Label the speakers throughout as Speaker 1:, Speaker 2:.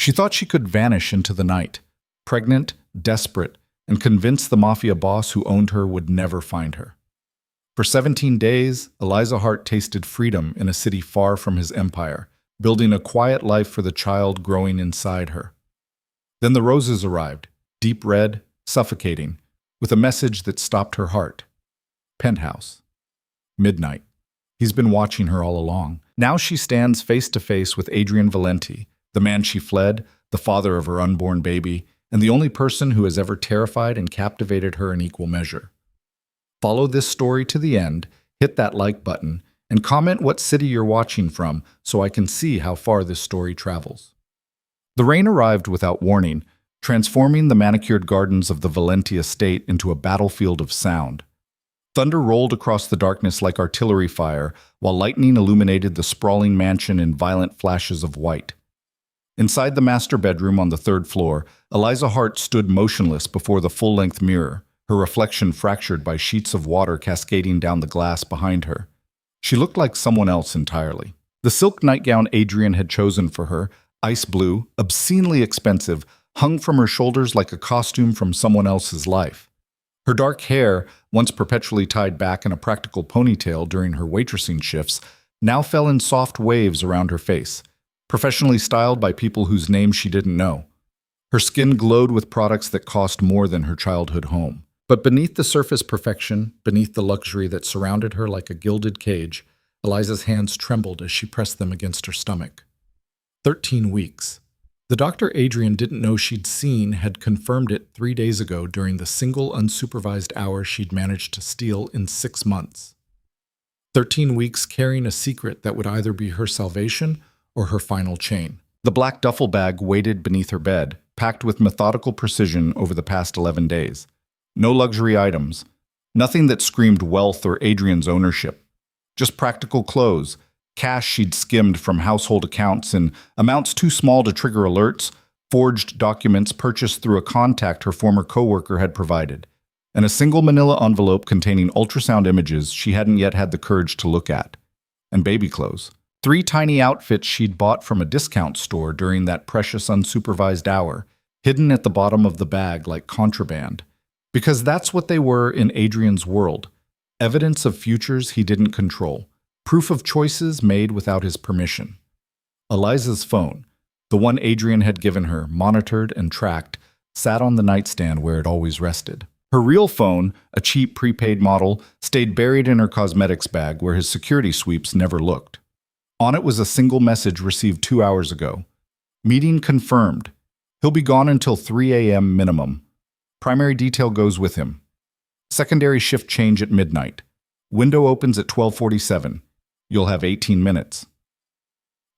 Speaker 1: She thought she could vanish into the night, pregnant, desperate, and convinced the Mafia boss who owned her would never find her. For 17 days, Eliza Hart tasted freedom in a city far from his empire, building a quiet life for the child growing inside her. Then the roses arrived, deep red, suffocating, with a message that stopped her heart. Penthouse. Midnight. He's been watching her all along. Now she stands face to face with Adrian Valenti, the man she fled, the father of her unborn baby, and the only person who has ever terrified and captivated her in equal measure. Follow this story to the end, hit that like button, and comment what city you're watching from so I can see how far this story travels. The rain arrived without warning, transforming the manicured gardens of the Valenti estate into a battlefield of sound. Thunder rolled across the darkness like artillery fire, while lightning illuminated the sprawling mansion in violent flashes of white. Inside the master bedroom on the third floor, Eliza Hart stood motionless before the full-length mirror, her reflection fractured by sheets of water cascading down the glass behind her. She looked like someone else entirely. The silk nightgown Adrian had chosen for her, ice blue, obscenely expensive, hung from her shoulders like a costume from someone else's life. Her dark hair, once perpetually tied back in a practical ponytail during her waitressing shifts, now fell in soft waves around her face, professionally styled by people whose names she didn't know. Her skin glowed with products that cost more than her childhood home. But beneath the surface perfection, beneath the luxury that surrounded her like a gilded cage, Eliza's hands trembled as she pressed them against her stomach. 13 weeks. The doctor Adrian didn't know she'd seen had confirmed it 3 days ago during the single unsupervised hour she'd managed to steal in 6 months. 13 weeks carrying a secret that would either be her salvation or her final chain. The black duffel bag waited beneath her bed, packed with methodical precision over the past 11 days. No luxury items, nothing that screamed wealth or Adrian's ownership. Just practical clothes, cash she'd skimmed from household accounts and amounts too small to trigger alerts, forged documents purchased through a contact her former coworker had provided, and a single manila envelope containing ultrasound images she hadn't yet had the courage to look at, and baby clothes. 3 tiny outfits she'd bought from a discount store during that precious unsupervised hour, hidden at the bottom of the bag like contraband. Because that's what they were in Adrian's world, evidence of futures he didn't control, proof of choices made without his permission. Eliza's phone, the one Adrian had given her, monitored and tracked, sat on the nightstand where it always rested. Her real phone, a cheap prepaid model, stayed buried in her cosmetics bag where his security sweeps never looked. On it was a single message received 2 hours ago. Meeting confirmed. He'll be gone until 3 a.m. minimum. Primary detail goes with him. Secondary shift change at midnight. Window opens at 12:47. You'll have 18 minutes.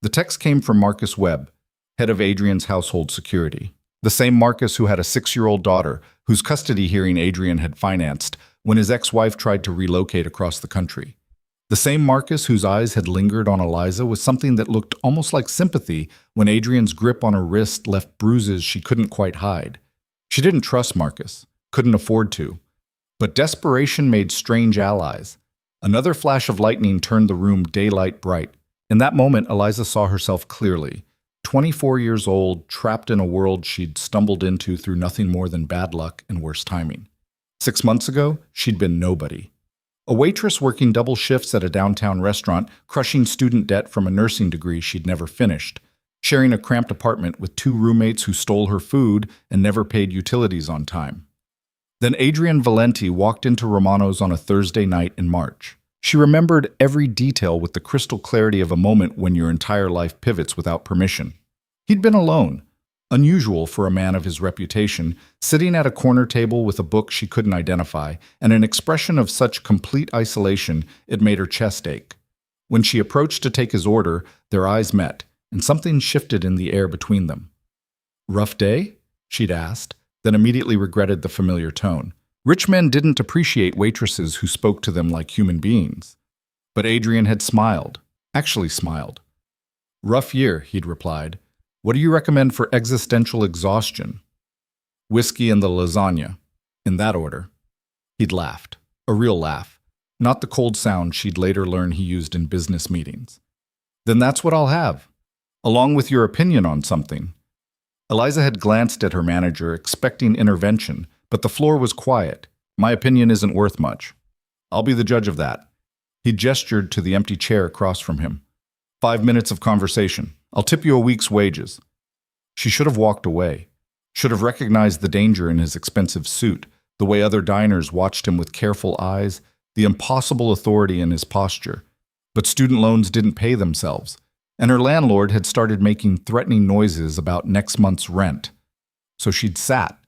Speaker 1: The text came from Marcus Webb, head of Adrian's household security. The same Marcus who had a 6-year-old daughter whose custody hearing Adrian had financed when his ex-wife tried to relocate across the country. The same Marcus whose eyes had lingered on Eliza with something that looked almost like sympathy when Adrian's grip on her wrist left bruises she couldn't quite hide. She didn't trust Marcus, couldn't afford to. But desperation made strange allies. Another flash of lightning turned the room daylight bright. In that moment, Eliza saw herself clearly. 24 years old, trapped in a world she'd stumbled into through nothing more than bad luck and worse timing. 6 months ago, she'd been nobody. A waitress working double shifts at a downtown restaurant, crushing student debt from a nursing degree she'd never finished. Sharing a cramped apartment with 2 roommates who stole her food and never paid utilities on time. Then Adrian Valenti walked into Romano's on a Thursday night in March. She remembered every detail with the crystal clarity of a moment when your entire life pivots without permission. He'd been alone, unusual for a man of his reputation, sitting at a corner table with a book she couldn't identify, and an expression of such complete isolation it made her chest ache. When she approached to take his order, their eyes met, and something shifted in the air between them. "Rough day?" she'd asked, then immediately regretted the familiar tone. Rich men didn't appreciate waitresses who spoke to them like human beings. But Adrian had smiled, actually smiled. "Rough year," he'd replied. "What do you recommend for existential exhaustion?" "Whiskey and the lasagna," in that order. He'd laughed, a real laugh, not the cold sound she'd later learn he used in business meetings. "Then that's what I'll have. Along with your opinion on something." Eliza had glanced at her manager, expecting intervention, but the floor was quiet. My opinion isn't worth much. I'll be the judge of that. He gestured to the empty chair across from him. 5 minutes of conversation. I'll tip you a week's wages. She should have walked away. Should have recognized the danger in his expensive suit, the way other diners watched him with careful eyes, the impossible authority in his posture. But student loans didn't pay themselves, and her landlord had started making threatening noises about next month's rent. So she'd sat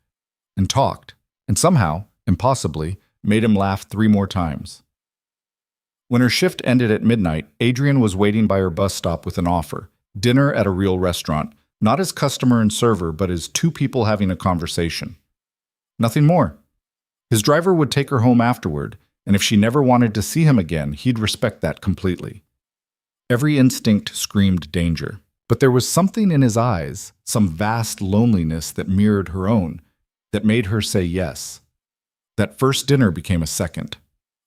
Speaker 1: and talked, and somehow, impossibly, made him laugh 3 more times. When her shift ended at midnight, Adrian was waiting by her bus stop with an offer: dinner at a real restaurant, not as customer and server, but as 2 people having a conversation. Nothing more. His driver would take her home afterward, and if she never wanted to see him again, he'd respect that completely. Every instinct screamed danger, but there was something in his eyes, some vast loneliness that mirrored her own, that made her say yes. That first dinner became a second,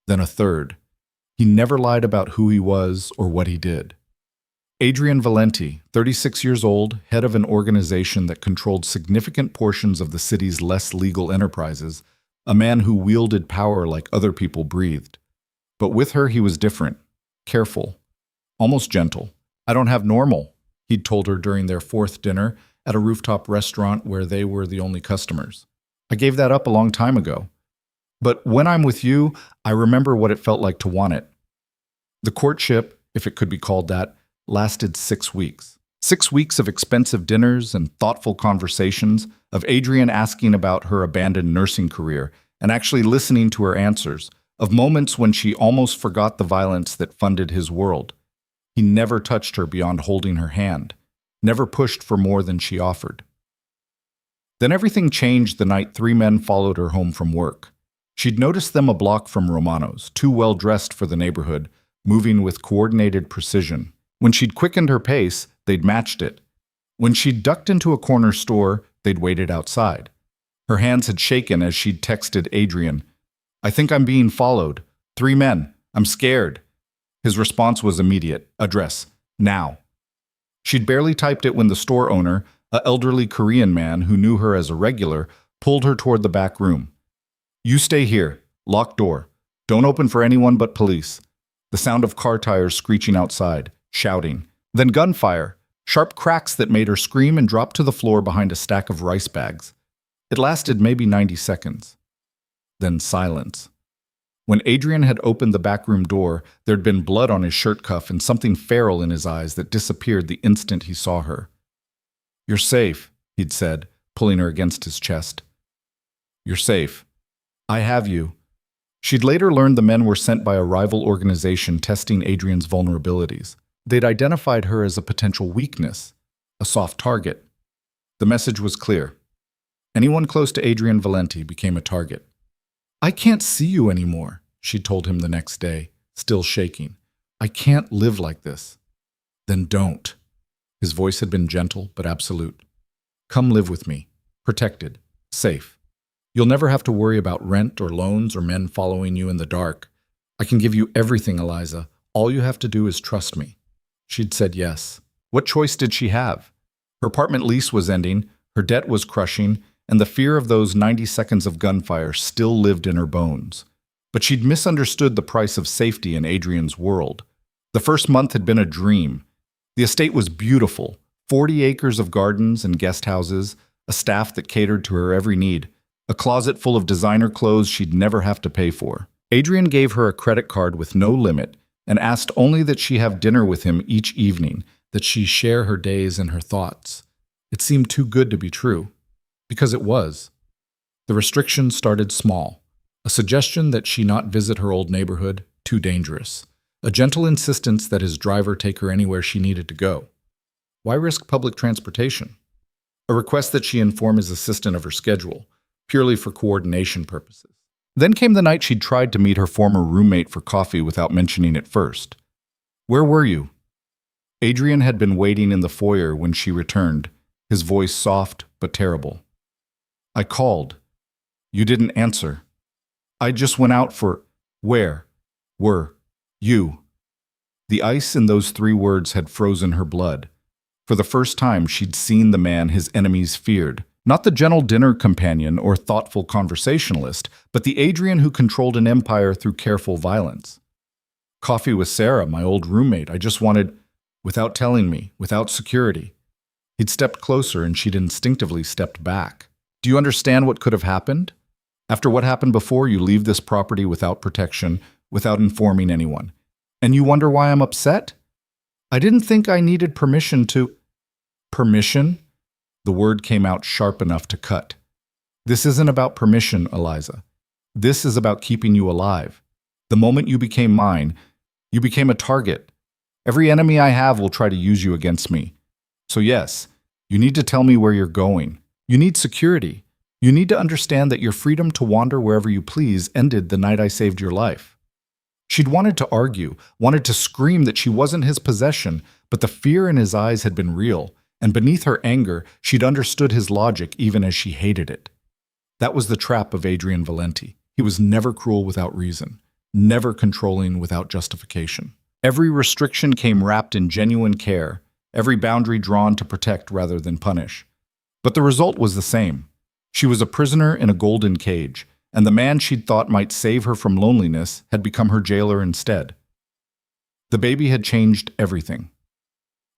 Speaker 1: then a third. He never lied about who he was or what he did. Adrian Valenti, 36 years old, head of an organization that controlled significant portions of the city's less legal enterprises, a man who wielded power like other people breathed. But with her he was different, careful, almost gentle. I don't have normal, he'd told her during their 4th dinner at a rooftop restaurant where they were the only customers. I gave that up a long time ago. But when I'm with you, I remember what it felt like to want it. The courtship, if it could be called that, lasted 6 weeks. 6 weeks of expensive dinners and thoughtful conversations, of Adrian asking about her abandoned nursing career and actually listening to her answers, of moments when she almost forgot the violence that funded his world. He never touched her beyond holding her hand, never pushed for more than she offered. Then everything changed the night 3 men followed her home from work. She'd noticed them a block from Romano's, too well dressed for the neighborhood, moving with coordinated precision. When she'd quickened her pace, they'd matched it. When she'd ducked into a corner store, they'd waited outside. Her hands had shaken as she'd texted Adrian, "I think I'm being followed. 3 men. I'm scared." His response was immediate. "Address. Now." She'd barely typed it when the store owner, an elderly Korean man who knew her as a regular, pulled her toward the back room. "You stay here. Locked door. Don't open for anyone but police." The sound of car tires screeching outside, shouting. Then gunfire, sharp cracks that made her scream and drop to the floor behind a stack of rice bags. It lasted maybe 90 seconds. Then silence. When Adrian had opened the backroom door, there'd been blood on his shirt cuff and something feral in his eyes that disappeared the instant he saw her. "You're safe," he'd said, pulling her against his chest. "You're safe. I have you." She'd later learned the men were sent by a rival organization testing Adrian's vulnerabilities. They'd identified her as a potential weakness, a soft target. The message was clear. Anyone close to Adrian Valenti became a target. "I can't see you anymore," she told him the next day, still shaking. "I can't live like this." "Then don't." His voice had been gentle but absolute. "Come live with me, protected, safe. You'll never have to worry about rent or loans or men following you in the dark. I can give you everything, Eliza. All you have to do is trust me." She'd said yes. What choice did she have? Her apartment lease was ending, her debt was crushing, and the fear of those 90 seconds of gunfire still lived in her bones. But she'd misunderstood the price of safety in Adrian's world. The first month had been a dream. The estate was beautiful, 40 acres of gardens and guest houses, a staff that catered to her every need, a closet full of designer clothes she'd never have to pay for. Adrian gave her a credit card with no limit and asked only that she have dinner with him each evening, that she share her days and her thoughts. It seemed too good to be true. Because it was. The restrictions started small. A suggestion that she not visit her old neighborhood, too dangerous. A gentle insistence that his driver take her anywhere she needed to go. Why risk public transportation? A request that she inform his assistant of her schedule, purely for coordination purposes. Then came the night she'd tried to meet her former roommate for coffee without mentioning it first. "Where were you?" Adrian had been waiting in the foyer when she returned, his voice soft but terrible. "I called. You didn't answer. I just went out for—" "Where were you?" The ice in those 3 words had frozen her blood. For the first time, she'd seen the man his enemies feared. Not the gentle dinner companion or thoughtful conversationalist, but the Adrian who controlled an empire through careful violence. Coffee with Sarah, my old roommate. I just wanted, without telling me, without security. He'd stepped closer and she'd instinctively stepped back. Do you understand what could have happened? After what happened before, you leave this property without protection, without informing anyone. And you wonder why I'm upset? I didn't think I needed permission to... Permission? The word came out sharp enough to cut. This isn't about permission, Eliza. This is about keeping you alive. The moment you became mine, you became a target. Every enemy I have will try to use you against me. So yes, you need to tell me where you're going. You need security. You need to understand that your freedom to wander wherever you please ended the night I saved your life. She'd wanted to argue, wanted to scream that she wasn't his possession, but the fear in his eyes had been real, and beneath her anger, she'd understood his logic even as she hated it. That was the trap of Adrian Valenti. He was never cruel without reason, never controlling without justification. Every restriction came wrapped in genuine care, every boundary drawn to protect rather than punish. But the result was the same. She was a prisoner in a golden cage, and the man she'd thought might save her from loneliness had become her jailer instead. The baby had changed everything.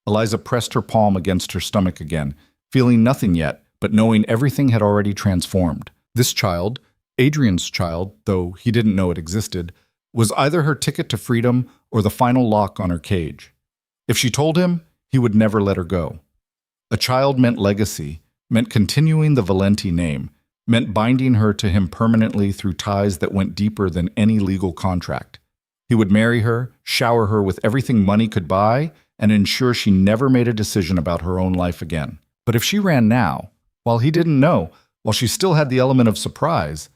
Speaker 1: Eliza pressed her palm against her stomach again, feeling nothing yet, but knowing everything had already transformed. This child, Adrian's child, though he didn't know it existed, was either her ticket to freedom or the final lock on her cage. If she told him, he would never let her go. A child meant legacy, meant continuing the Valenti name, meant binding her to him permanently through ties that went deeper than any legal contract. He would marry her, shower her with everything money could buy, and ensure she never made a decision about her own life again. But if she ran now, while he didn't know, while she still had the element of surprise,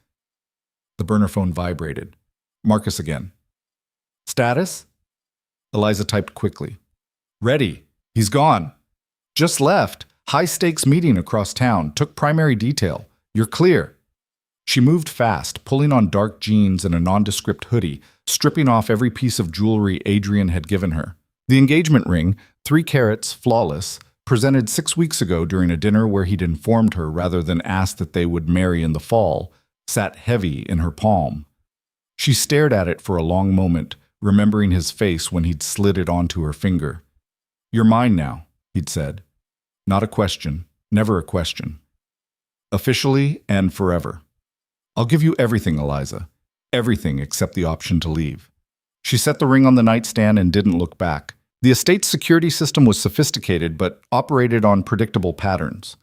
Speaker 1: the burner phone vibrated. Marcus again. Status? Eliza typed quickly. Ready. He's gone. Just left. High-stakes meeting across town. Took primary detail. You're clear. She moved fast, pulling on dark jeans and a nondescript hoodie, stripping off every piece of jewelry Adrian had given her. The engagement ring, 3 carats, flawless, presented 6 weeks ago during a dinner where he'd informed her rather than asked that they would marry in the fall, sat heavy in her palm. She stared at it for a long moment, remembering his face when he'd slid it onto her finger. You're mine now, he'd said. Not a question, never a question. Officially and forever. I'll give you everything, Eliza. Everything except the option to leave. She set the ring on the nightstand and didn't look back. The estate's security system was sophisticated but operated on predictable patterns.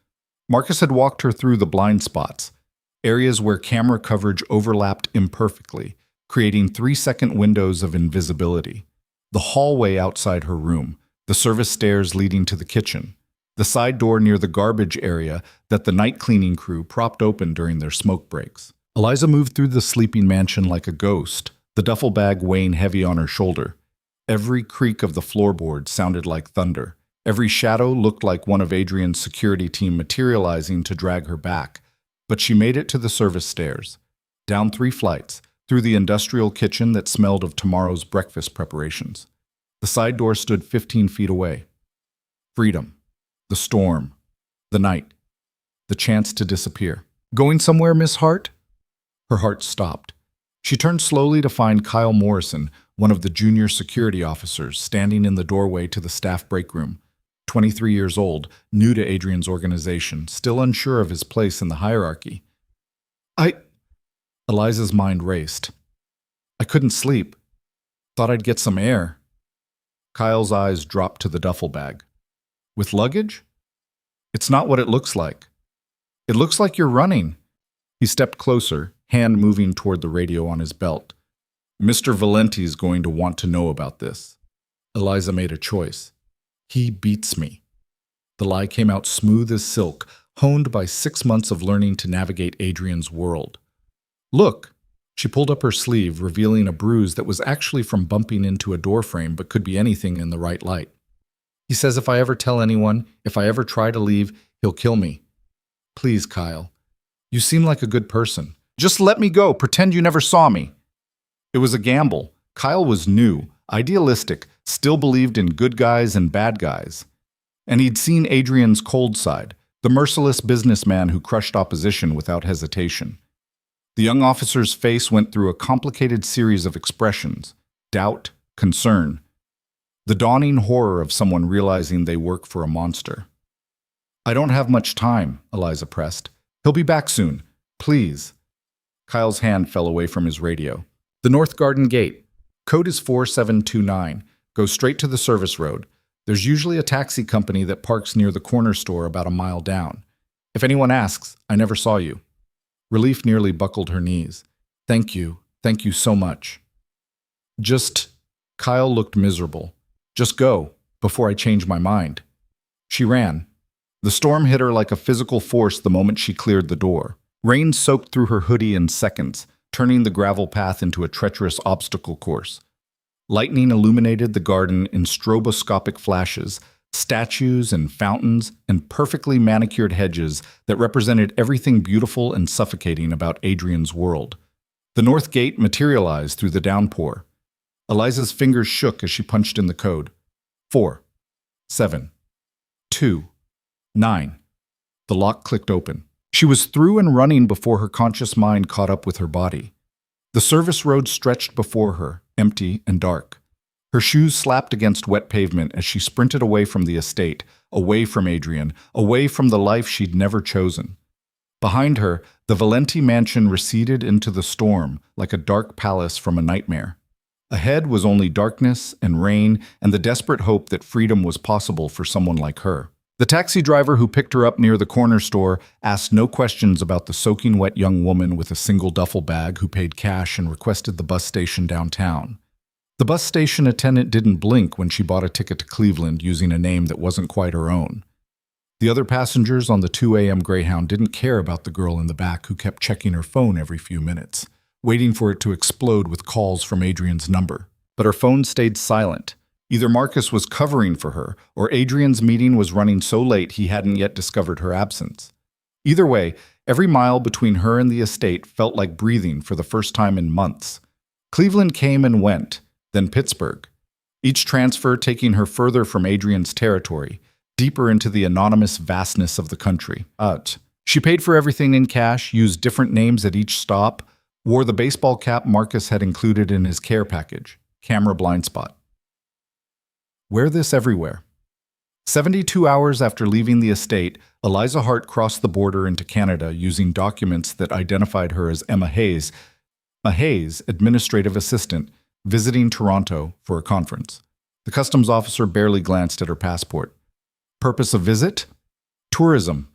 Speaker 1: Marcus had walked her through the blind spots, areas where camera coverage overlapped imperfectly, creating 3-second windows of invisibility. The hallway outside her room, the service stairs leading to the kitchen, the side door near the garbage area that the night cleaning crew propped open during their smoke breaks. Eliza moved through the sleeping mansion like a ghost, the duffel bag weighing heavy on her shoulder. Every creak of the floorboard sounded like thunder. Every shadow looked like one of Adrian's security team materializing to drag her back. But she made it to the service stairs, down 3 flights, through the industrial kitchen that smelled of tomorrow's breakfast preparations. The side door stood 15 feet away. Freedom. The storm. The night. The chance to disappear. Going somewhere, Miss Hart? Her heart stopped. She turned slowly to find Kyle Morrison, one of the junior security officers, standing in the doorway to the staff break room. 23 years old, new to Adrian's organization, still unsure of his place in the hierarchy. Eliza's mind raced. I couldn't sleep. Thought I'd get some air. Kyle's eyes dropped to the duffel bag. With luggage? It's not what it looks like. It looks like you're running. He stepped closer, hand moving toward the radio on his belt. Mr. Valenti's going to want to know about this. Eliza made a choice. He beats me. The lie came out smooth as silk, honed by 6 months of learning to navigate Adrian's world. Look, she pulled up her sleeve, revealing a bruise that was actually from bumping into a doorframe but could be anything in the right light. He says if I ever tell anyone, if I ever try to leave, he'll kill me. Please, Kyle. You seem like a good person. Just let me go. Pretend you never saw me. It was a gamble. Kyle was new, idealistic, still believed in good guys and bad guys. And he'd seen Adrian's cold side, the merciless businessman who crushed opposition without hesitation. The young officer's face went through a complicated series of expressions: doubt, concern, the dawning horror of someone realizing they work for a monster. "I don't have much time," Eliza pressed. "He'll be back soon. Please." Kyle's hand fell away from his radio. "The North Garden Gate. Code is 4729. Go straight to the service road. There's usually a taxi company that parks near the corner store about a mile down. If anyone asks, I never saw you." Relief nearly buckled her knees. Thank you so much." Kyle looked miserable. "Just go, before I change my mind." She ran. The storm hit her like a physical force the moment she cleared the door. Rain soaked through her hoodie in seconds, turning the gravel path into a treacherous obstacle course. Lightning illuminated the garden in stroboscopic flashes, statues and fountains and perfectly manicured hedges that represented everything beautiful and suffocating about Adrian's world. The north gate materialized through the downpour. Eliza's fingers shook as she punched in the code. 4, 7, 2, 9. The lock clicked open. She was through and running before her conscious mind caught up with her body. The service road stretched before her, empty and dark. Her shoes slapped against wet pavement as she sprinted away from the estate, away from Adrian, away from the life she'd never chosen. Behind her, the Valenti mansion receded into the storm like a dark palace from a nightmare. Ahead was only darkness and rain and the desperate hope that freedom was possible for someone like her. The taxi driver who picked her up near the corner store asked no questions about the soaking wet young woman with a single duffel bag who paid cash and requested the bus station downtown. The bus station attendant didn't blink when she bought a ticket to Cleveland using a name that wasn't quite her own. The other passengers on the 2 a.m. Greyhound didn't care about the girl in the back who kept checking her phone every few minutes, waiting for it to explode with calls from Adrian's number. But her phone stayed silent. Either Marcus was covering for her, or Adrian's meeting was running so late he hadn't yet discovered her absence. Either way, every mile between her and the estate felt like breathing for the first time in months. Cleveland came and went, then Pittsburgh. Each transfer taking her further from Adrian's territory, deeper into the anonymous vastness of the country. She paid for everything in cash, used different names at each stop, wore the baseball cap Marcus had included in his care package, camera blind spot. Wear this everywhere. 72 hours after leaving the estate, Eliza Hart crossed the border into Canada using documents that identified her as Emma Hayes, administrative assistant, visiting Toronto for a conference. The customs officer barely glanced at her passport. Purpose of visit? Tourism.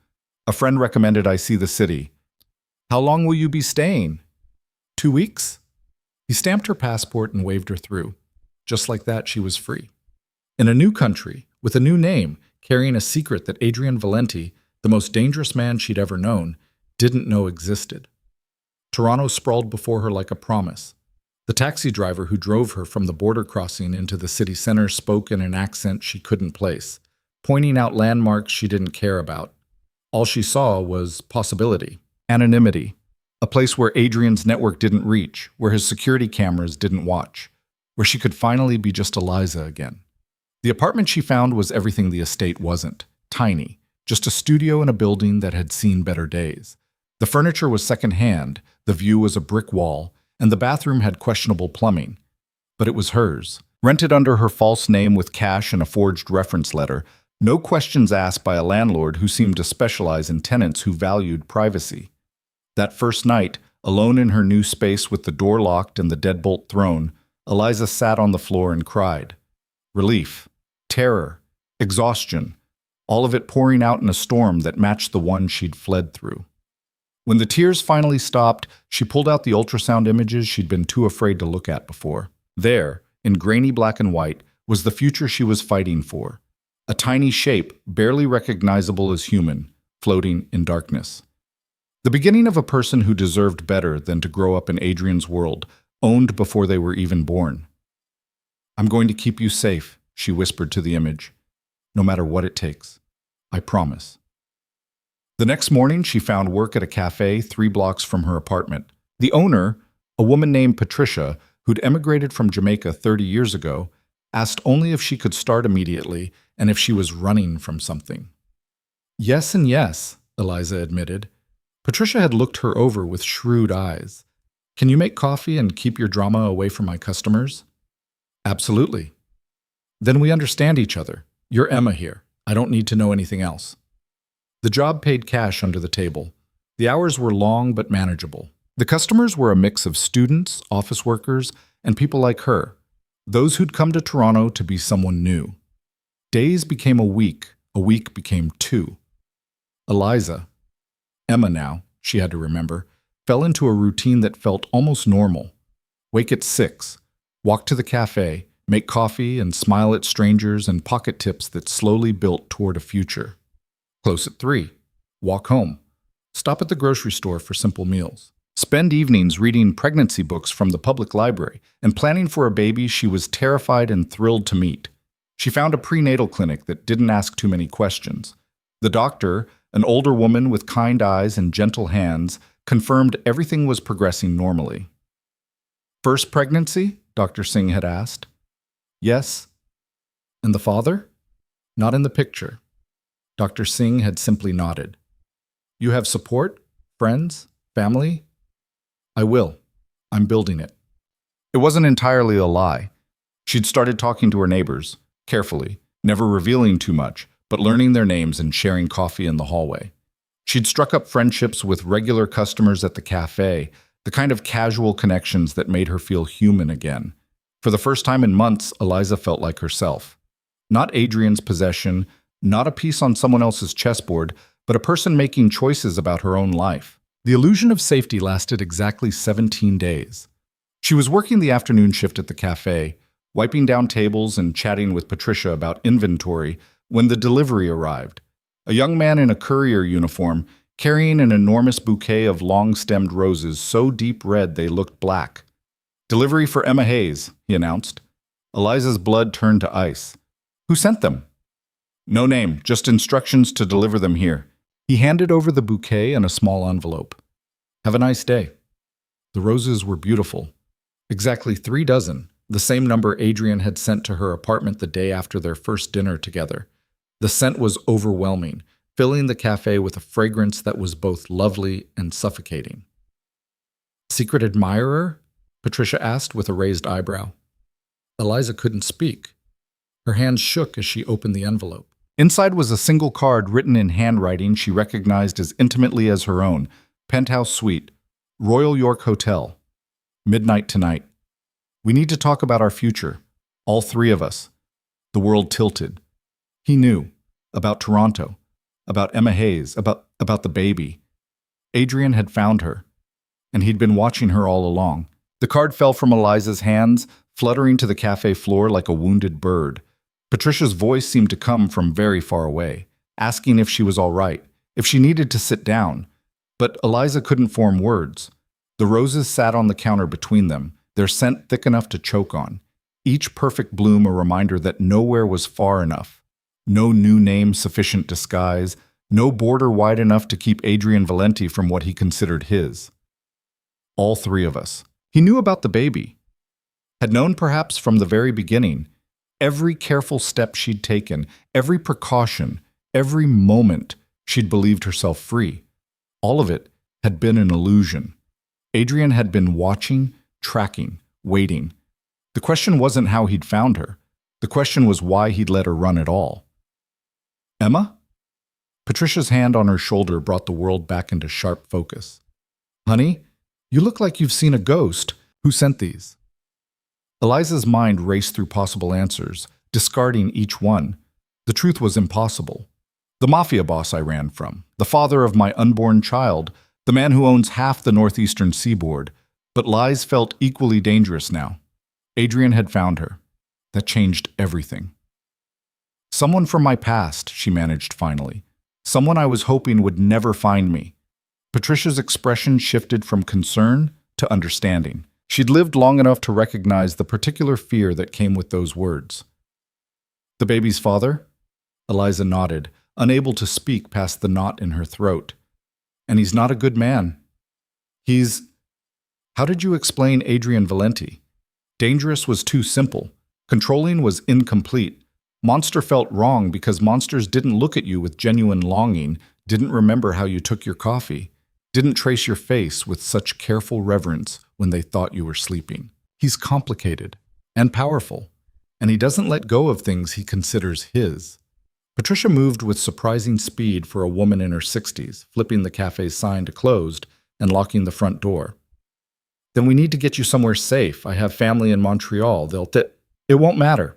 Speaker 1: A friend recommended I see the city. How long will you be staying? 2 weeks? He stamped her passport and waved her through. Just like that, she was free. In a new country, with a new name, carrying a secret that Adrian Valenti, the most dangerous man she'd ever known, didn't know existed. Toronto sprawled before her like a promise. The taxi driver who drove her from the border crossing into the city center spoke in an accent she couldn't place, pointing out landmarks she didn't care about. All she saw was possibility, anonymity, a place where Adrian's network didn't reach, where his security cameras didn't watch, where she could finally be just Eliza again. The apartment she found was everything the estate wasn't. Tiny, just a studio in a building that had seen better days. The furniture was secondhand, the view was a brick wall, and the bathroom had questionable plumbing. But it was hers. Rented under her false name with cash and a forged reference letter, no questions asked by a landlord who seemed to specialize in tenants who valued privacy. That first night, alone in her new space with the door locked and the deadbolt thrown, Eliza sat on the floor and cried. Relief, terror, exhaustion, all of it pouring out in a storm that matched the one she'd fled through. When the tears finally stopped, she pulled out the ultrasound images she'd been too afraid to look at before. There, in grainy black and white, was the future she was fighting for. A tiny shape, barely recognizable as human, floating in darkness. The beginning of a person who deserved better than to grow up in Adrian's world, owned before they were even born. I'm going to keep you safe, she whispered to the image. No matter what it takes. I promise. The next morning, she found work at a cafe 3 blocks from her apartment. The owner, a woman named Patricia, who'd emigrated from Jamaica 30 years ago, asked only if she could start immediately and if she was running from something. Yes and yes, Eliza admitted. Patricia had looked her over with shrewd eyes. Can you make coffee and keep your drama away from my customers? Absolutely. Then we understand each other. You're Emma here. I don't need to know anything else. The job paid cash under the table. The hours were long but manageable. The customers were a mix of students, office workers, and people like her, those who'd come to Toronto to be someone new. Days became a week became 2. Eliza, Emma now, she had to remember, fell into a routine that felt almost normal. Wake at 6, walk to the cafe, make coffee and smile at strangers and pocket tips that slowly built toward a future. Close at 3, walk home, stop at the grocery store for simple meals. Spend evenings reading pregnancy books from the public library and planning for a baby she was terrified and thrilled to meet. She found a prenatal clinic that didn't ask too many questions. The doctor, an older woman with kind eyes and gentle hands, confirmed everything was progressing normally. First pregnancy? Dr. Singh had asked. Yes. And the father? Not in the picture. Dr. Singh had simply nodded. You have support? Friends? Family? I will. I'm building it. It wasn't entirely a lie. She'd started talking to her neighbors, carefully, never revealing too much, but learning their names and sharing coffee in the hallway. She'd struck up friendships with regular customers at the cafe, the kind of casual connections that made her feel human again. For the first time in months, Eliza felt like herself. Not Adrian's possession, not a piece on someone else's chessboard, but a person making choices about her own life. The illusion of safety lasted exactly 17 days. She was working the afternoon shift at the cafe, wiping down tables and chatting with Patricia about inventory when the delivery arrived. A young man in a courier uniform, carrying an enormous bouquet of long-stemmed roses so deep red they looked black. Delivery for Emma Hayes, he announced. Eliza's blood turned to ice. Who sent them? No name, just instructions to deliver them here. He handed over the bouquet and a small envelope. Have a nice day. The roses were beautiful. Exactly 3 dozen, the same number Adrian had sent to her apartment the day after their first dinner together. The scent was overwhelming, filling the cafe with a fragrance that was both lovely and suffocating. Secret admirer? Patricia asked with a raised eyebrow. Eliza couldn't speak. Her hands shook as she opened the envelope. Inside was a single card written in handwriting she recognized as intimately as her own. Penthouse Suite, Royal York Hotel. Midnight tonight. We need to talk about our future. All 3 of us. The world tilted. He knew. About Toronto. About Emma Hayes. About the baby. Adrian had found her. And he'd been watching her all along. The card fell from Eliza's hands, fluttering to the cafe floor like a wounded bird. Patricia's voice seemed to come from very far away, asking if she was all right, if she needed to sit down. But Eliza couldn't form words. The roses sat on the counter between them, their scent thick enough to choke on. Each perfect bloom a reminder that nowhere was far enough. No new name sufficient disguise, no border wide enough to keep Adrian Valenti from what he considered his. All 3 of us. He knew about the baby. Had known perhaps from the very beginning. Every careful step she'd taken, every precaution, every moment she'd believed herself free. All of it had been an illusion. Adrian had been watching, tracking, waiting. The question wasn't how he'd found her. The question was why he'd let her run at all. Emma? Patricia's hand on her shoulder brought the world back into sharp focus. Honey, you look like you've seen a ghost. Who sent these? Eliza's mind raced through possible answers, discarding each one. The truth was impossible. The Mafia Boss I ran from, the father of my unborn child, the man who owns half the northeastern seaboard. But lies felt equally dangerous now. Adrian had found her. That changed everything. Someone from my past, she managed finally. Someone I was hoping would never find me. Patricia's expression shifted from concern to understanding. She'd lived long enough to recognize the particular fear that came with those words. The baby's father? Eliza nodded, unable to speak past the knot in her throat. And he's not a good man. He's... How did you explain Adrian Valenti? Dangerous was too simple. Controlling was incomplete. Monster felt wrong because monsters didn't look at you with genuine longing, didn't remember how you took your coffee, didn't trace your face with such careful reverence when they thought you were sleeping. He's complicated and powerful, and he doesn't let go of things he considers his. Patricia moved with surprising speed for a woman in her 60s, flipping the cafe's sign to closed and locking the front door. Then we need to get you somewhere safe. I have family in Montreal. It won't matter.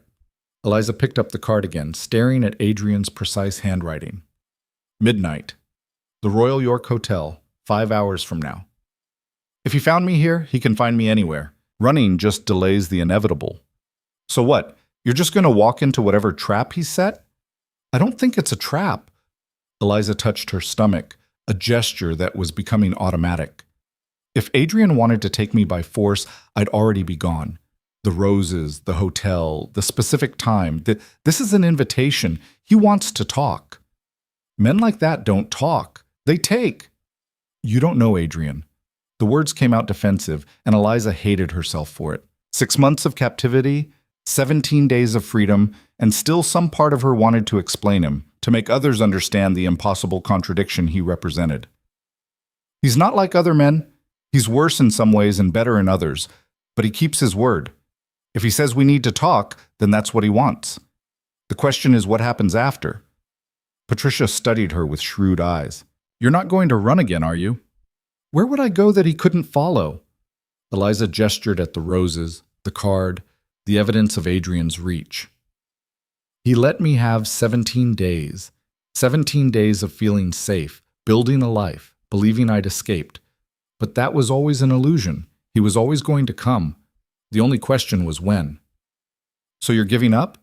Speaker 1: Eliza picked up the card again, staring at Adrian's precise handwriting. Midnight. The Royal York Hotel, 5 hours from now. If he found me here, he can find me anywhere. Running just delays the inevitable. So what? You're just going to walk into whatever trap he set? I don't think it's a trap. Eliza touched her stomach, a gesture that was becoming automatic. If Adrian wanted to take me by force, I'd already be gone. The roses, the hotel, the specific time. This is an invitation. He wants to talk. Men like that don't talk. They take. You don't know Adrian. The words came out defensive, and Eliza hated herself for it. 6 months of captivity, 17 days of freedom, and still some part of her wanted to explain him, to make others understand the impossible contradiction he represented. He's not like other men. He's worse in some ways and better in others, but he keeps his word. If he says we need to talk, then that's what he wants. The question is what happens after. Patricia studied her with shrewd eyes. You're not going to run again, are you? Where would I go that he couldn't follow? Eliza gestured at the roses, the card, the evidence of Adrian's reach. He let me have 17 days. 17 days of feeling safe, building a life, believing I'd escaped. But that was always an illusion. He was always going to come. The only question was when. So you're giving up?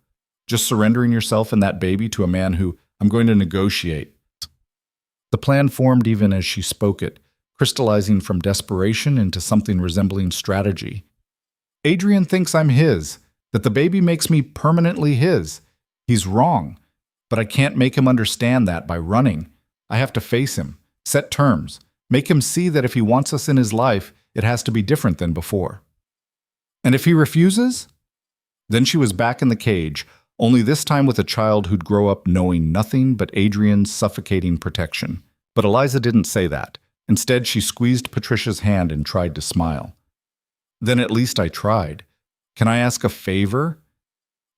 Speaker 1: Just surrendering yourself and that baby to a man who, I'm going to negotiate. The plan formed even as she spoke it, crystallizing from desperation into something resembling strategy. Adrian thinks I'm his, that the baby makes me permanently his. He's wrong, but I can't make him understand that by running. I have to face him, set terms, make him see that if he wants us in his life, it has to be different than before. And if he refuses? Then she was back in the cage, only this time with a child who'd grow up knowing nothing but Adrian's suffocating protection. But Eliza didn't say that. Instead, she squeezed Patricia's hand and tried to smile. Then at least I tried. Can I ask a favor?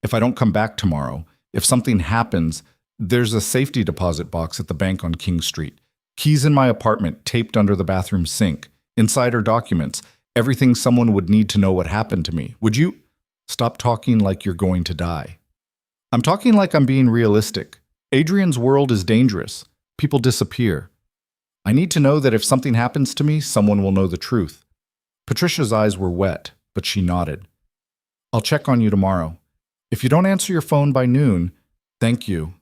Speaker 1: If I don't come back tomorrow, if something happens, there's a safety deposit box at the bank on King Street. Keys in my apartment taped under the bathroom sink. Inside are documents. Everything someone would need to know what happened to me. Would you? Stop talking like you're going to die. I'm talking like I'm being realistic. Adrian's world is dangerous. People disappear. I need to know that if something happens to me, someone will know the truth. Patricia's eyes were wet, but she nodded. I'll check on you tomorrow. If you don't answer your phone by noon, thank you.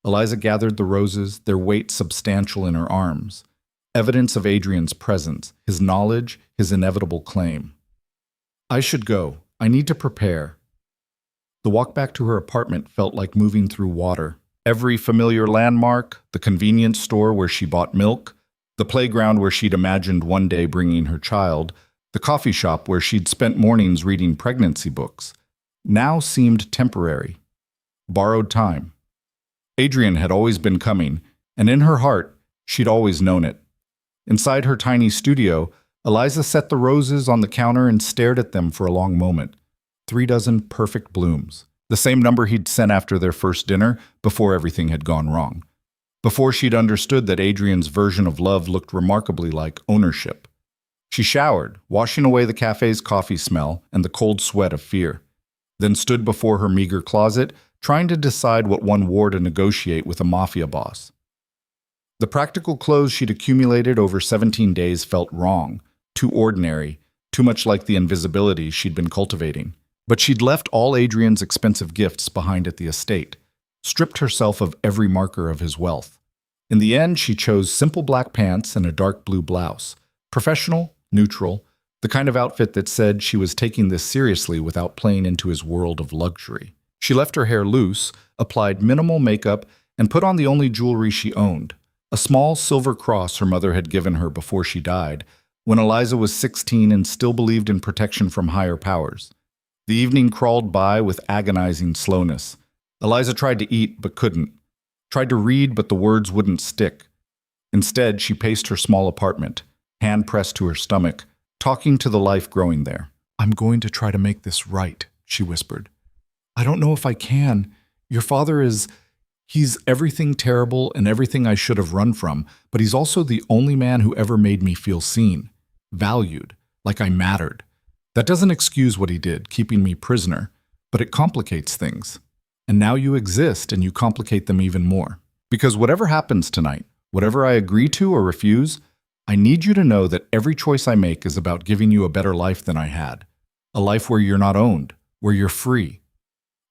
Speaker 1: Eliza gathered the roses, their weight substantial in her arms. Evidence of Adrian's presence, his knowledge, his inevitable claim. I should go. I need to prepare. The walk back to her apartment felt like moving through water. Every familiar landmark, the convenience store where she bought milk, the playground where she'd imagined one day bringing her child, the coffee shop where she'd spent mornings reading pregnancy books, now seemed temporary. Borrowed time. Adrian had always been coming, and in her heart, she'd always known it. Inside her tiny studio, Eliza set the roses on the counter and stared at them for a long moment. 3 dozen perfect blooms. The same number he'd sent after their first dinner, before everything had gone wrong. Before she'd understood that Adrian's version of love looked remarkably like ownership. She showered, washing away the cafe's coffee smell and the cold sweat of fear. Then stood before her meager closet, trying to decide what one wore to negotiate with a mafia boss. The practical clothes she'd accumulated over 17 days felt wrong, too ordinary, too much like the invisibility she'd been cultivating. But she'd left all Adrian's expensive gifts behind at the estate, stripped herself of every marker of his wealth. In the end, she chose simple black pants and a dark blue blouse, professional, neutral, the kind of outfit that said she was taking this seriously without playing into his world of luxury. She left her hair loose, applied minimal makeup, and put on the only jewelry she owned, a small silver cross her mother had given her before she died, when Eliza was 16 and still believed in protection from higher powers. The evening crawled by with agonizing slowness. Eliza tried to eat but couldn't, tried to read but the words wouldn't stick. Instead, she paced her small apartment, hand pressed to her stomach, talking to the life growing there. "I'm going to try to make this right," she whispered. "I don't know if I can. Your father he's everything terrible and everything I should have run from, but he's also the only man who ever made me feel seen, valued, like I mattered. That doesn't excuse what he did, keeping me prisoner, but it complicates things. And now you exist and you complicate them even more. Because whatever happens tonight, whatever I agree to or refuse, I need you to know that every choice I make is about giving you a better life than I had. A life where you're not owned, where you're free."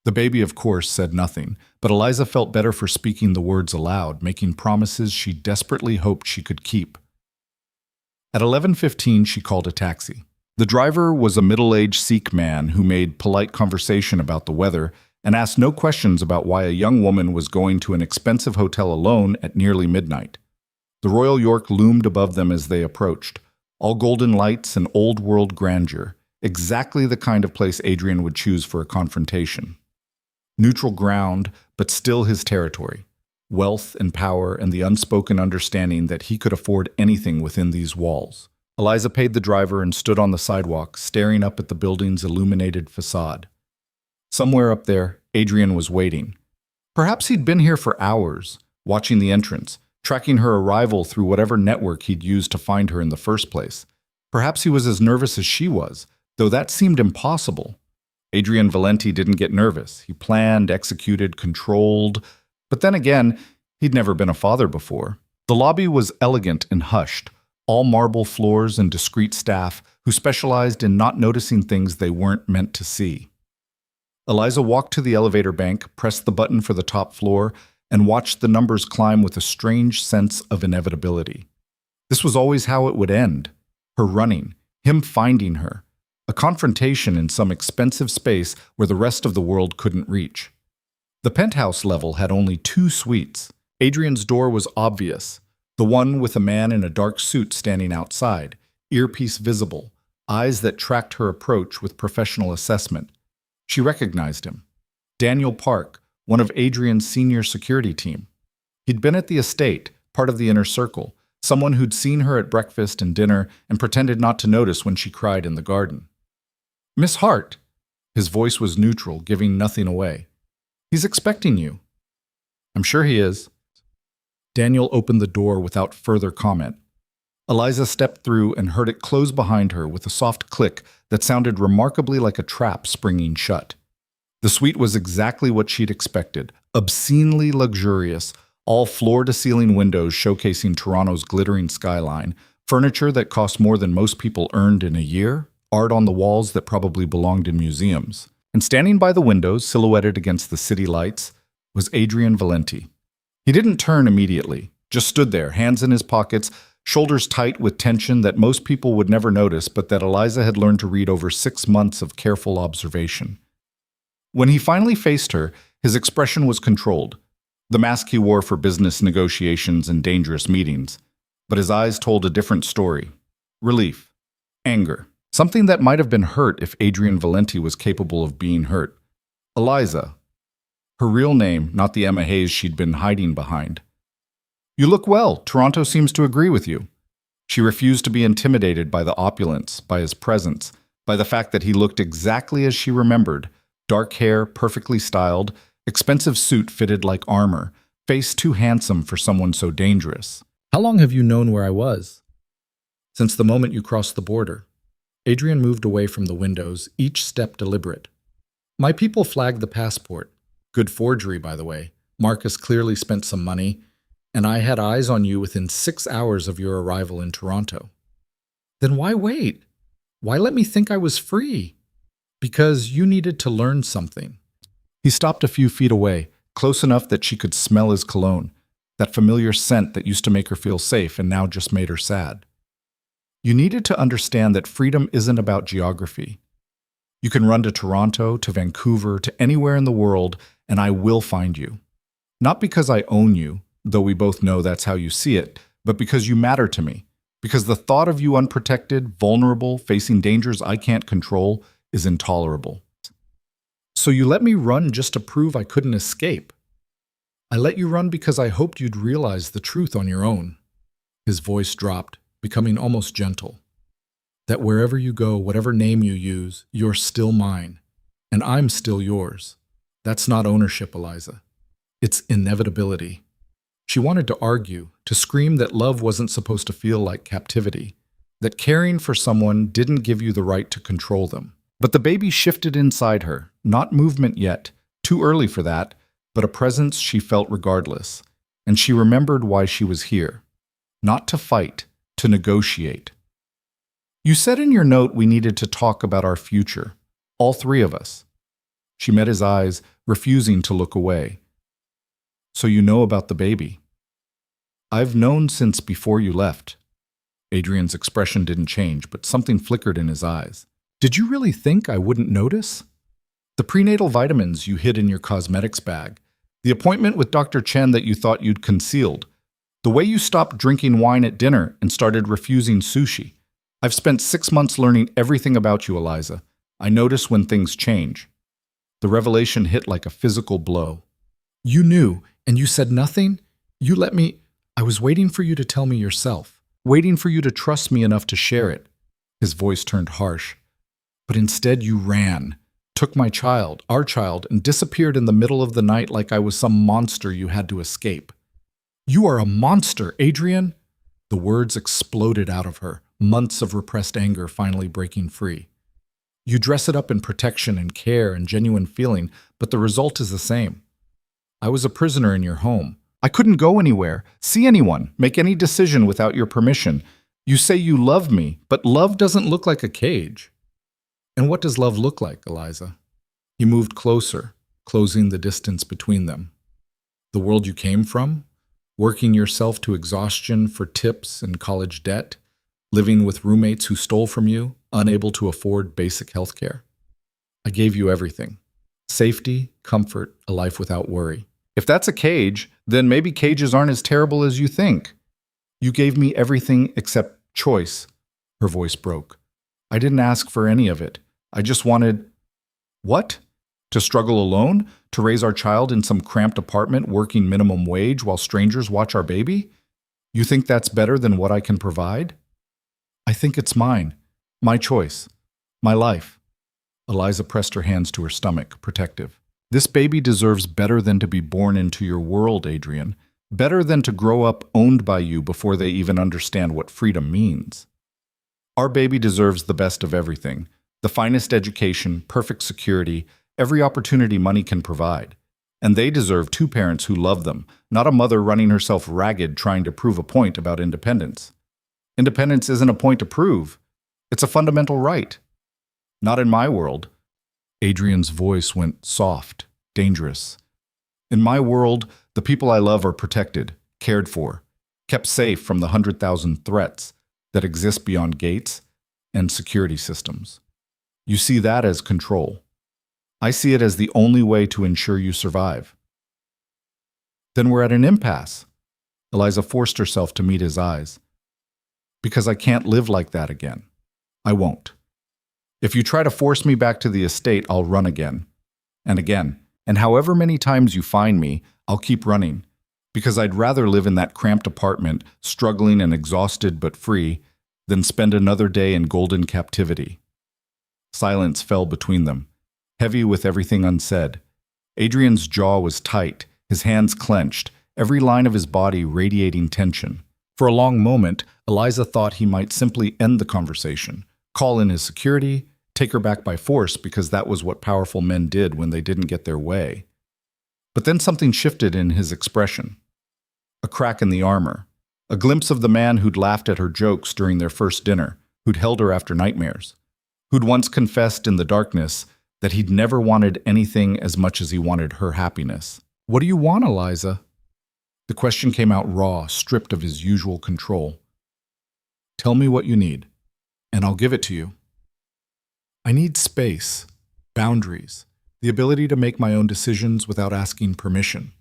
Speaker 1: The baby, of course, said nothing, but Eliza felt better for speaking the words aloud, making promises she desperately hoped she could keep. At 11:15, she called a taxi. The driver was a middle-aged Sikh man who made polite conversation about the weather and asked no questions about why a young woman was going to an expensive hotel alone at nearly midnight. The Royal York loomed above them as they approached, all golden lights and old-world grandeur, exactly the kind of place Adrian would choose for a confrontation. Neutral ground, but still his territory. Wealth and power and the unspoken understanding that he could afford anything within these walls. Eliza paid the driver and stood on the sidewalk, staring up at the building's illuminated facade. Somewhere up there, Adrian was waiting. Perhaps he'd been here for hours, watching the entrance, tracking her arrival through whatever network he'd used to find her in the first place. Perhaps he was as nervous as she was, though that seemed impossible. Adrian Valenti didn't get nervous. He planned, executed, controlled. But then again, he'd never been a father before. The lobby was elegant and hushed, all marble floors and discreet staff who specialized in not noticing things they weren't meant to see. Eliza walked to the elevator bank, pressed the button for the top floor, and watched the numbers climb with a strange sense of inevitability. This was always how it would end. Her running, him finding her. A confrontation in some expensive space where the rest of the world couldn't reach. The penthouse level had only 2 suites. Adrian's door was obvious, the one with a man in a dark suit standing outside, earpiece visible, eyes that tracked her approach with professional assessment. She recognized him. Daniel Park, one of Adrian's senior security team. He'd been at the estate, part of the inner circle, someone who'd seen her at breakfast and dinner and pretended not to notice when she cried in the garden. "Miss Hart." His voice was neutral, giving nothing away. "He's expecting you." "I'm sure he is." Daniel opened the door without further comment. Eliza stepped through and heard it close behind her with a soft click that sounded remarkably like a trap springing shut. The suite was exactly what she'd expected, obscenely luxurious, all floor-to-ceiling windows showcasing Toronto's glittering skyline, furniture that cost more than most people earned in a year, art on the walls that probably belonged in museums. And standing by the windows, silhouetted against the city lights, was Adrian Valenti. He didn't turn immediately, just stood there, hands in his pockets, shoulders tight with tension that most people would never notice but that Eliza had learned to read over 6 months of careful observation. When he finally faced her, his expression was controlled, the mask he wore for business negotiations and dangerous meetings. But his eyes told a different story. Relief. Anger. Something that might have been hurt if Adrian Valenti was capable of being hurt. Eliza. Her real name, not the Emma Hayes she'd been hiding behind. "You look well. Toronto seems to agree with you." She refused to be intimidated by the opulence, by his presence, by the fact that he looked exactly as she remembered. Dark hair, perfectly styled, expensive suit fitted like armor, face too handsome for someone so dangerous. "How long have you known where I was?" "Since the moment you crossed the border." Adrian moved away from the windows, each step deliberate. "My people flagged the passport. Good forgery, by the way. Marcus clearly spent some money, and I had eyes on you within 6 hours of your arrival in Toronto." "Then why wait? Why let me think I was free?" "Because you needed to learn something." He stopped a few feet away, close enough that she could smell his cologne, that familiar scent that used to make her feel safe and now just made her sad. "You needed to understand that freedom isn't about geography. You can run to Toronto, to Vancouver, to anywhere in the world, and I will find you. Not because I own you, though we both know that's how you see it, but because you matter to me. Because the thought of you unprotected, vulnerable, facing dangers I can't control is intolerable." So you let me run just to prove I couldn't escape. I let you run because I hoped you'd realize the truth on your own. His voice dropped, becoming almost gentle. That wherever you go, whatever name you use, you're still mine, and I'm still yours. That's not ownership, Eliza. It's inevitability. She wanted to argue, to scream that love wasn't supposed to feel like captivity, that caring for someone didn't give you the right to control them. But the baby shifted inside her, not movement yet, too early for that, but a presence she felt regardless, and she remembered why she was here. Not to fight, to negotiate. You said in your note we needed to talk about our future, all three of us. She met his eyes, refusing to look away. So you know about the baby. I've known since before you left. Adrian's expression didn't change, but something flickered in his eyes. Did you really think I wouldn't notice? The prenatal vitamins you hid in your cosmetics bag, the appointment with Dr. Chen that you thought you'd concealed, the way you stopped drinking wine at dinner and started refusing sushi. I've spent 6 months learning everything about you, Eliza. I notice when things change. The revelation hit like a physical blow. You knew, and you said nothing? You let me... I was waiting for you to tell me yourself, waiting for you to trust me enough to share it. His voice turned harsh. But instead you ran, took my child, our child, and disappeared in the middle of the night like I was some monster you had to escape. You are a monster, Adrian! The words exploded out of her, months of repressed anger finally breaking free. You dress it up in protection and care and genuine feeling, but the result is the same. I was a prisoner in your home. I couldn't go anywhere, see anyone, make any decision without your permission. You say you love me, but love doesn't look like a cage. And what does love look like, Eliza? He moved closer, closing the distance between them. The world you came from? Working yourself to exhaustion for tips and college debt? Living with roommates who stole from you, unable to afford basic health care? I gave you everything. Safety, comfort, a life without worry. If that's a cage, then maybe cages aren't as terrible as you think. You gave me everything except choice. Her voice broke. I didn't ask for any of it. I just wanted... What? To struggle alone? To raise our child in some cramped apartment working minimum wage while strangers watch our baby? You think that's better than what I can provide? I think it's mine. My choice. My life. Eliza pressed her hands to her stomach, protective. This baby deserves better than to be born into your world, Adrian. Better than to grow up owned by you before they even understand what freedom means. Our baby deserves the best of everything. The finest education, perfect security, every opportunity money can provide. And they deserve 2 parents who love them, not a mother running herself ragged trying to prove a point about independence. Independence isn't a point to prove. It's a fundamental right. Not in my world. Adrian's voice went soft, dangerous. In my world, the people I love are protected, cared for, kept safe from the 100,000 threats that exist beyond gates and security systems. You see that as control. I see it as the only way to ensure you survive. Then we're at an impasse. Eliza forced herself to meet his eyes. Because I can't live like that again. I won't. If you try to force me back to the estate, I'll run again. And again. And however many times you find me, I'll keep running. Because I'd rather live in that cramped apartment, struggling and exhausted but free, than spend another day in golden captivity. Silence fell between them, heavy with everything unsaid. Adrian's jaw was tight, his hands clenched, every line of his body radiating tension. For a long moment, Eliza thought he might simply end the conversation, call in his security, take her back by force because that was what powerful men did when they didn't get their way. But then something shifted in his expression. A crack in the armor, a glimpse of the man who'd laughed at her jokes during their first dinner, who'd held her after nightmares, who'd once confessed in the darkness that he'd never wanted anything as much as he wanted her happiness. What do you want, Eliza? The question came out raw, stripped of his usual control. Tell me what you need, and I'll give it to you. I need space, boundaries, the ability to make my own decisions without asking permission.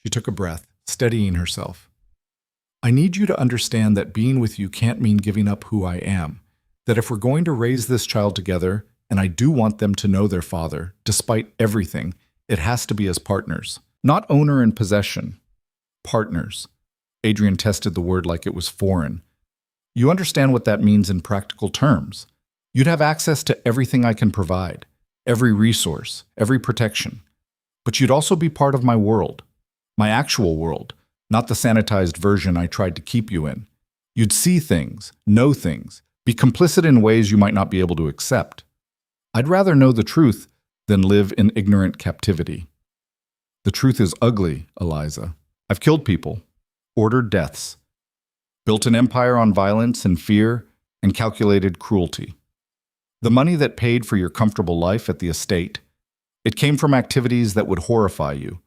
Speaker 1: She took a breath, steadying herself. I need you to understand that being with you can't mean giving up who I am, that if we're going to raise this child together, and I do want them to know their father. Despite everything, it has to be as partners. Not owner and possession. Partners. Adrian tested the word like it was foreign. You understand what that means in practical terms. You'd have access to everything I can provide, every resource, every protection. But you'd also be part of my world, my actual world, not the sanitized version I tried to keep you in. You'd see things, know things, be complicit in ways you might not be able to accept. I'd rather know the truth than live in ignorant captivity. The truth is ugly, Eliza. I've killed people, ordered deaths, built an empire on violence and fear and calculated cruelty. The money that paid for your comfortable life at the estate, it came from activities that would horrify you.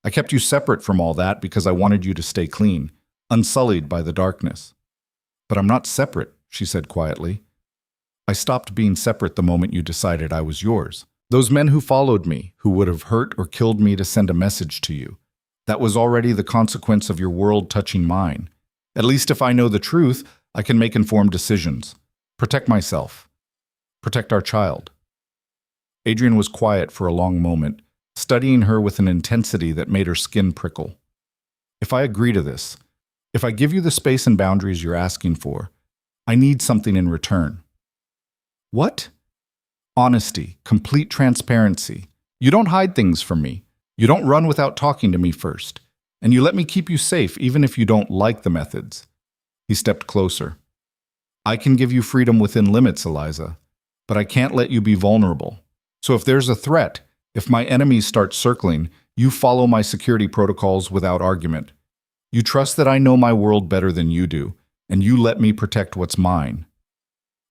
Speaker 1: I kept you separate from all that because I wanted you to stay clean, unsullied by the darkness. But I'm not separate, she said quietly. I stopped being separate the moment you decided I was yours. Those men who followed me, who would have hurt or killed me to send a message to you, that was already the consequence of your world touching mine. At least if I know the truth, I can make informed decisions. Protect myself. Protect our child. Adrian was quiet for a long moment, studying her with an intensity that made her skin prickle. If I agree to this, if I give you the space and boundaries you're asking for, I need something in return. What? Honesty, complete transparency. You don't hide things from me. You don't run without talking to me first. And you let me keep you safe even if you don't like the methods. He stepped closer. I can give you freedom within limits, Eliza, but I can't let you be vulnerable. So if there's a threat, if my enemies start circling, you follow my security protocols without argument. You trust that I know my world better than you do, and you let me protect what's mine.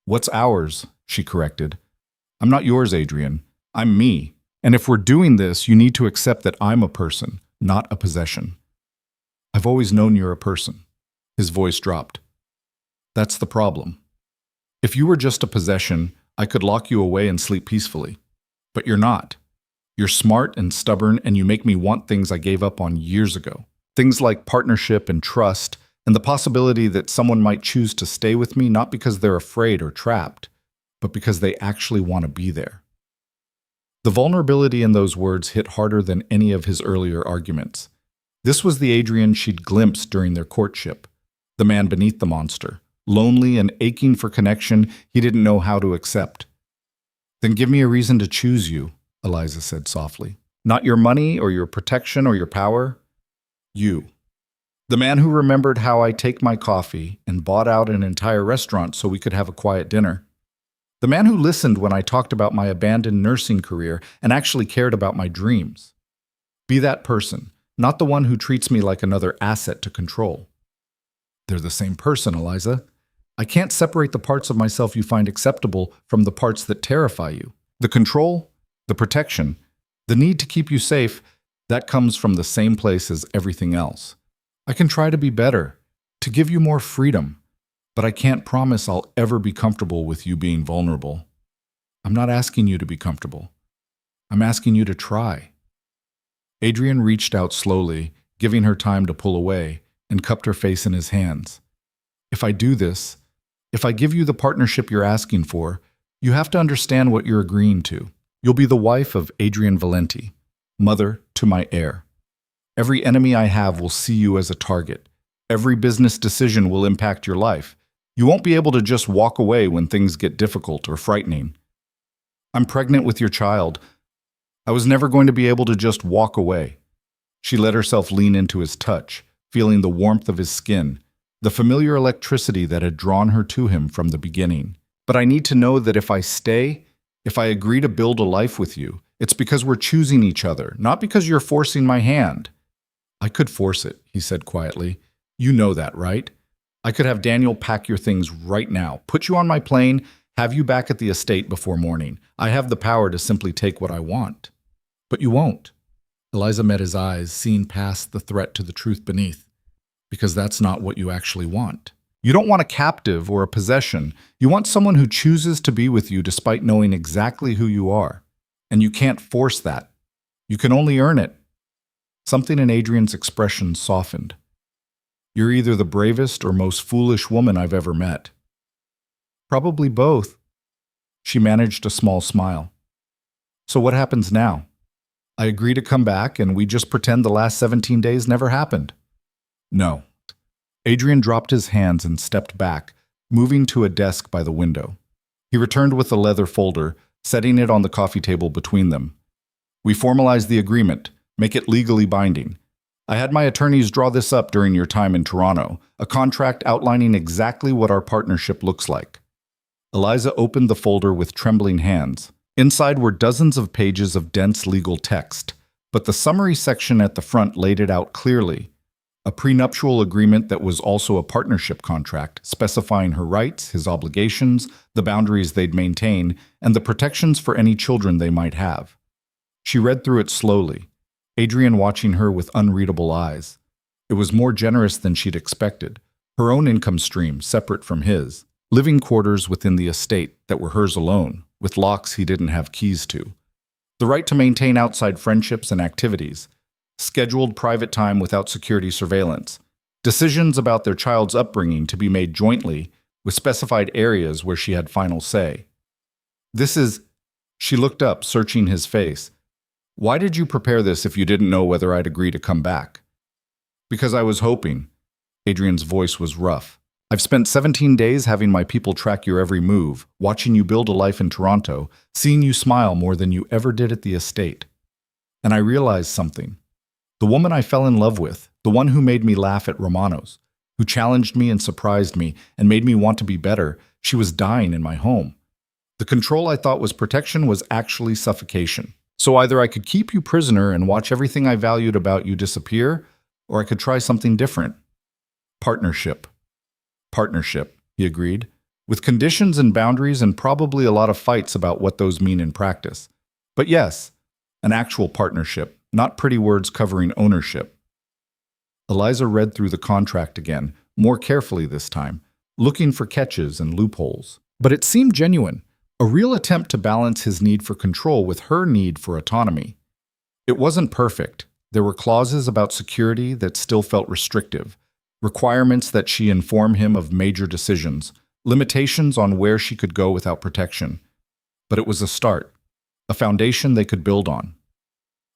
Speaker 1: What's ours, she corrected. I'm not yours, Adrian. I'm me. And if we're doing this, you need to accept that I'm a person, not a possession. I've always known you're a person. His voice dropped. That's the problem. If you were just a possession, I could lock you away and sleep peacefully. But you're not. You're smart and stubborn, and you make me want things I gave up on years ago. Things like partnership and trust, and the possibility that someone might choose to stay with me not because they're afraid or trapped, but because they actually want to be there. The vulnerability in those words hit harder than any of his earlier arguments. This was the Adrian she'd glimpsed during their courtship, the man beneath the monster, lonely and aching for connection he didn't know how to accept. Then give me a reason to choose you, Eliza said softly. Not your money or your protection or your power. You. The man who remembered how I take my coffee and bought out an entire restaurant so we could have a quiet dinner. The man who listened when I talked about my abandoned nursing career and actually cared about my dreams. Be that person, not the one who treats me like another asset to control. They're the same person, Eliza. I can't separate the parts of myself you find acceptable from the parts that terrify you. The control, the protection, the need to keep you safe, that comes from the same place as everything else. I can try to be better, to give you more freedom, but I can't promise I'll ever be comfortable with you being vulnerable. I'm not asking you to be comfortable. I'm asking you to try. Adrian reached out slowly, giving her time to pull away, and cupped her face in his hands. If I do this, if I give you the partnership you're asking for, you have to understand what you're agreeing to. You'll be the wife of Adrian Valenti, mother to my heir. Every enemy I have will see you as a target. Every business decision will impact your life. You won't be able to just walk away when things get difficult or frightening. I'm pregnant with your child. I was never going to be able to just walk away. She let herself lean into his touch, feeling the warmth of his skin, the familiar electricity that had drawn her to him from the beginning. But I need to know that if I stay, if I agree to build a life with you, it's because we're choosing each other, not because you're forcing my hand. I could force it, he said quietly. You know that, right? I could have Daniel pack your things right now, put you on my plane, have you back at the estate before morning. I have the power to simply take what I want. But you won't. Eliza met his eyes, seeing past the threat to the truth beneath. Because that's not what you actually want. You don't want a captive or a possession. You want someone who chooses to be with you despite knowing exactly who you are. And you can't force that. You can only earn it. Something in Adrian's expression softened. You're either the bravest or most foolish woman I've ever met. Probably both. She managed a small smile. So what happens now? I agree to come back and we just pretend the last 17 days never happened. No. Adrian dropped his hands and stepped back, moving to a desk by the window. He returned with a leather folder, setting it on the coffee table between them. We formalize the agreement, make it legally binding. I had my attorneys draw this up during your time in Toronto, a contract outlining exactly what our partnership looks like. Eliza opened the folder with trembling hands. Inside were dozens of pages of dense legal text, but the summary section at the front laid it out clearly. A prenuptial agreement that was also a partnership contract, specifying her rights, his obligations, the boundaries they'd maintain, and the protections for any children they might have. She read through it slowly, Adrian watching her with unreadable eyes. It was more generous than she'd expected, her own income stream separate from his, living quarters within the estate that were hers alone, with locks he didn't have keys to. The right to maintain outside friendships and activities, scheduled private time without security surveillance, decisions about their child's upbringing to be made jointly with specified areas where she had final say. She looked up, searching his face. Why did you prepare this if you didn't know whether I'd agree to come back? Because I was hoping. Adrian's voice was rough. I've spent 17 days having my people track your every move, watching you build a life in Toronto, seeing you smile more than you ever did at the estate. And I realized something. The woman I fell in love with, the one who made me laugh at Romano's, who challenged me and surprised me and made me want to be better, she was dying in my home. The control I thought was protection was actually suffocation. So either I could keep you prisoner and watch everything I valued about you disappear, or I could try something different. Partnership. Partnership, he agreed, with conditions and boundaries and probably a lot of fights about what those mean in practice. But yes, an actual partnership, not pretty words covering ownership. Eliza read through the contract again, more carefully this time, looking for catches and loopholes. But it seemed genuine, a real attempt to balance his need for control with her need for autonomy. It wasn't perfect. There were clauses about security that still felt restrictive, requirements that she inform him of major decisions, limitations on where she could go without protection. But it was a start, a foundation they could build on.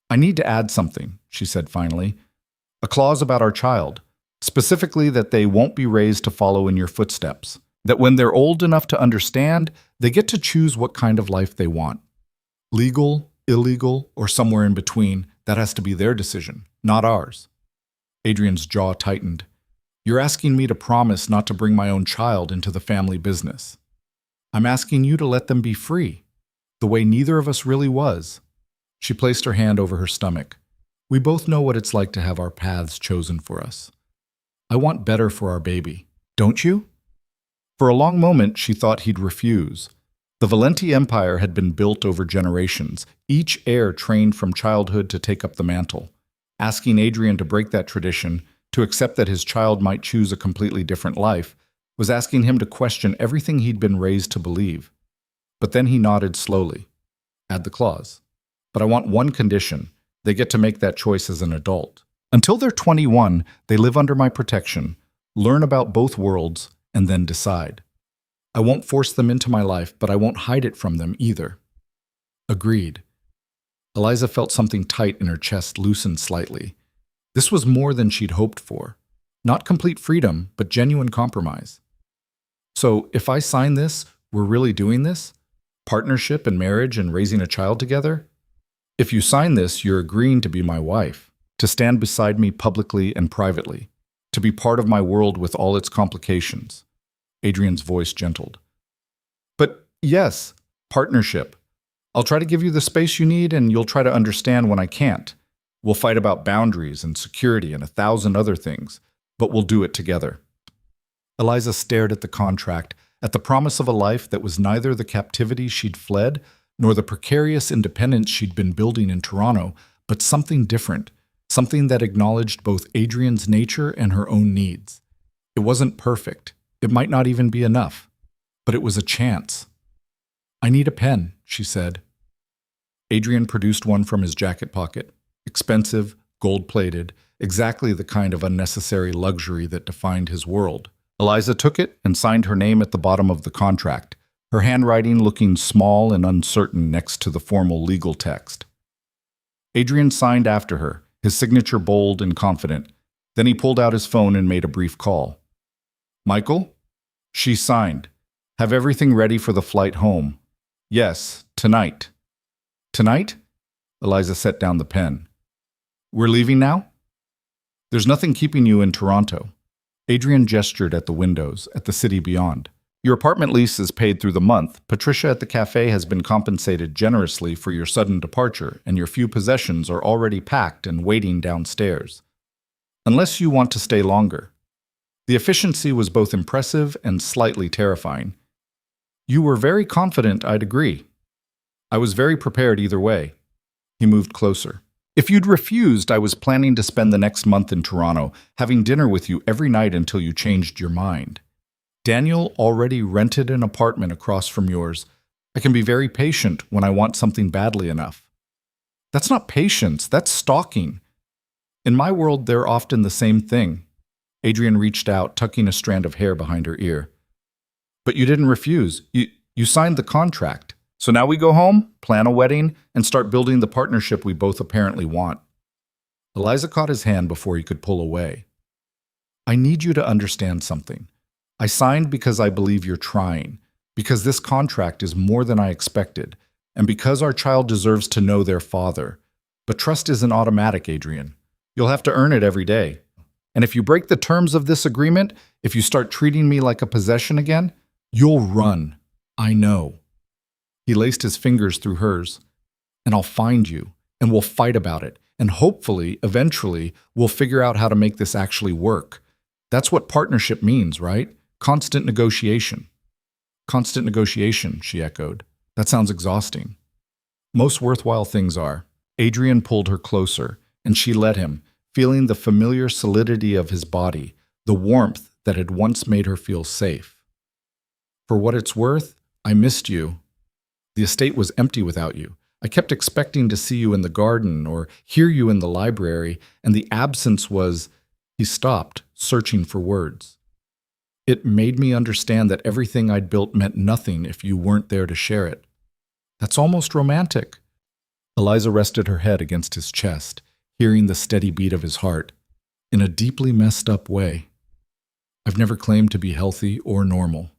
Speaker 1: I need to add something, she said finally. A clause about our child, specifically that they won't be raised to follow in your footsteps, that when they're old enough to understand, they get to choose what kind of life they want. Legal, illegal, or somewhere in between, that has to be their decision, not ours. Adrian's jaw tightened. You're asking me to promise not to bring my own child into the family business. I'm asking you to let them be free, the way neither of us really was. She placed her hand over her stomach. We both know what it's like to have our paths chosen for us. I want better for our baby, don't you? For a long moment, she thought he'd refuse. The Valenti Empire had been built over generations, each heir trained from childhood to take up the mantle. Asking Adrian to break that tradition, to accept that his child might choose a completely different life, was asking him to question everything he'd been raised to believe. But then he nodded slowly. Add the clause. But I want one condition. They get to make that choice as an adult. Until they're 21, they live under my protection, learn about both worlds, and then decide. I won't force them into my life, but I won't hide it from them either. Agreed. Eliza felt something tight in her chest loosen slightly. This was more than she'd hoped for. Not complete freedom, but genuine compromise. So, if I sign this, we're really doing this? Partnership and marriage and raising a child together? If you sign this, you're agreeing to be my wife, to stand beside me publicly and privately, to be part of my world with all its complications. Adrian's voice gentled. But yes, partnership. I'll try to give you the space you need and you'll try to understand when I can't. We'll fight about boundaries and security and 1,000 other things, but we'll do it together. Eliza stared at the contract, at the promise of a life that was neither the captivity she'd fled nor the precarious independence she'd been building in Toronto, but something different, something that acknowledged both Adrian's nature and her own needs. It wasn't perfect. It might not even be enough, but it was a chance. I need a pen, she said. Adrian produced one from his jacket pocket. Expensive, gold-plated, exactly the kind of unnecessary luxury that defined his world. Eliza took it and signed her name at the bottom of the contract, her handwriting looking small and uncertain next to the formal legal text. Adrian signed after her, his signature bold and confident. Then he pulled out his phone and made a brief call. Michael? She signed. Have everything ready for the flight home. Yes, tonight. Tonight? Eliza set down the pen. We're leaving now? There's nothing keeping you in Toronto. Adrian gestured at the windows, at the city beyond. Your apartment lease is paid through the month. Patricia at the cafe has been compensated generously for your sudden departure, and your few possessions are already packed and waiting downstairs. Unless you want to stay longer. The efficiency was both impressive and slightly terrifying. You were very confident I'd agree. I was very prepared either way. He moved closer. If you'd refused, I was planning to spend the next month in Toronto, having dinner with you every night until you changed your mind. Daniel already rented an apartment across from yours. I can be very patient when I want something badly enough. That's not patience, that's stalking. In my world, they're often the same thing. Adrian reached out, tucking a strand of hair behind her ear. But you didn't refuse. You signed the contract. So now we go home, plan a wedding, and start building the partnership we both apparently want. Eliza caught his hand before he could pull away. I need you to understand something. I signed because I believe you're trying, because this contract is more than I expected, and because our child deserves to know their father. But trust isn't automatic, Adrian. You'll have to earn it every day. And if you break the terms of this agreement, if you start treating me like a possession again, you'll run. I know. He laced his fingers through hers. And I'll find you, and we'll fight about it. And hopefully, eventually, we'll figure out how to make this actually work. That's what partnership means, right? Constant negotiation. Constant negotiation, she echoed. That sounds exhausting. Most worthwhile things are. Adrian pulled her closer, and she let him, feeling the familiar solidity of his body, the warmth that had once made her feel safe. For what it's worth, I missed you. The estate was empty without you. I kept expecting to see you in the garden or hear you in the library, and the absence was... He stopped, searching for words. It made me understand that everything I'd built meant nothing if you weren't there to share it. That's almost romantic. Eliza rested her head against his chest, hearing the steady beat of his heart, in a deeply messed up way. I've never claimed to be healthy or normal.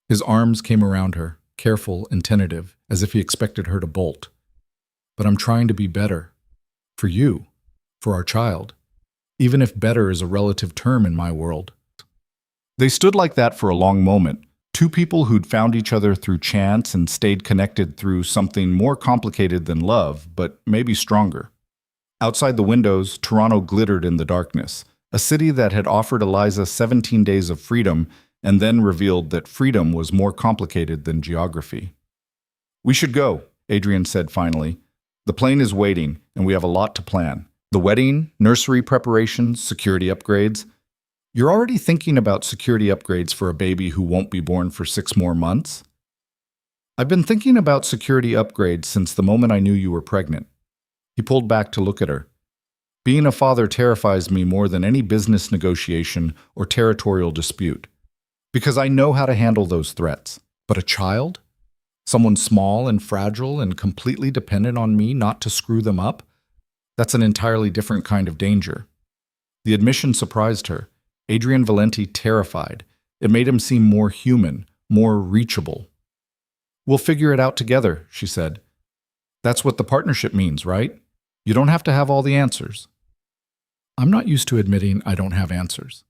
Speaker 1: His arms came around her, careful and tentative, as if he expected her to bolt. But I'm trying to be better. For you. For our child. Even if better is a relative term in my world. They stood like that for a long moment, two people who'd found each other through chance and stayed connected through something more complicated than love, but maybe stronger. Outside the windows, Toronto glittered in the darkness, a city that had offered Eliza 17 days of freedom and then revealed that freedom was more complicated than geography. We should go, Adrian said finally. The plane is waiting, and we have a lot to plan. The wedding, nursery preparations, security upgrades. You're already thinking about security upgrades for a baby who won't be born for 6 more months? I've been thinking about security upgrades since the moment I knew you were pregnant. He pulled back to look at her. Being a father terrifies me more than any business negotiation or territorial dispute. Because I know how to handle those threats. But a child? Someone small and fragile and completely dependent on me not to screw them up? That's an entirely different kind of danger. The admission surprised her. Adrian Valenti terrified. It made him seem more human, more reachable. We'll figure it out together, she said. That's what the partnership means, right? You don't have to have all the answers. I'm not used to admitting I don't have answers.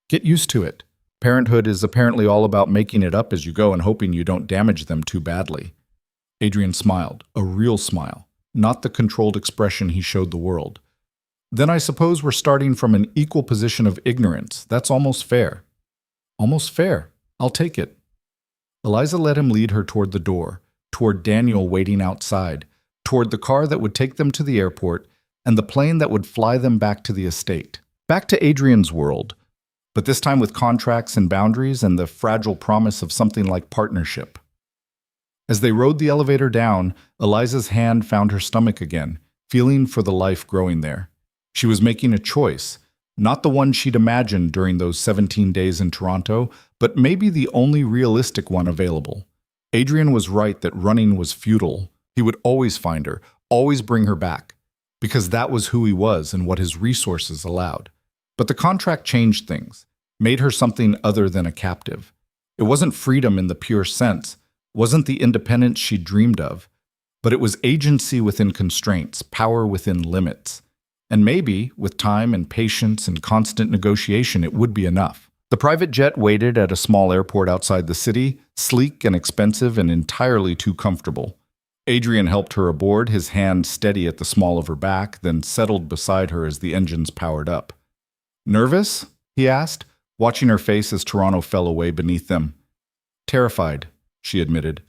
Speaker 1: Get used to it. Parenthood is apparently all about making it up as you go and hoping you don't damage them too badly. Adrian smiled, a real smile, not the controlled expression he showed the world. Then I suppose we're starting from an equal position of ignorance. That's almost fair. Almost fair. I'll take it. Eliza let him lead her toward the door, toward Daniel waiting outside, toward the car that would take them to the airport, and the plane that would fly them back to the estate. Back to Adrian's world, but this time with contracts and boundaries and the fragile promise of something like partnership. As they rode the elevator down, Eliza's hand found her stomach again, feeling for the life growing there. She was making a choice, not the one she'd imagined during those 17 days in Toronto, but maybe the only realistic one available. Adrian was right that running was futile. He would always find her, always bring her back, because that was who he was and what his resources allowed. But the contract changed things, made her something other than a captive. It wasn't freedom in the pure sense, wasn't the independence she dreamed of, but it was agency within constraints, power within limits. And maybe, with time and patience and constant negotiation, it would be enough. The private jet waited at a small airport outside the city, sleek and expensive and entirely too comfortable. Adrian helped her aboard, his hand steady at the small of her back, then settled beside her as the engines powered up. "Nervous?" he asked, watching her face as Toronto fell away beneath them. "Terrified," she admitted.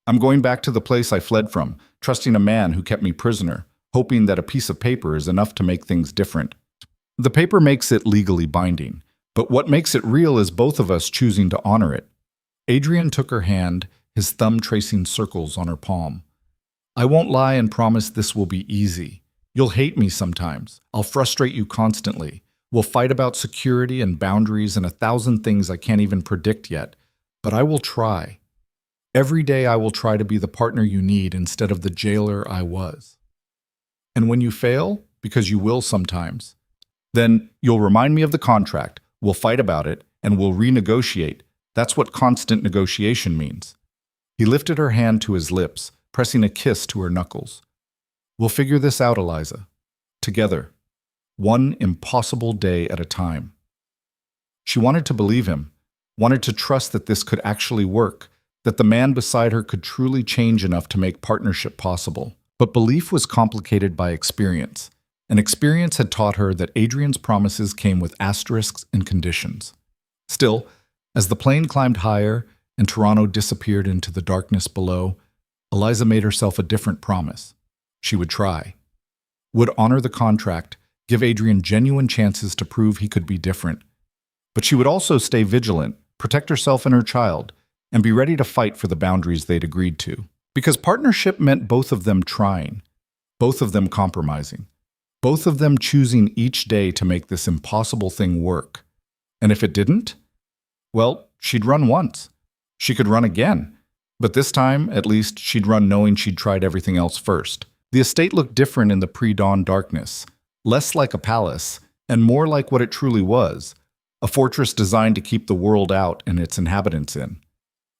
Speaker 1: "I'm going back to the place I fled from, trusting a man who kept me prisoner, hoping that a piece of paper is enough to make things different. The paper makes it legally binding, but what makes it real is both of us choosing to honor it." Adrian took her hand, his thumb tracing circles on her palm. "I won't lie and promise this will be easy. You'll hate me sometimes. I'll frustrate you constantly. We'll fight about security and boundaries and 1,000 things I can't even predict yet. But I will try. Every day I will try to be the partner you need instead of the jailer I was. And when you fail, because you will sometimes, then you'll remind me of the contract, we'll fight about it, and we'll renegotiate. That's what constant negotiation means." He lifted her hand to his lips, pressing a kiss to her knuckles. "We'll figure this out, Eliza. Together. One impossible day at a time." She wanted to believe him, wanted to trust that this could actually work, that the man beside her could truly change enough to make partnership possible. But belief was complicated by experience, and experience had taught her that Adrian's promises came with asterisks and conditions. Still, as the plane climbed higher and Toronto disappeared into the darkness below, Eliza made herself a different promise. She would try. Would honor the contract, give Adrian genuine chances to prove he could be different. But she would also stay vigilant, protect herself and her child, and be ready to fight for the boundaries they'd agreed to. Because partnership meant both of them trying, both of them compromising, both of them choosing each day to make this impossible thing work. And if it didn't, well, she'd run once. She could run again. But this time, at least, she'd run knowing she'd tried everything else first. The estate looked different in the pre-dawn darkness, less like a palace, and more like what it truly was, a fortress designed to keep the world out and its inhabitants in.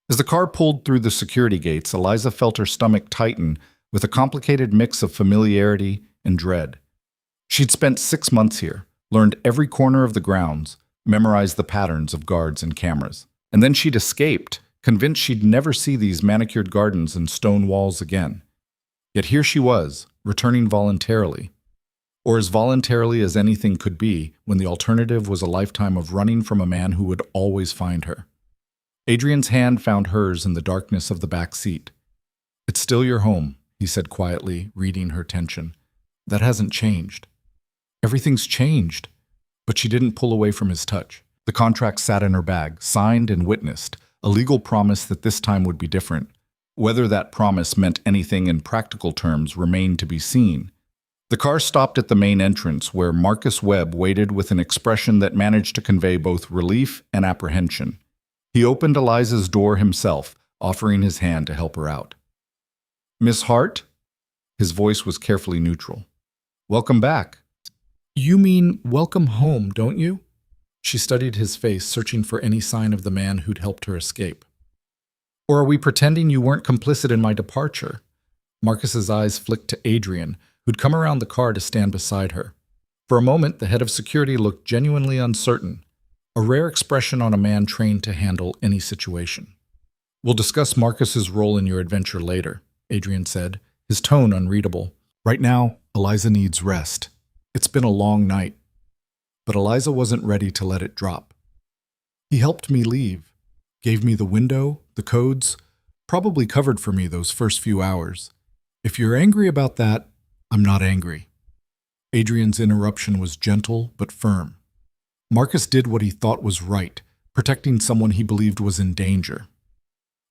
Speaker 1: As the car pulled through the security gates, Eliza felt her stomach tighten with a complicated mix of familiarity and dread. She'd spent 6 months here, learned every corner of the grounds, memorized the patterns of guards and cameras. And then she'd escaped, convinced she'd never see these manicured gardens and stone walls again. Yet here she was, returning voluntarily. Or as voluntarily as anything could be, when the alternative was a lifetime of running from a man who would always find her. Adrian's hand found hers in the darkness of the back seat. "It's still your home," he said quietly, reading her tension. "That hasn't changed." "Everything's changed." But she didn't pull away from his touch. The contract sat in her bag, signed and witnessed, a legal promise that this time would be different. Whether that promise meant anything in practical terms remained to be seen. The car stopped at the main entrance, where Marcus Webb waited with an expression that managed to convey both relief and apprehension. He opened Eliza's door himself, offering his hand to help her out. "Miss Hart?" His voice was carefully neutral. "Welcome back." "You mean welcome home, don't you?" She studied his face, searching for any sign of the man who'd helped her escape. "Or are we pretending you weren't complicit in my departure?" Marcus's eyes flicked to Adrian, who'd come around the car to stand beside her. For a moment, the head of security looked genuinely uncertain, a rare expression on a man trained to handle any situation. "We'll discuss Marcus's role in your adventure later," Adrian said, his tone unreadable. "Right now, Eliza needs rest. It's been a long night." But Eliza wasn't ready to let it drop. "He helped me leave, gave me the window, the codes, probably covered for me those first few hours. If you're angry about that, I'm not angry." Adrian's interruption was gentle but firm. Marcus did what he thought was right, protecting someone he believed was in danger.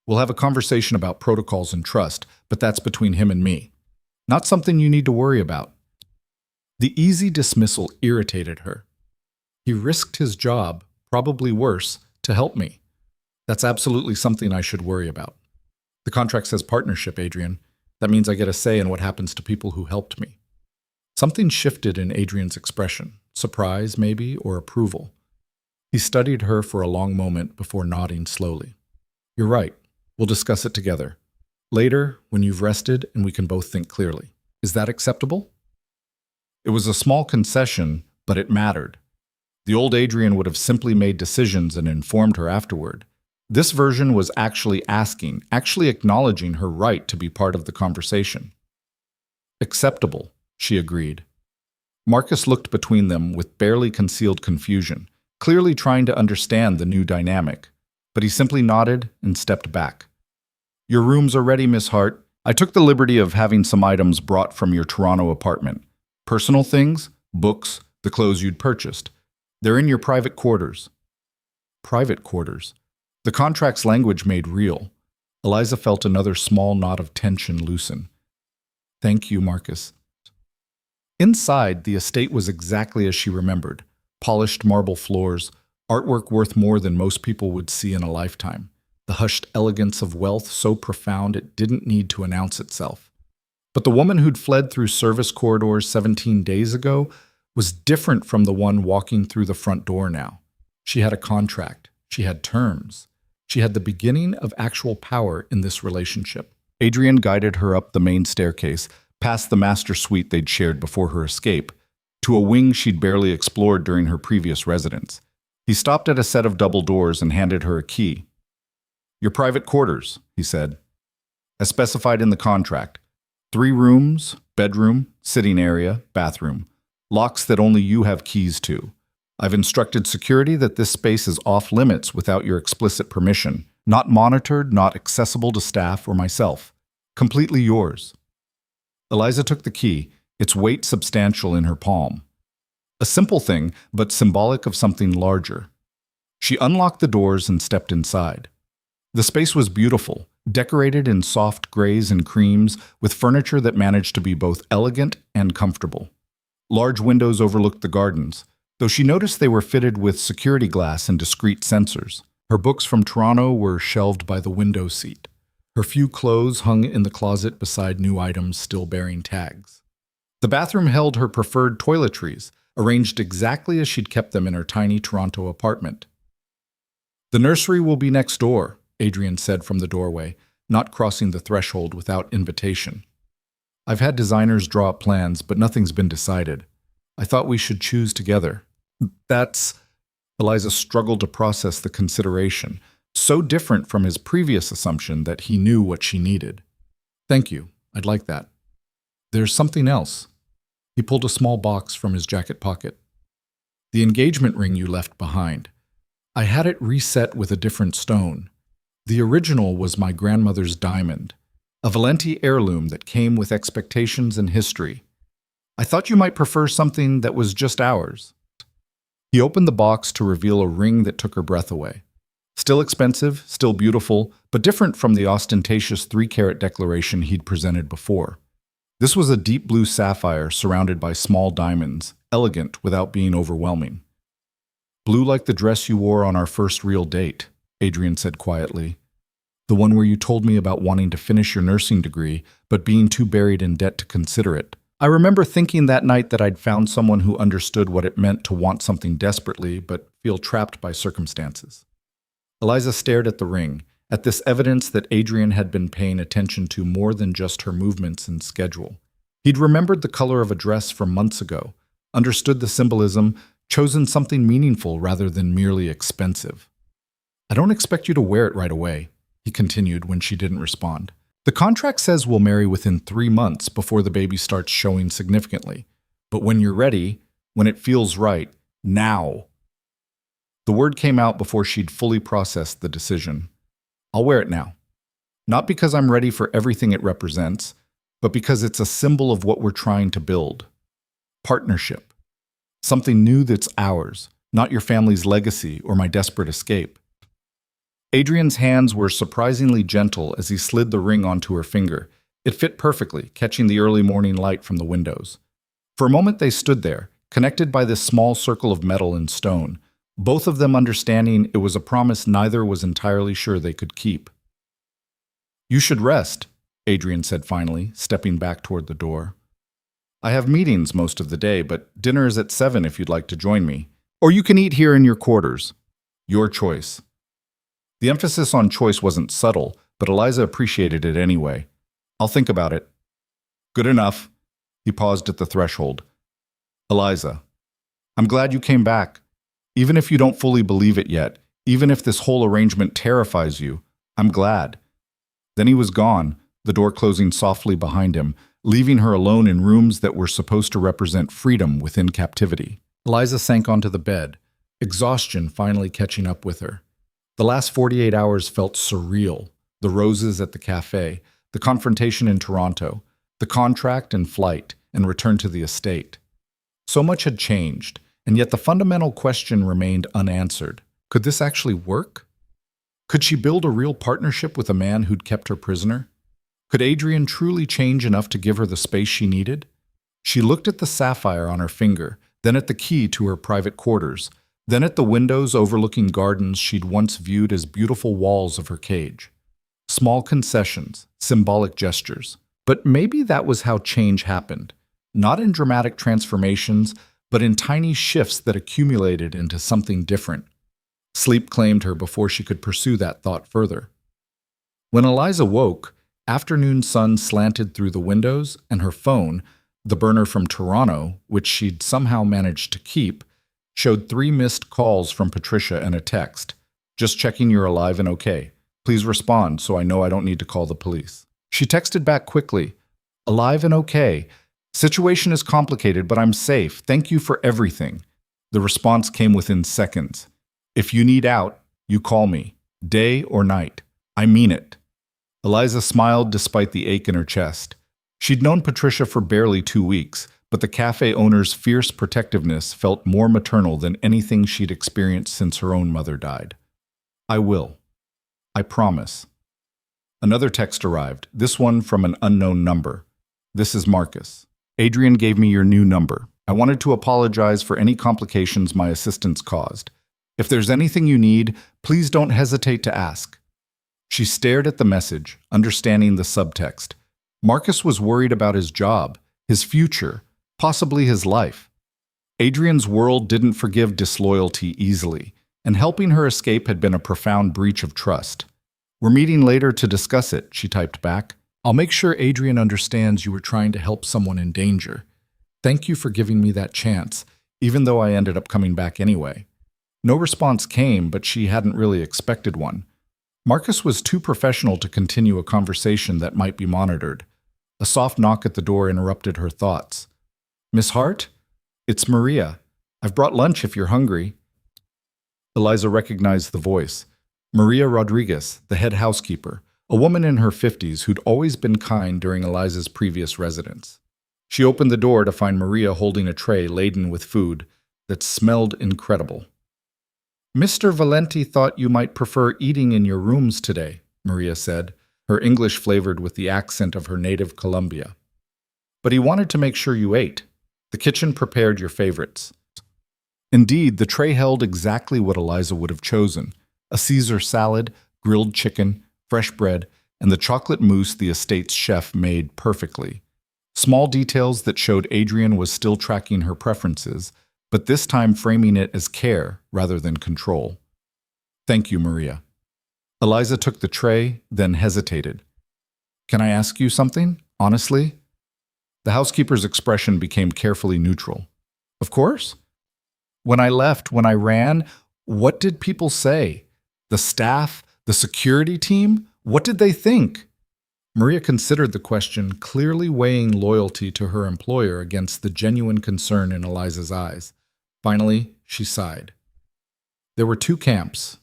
Speaker 1: "We'll have a conversation about protocols and trust, but that's between him and me. Not something you need to worry about." The easy dismissal irritated her. He risked his job, probably worse, to help me. That's absolutely something I should worry about. The contract says partnership, Adrian. That means I get a say in what happens to people who helped me. Something shifted in Adrian's expression, surprise maybe, or approval. He studied her for a long moment before nodding slowly. You're right. We'll discuss it together. Later, when you've rested and we can both think clearly. Is that acceptable? It was a small concession, but it mattered. The old Adrian would have simply made decisions and informed her afterward. This version was actually asking, actually acknowledging her right to be part of the conversation. Acceptable, she agreed. Marcus looked between them with barely concealed confusion, clearly trying to understand the new dynamic, but he simply nodded and stepped back. Your rooms are ready, Miss Hart. I took the liberty of having some items brought from your Toronto apartment. Personal things, books, the clothes you'd purchased. They're in your private quarters. Private quarters. The contract's language made real. Eliza felt another small knot of tension loosen. Thank you, Marcus. Inside, the estate was exactly as she remembered. Polished marble floors, artwork worth more than most people would see in a lifetime. The hushed elegance of wealth so profound it didn't need to announce itself. But the woman who'd fled through service corridors 17 days ago was different from the one walking through the front door now. She had a contract. She had terms. She had the beginning of actual power in this relationship. Adrian guided her up the main staircase, past the master suite they'd shared before her escape, to a wing she'd barely explored during her previous residence. He stopped at a set of double doors and handed her a key. Your private quarters, he said. As specified in the contract. 3 rooms, bedroom, sitting area, bathroom. Locks that only you have keys to. I've instructed security that this space is off limits without your explicit permission. Not monitored, not accessible to staff or myself. Completely yours. Eliza took the key, its weight substantial in her palm. A simple thing, but symbolic of something larger. She unlocked the doors and stepped inside. The space was beautiful, decorated in soft grays and creams, with furniture that managed to be both elegant and comfortable. Large windows overlooked the gardens, though she noticed they were fitted with security glass and discreet sensors. Her books from Toronto were shelved by the window seat. Her few clothes hung in the closet beside new items still bearing tags. The bathroom held her preferred toiletries, arranged exactly as she'd kept them in her tiny Toronto apartment. The nursery will be next door, Adrian said from the doorway, not crossing the threshold without invitation. I've had designers draw up plans, but nothing's been decided. I thought we should choose together. That's... Eliza struggled to process the consideration, so different from his previous assumption that he knew what she needed. Thank you. I'd like that. There's something else. He pulled a small box from his jacket pocket. The engagement ring you left behind. I had it reset with a different stone. The original was my grandmother's diamond, a Valenti heirloom that came with expectations and history. I thought you might prefer something that was just ours. He opened the box to reveal a ring that took her breath away. Still expensive, still beautiful, but different from the ostentatious 3-carat declaration he'd presented before. This was a deep blue sapphire surrounded by small diamonds, elegant without being overwhelming. Blue like the dress you wore on our first real date, Adrian said quietly. The one where you told me about wanting to finish your nursing degree, but being too buried in debt to consider it. I remember thinking that night that I'd found someone who understood what it meant to want something desperately, but feel trapped by circumstances. Eliza stared at the ring, at this evidence that Adrian had been paying attention to more than just her movements and schedule. He'd remembered the color of a dress from months ago, understood the symbolism, chosen something meaningful rather than merely expensive. I don't expect you to wear it right away, he continued when she didn't respond. The contract says we'll marry within 3 months before the baby starts showing significantly. But when you're ready, when it feels right, now. The word came out before she'd fully processed the decision. I'll wear it now. Not because I'm ready for everything it represents, but because it's a symbol of what we're trying to build. Partnership. Something new that's ours, not your family's legacy or my desperate escape. Adrian's hands were surprisingly gentle as he slid the ring onto her finger. It fit perfectly, catching the early morning light from the windows. For a moment they stood there, connected by this small circle of metal and stone, both of them understanding it was a promise neither was entirely sure they could keep. You should rest, Adrian said finally, stepping back toward the door. I have meetings most of the day, but dinner is at 7 if you'd like to join me. Or you can eat here in your quarters. Your choice. The emphasis on choice wasn't subtle, but Eliza appreciated it anyway. I'll think about it. Good enough. He paused at the threshold. Eliza, I'm glad you came back. Even if you don't fully believe it yet, even if this whole arrangement terrifies you, I'm glad. Then he was gone, the door closing softly behind him, leaving her alone in rooms that were supposed to represent freedom within captivity. Eliza sank onto the bed, exhaustion finally catching up with her. The last 48 hours felt surreal. The roses at the cafe, the confrontation in Toronto, the contract and flight, and return to the estate. So much had changed, and yet the fundamental question remained unanswered. Could this actually work? Could she build a real partnership with a man who'd kept her prisoner? Could Adrian truly change enough to give her the space she needed? She looked at the sapphire on her finger, then at the key to her private quarters, then at the windows overlooking gardens she'd once viewed as beautiful walls of her cage. Small concessions, symbolic gestures. But maybe that was how change happened. Not in dramatic transformations, but in tiny shifts that accumulated into something different. Sleep claimed her before she could pursue that thought further. When Eliza woke, afternoon sun slanted through the windows, and her phone, the burner from Toronto, which she'd somehow managed to keep, showed 3 missed calls from Patricia and a text. Just checking you're alive and okay. Please respond so I know I don't need to call the police. She texted back quickly. Alive and okay. Situation is complicated, but I'm safe. Thank you for everything. The response came within seconds. If you need out, you call me. Day or night. I mean it. Eliza smiled despite the ache in her chest. She'd known Patricia for barely 2 weeks, but the cafe owner's fierce protectiveness felt more maternal than anything she'd experienced since her own mother died. I will. I promise. Another text arrived, this one from an unknown number. This is Marcus. Adrian gave me your new number. I wanted to apologize for any complications my assistance caused. If there's anything you need, please don't hesitate to ask. She stared at the message, understanding the subtext. Marcus was worried about his job, his future, possibly his life. Adrian's world didn't forgive disloyalty easily, and helping her escape had been a profound breach of trust. We're meeting later to discuss it, she typed back. I'll make sure Adrian understands you were trying to help someone in danger. Thank you for giving me that chance, even though I ended up coming back anyway. No response came, but she hadn't really expected one. Marcus was too professional to continue a conversation that might be monitored. A soft knock at the door interrupted her thoughts. Miss Hart? It's Maria. I've brought lunch if you're hungry. Eliza recognized the voice. Maria Rodriguez, the head housekeeper, a woman in her 50s who'd always been kind during Eliza's previous residence. She opened the door to find Maria holding a tray laden with food that smelled incredible. Mr. Valenti thought you might prefer eating in your rooms today, Maria said, her English flavored with the accent of her native Colombia. But he wanted to make sure you ate. The kitchen prepared your favorites. Indeed, the tray held exactly what Eliza would have chosen: a Caesar salad, grilled chicken, fresh bread, and the chocolate mousse the estate's chef made perfectly. Small details that showed Adrian was still tracking her preferences, but this time framing it as care rather than control. Thank you, Maria. Eliza took the tray, then hesitated. Can I ask you something, honestly? The housekeeper's expression became carefully neutral. Of course. When I left, when I ran, what did people say? The staff, the security team, what did they think? Maria considered the question, clearly weighing loyalty to her employer against the genuine concern in Eliza's eyes. Finally, she sighed. There were 2 camps.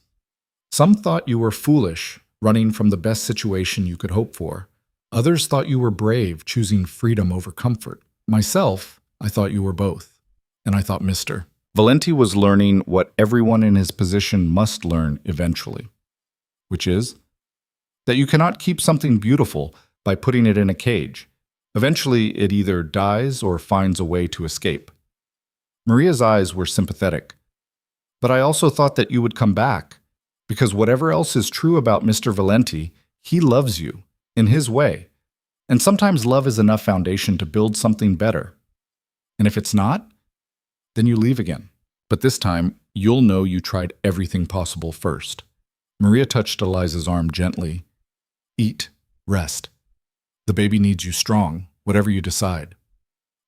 Speaker 1: Some thought you were foolish, running from the best situation you could hope for. Others thought you were brave, choosing freedom over comfort. Myself, I thought you were both. And I thought Mr. Valenti was learning what everyone in his position must learn eventually, which is that you cannot keep something beautiful by putting it in a cage. Eventually, it either dies or finds a way to escape. Maria's eyes were sympathetic. But I also thought that you would come back, because whatever else is true about Mr. Valenti, he loves you. in his way. And sometimes love is enough foundation to build something better. And if it's not, then you leave again. But this time, you'll know you tried everything possible first. Maria touched Eliza's arm gently. Eat, rest. The baby needs you strong, whatever you decide.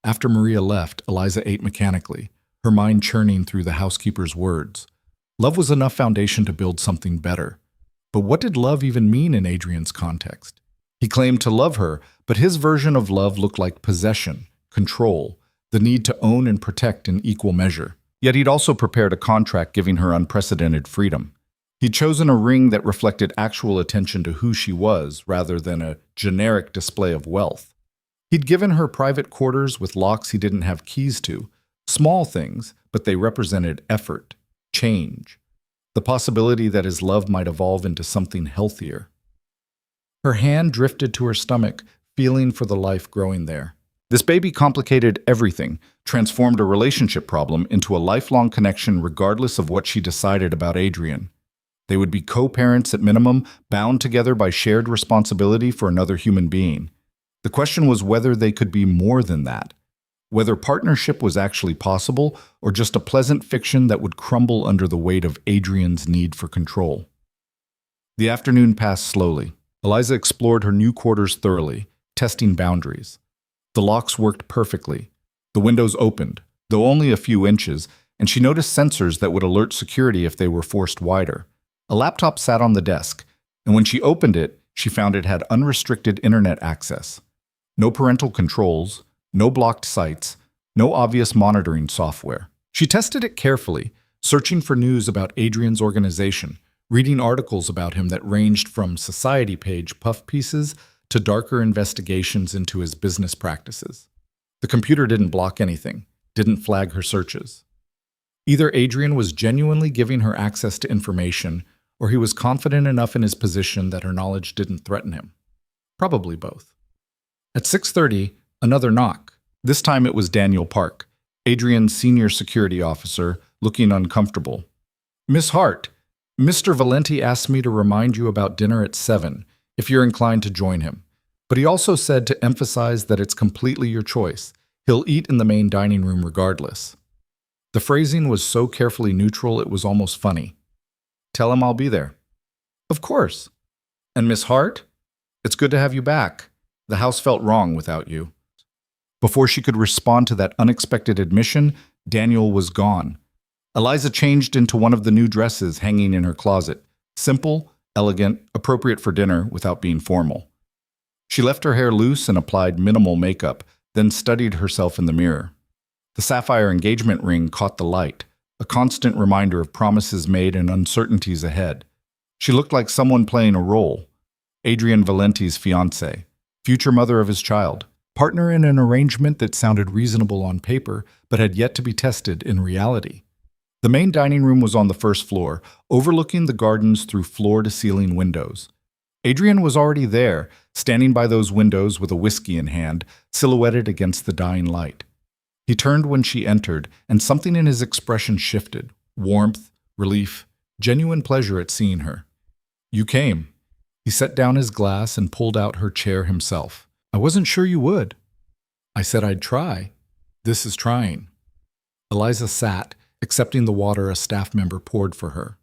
Speaker 1: After Maria left, Eliza ate mechanically, her mind churning through the housekeeper's words. Love was enough foundation to build something better. But what did love even mean in Adrian's context? He claimed to love her, but his version of love looked like possession, control, the need to own and protect in equal measure. Yet he'd also prepared a contract giving her unprecedented freedom. He'd chosen a ring that reflected actual attention to who she was rather than a generic display of wealth. He'd given her private quarters with locks he didn't have keys to, small things, but they represented effort, change, the possibility that his love might evolve into something healthier. Her hand drifted to her stomach, feeling for the life growing there. This baby complicated everything, transformed a relationship problem into a lifelong connection regardless of what she decided about Adrian. They would be co-parents at minimum, bound together by shared responsibility for another human being. The question was whether they could be more than that, whether partnership was actually possible or just a pleasant fiction that would crumble under the weight of Adrian's need for control. The afternoon passed slowly. Eliza explored her new quarters thoroughly, testing boundaries. The locks worked perfectly. The windows opened, though only a few inches, and she noticed sensors that would alert security if they were forced wider. A laptop sat on the desk, and when she opened it, she found it had unrestricted internet access. No parental controls, no blocked sites, no obvious monitoring software. She tested it carefully, searching for news about Adrian's organization, reading articles about him that ranged from society page puff pieces to darker investigations into his business practices. The computer didn't block anything, didn't flag her searches. Either Adrian was genuinely giving her access to information, or he was confident enough in his position that her knowledge didn't threaten him. Probably both. At 6:30, another knock. This time it was Daniel Park, Adrian's senior security officer, looking uncomfortable. "Miss Hart, Mr. Valenti asked me to remind you about dinner at 7, if you're inclined to join him. But he also said to emphasize that it's completely your choice. He'll eat in the main dining room regardless." The phrasing was so carefully neutral it was almost funny. "Tell him I'll be there." "Of course." "And Miss Hart, it's good to have you back. The house felt wrong without you." Before she could respond to that unexpected admission, Daniel was gone. Eliza changed into one of the new dresses hanging in her closet. Simple, elegant, appropriate for dinner without being formal. She left her hair loose and applied minimal makeup, then studied herself in the mirror. The sapphire engagement ring caught the light, a constant reminder of promises made and uncertainties ahead. She looked like someone playing a role. Adrian Valenti's fiancée, future mother of his child, partner in an arrangement that sounded reasonable on paper but had yet to be tested in reality. The main dining room was on the first floor, overlooking the gardens through floor-to-ceiling windows. Adrian was already there, standing by those windows with a whiskey in hand, silhouetted against the dying light. He turned when she entered, and something in his expression shifted. Warmth, relief, genuine pleasure at seeing her. "You came." He set down his glass and pulled out her chair himself. "I wasn't sure you would." "I said I'd try. This is trying." Eliza sat, accepting the water a staff member poured for her.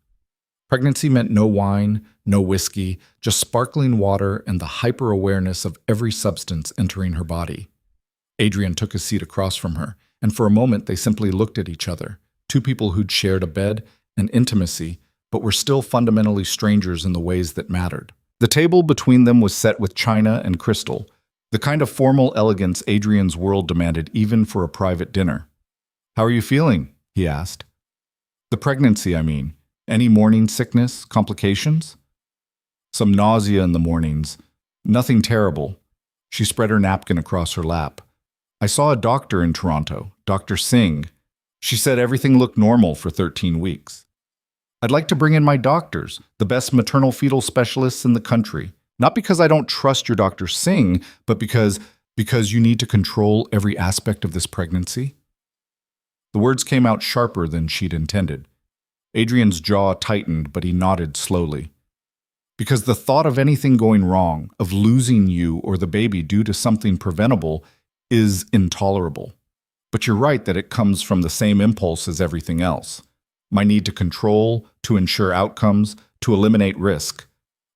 Speaker 1: Pregnancy meant no wine, no whiskey, just sparkling water and the hyper-awareness of every substance entering her body. Adrian took a seat across from her, and for a moment they simply looked at each other, two people who'd shared a bed and intimacy, but were still fundamentally strangers in the ways that mattered. The table between them was set with china and crystal, the kind of formal elegance Adrian's world demanded even for a private dinner. "How are you feeling?" he asked. "The pregnancy, I mean. Any morning sickness, complications?" "Some nausea in the mornings. Nothing terrible." She spread her napkin across her lap. "I saw a doctor in Toronto, Dr. Singh. She said everything looked normal for 13 weeks. I'd like to bring in my doctors, the best maternal fetal specialists in the country. Not because I don't trust your Dr. Singh, but because you need to control every aspect of this pregnancy." The words came out sharper than she'd intended. Adrian's jaw tightened, but he nodded slowly. Because the thought of anything going wrong, of losing you or the baby due to something preventable, is intolerable. But you're right that it comes from the same impulse as everything else. My need to control, to ensure outcomes, to eliminate risk.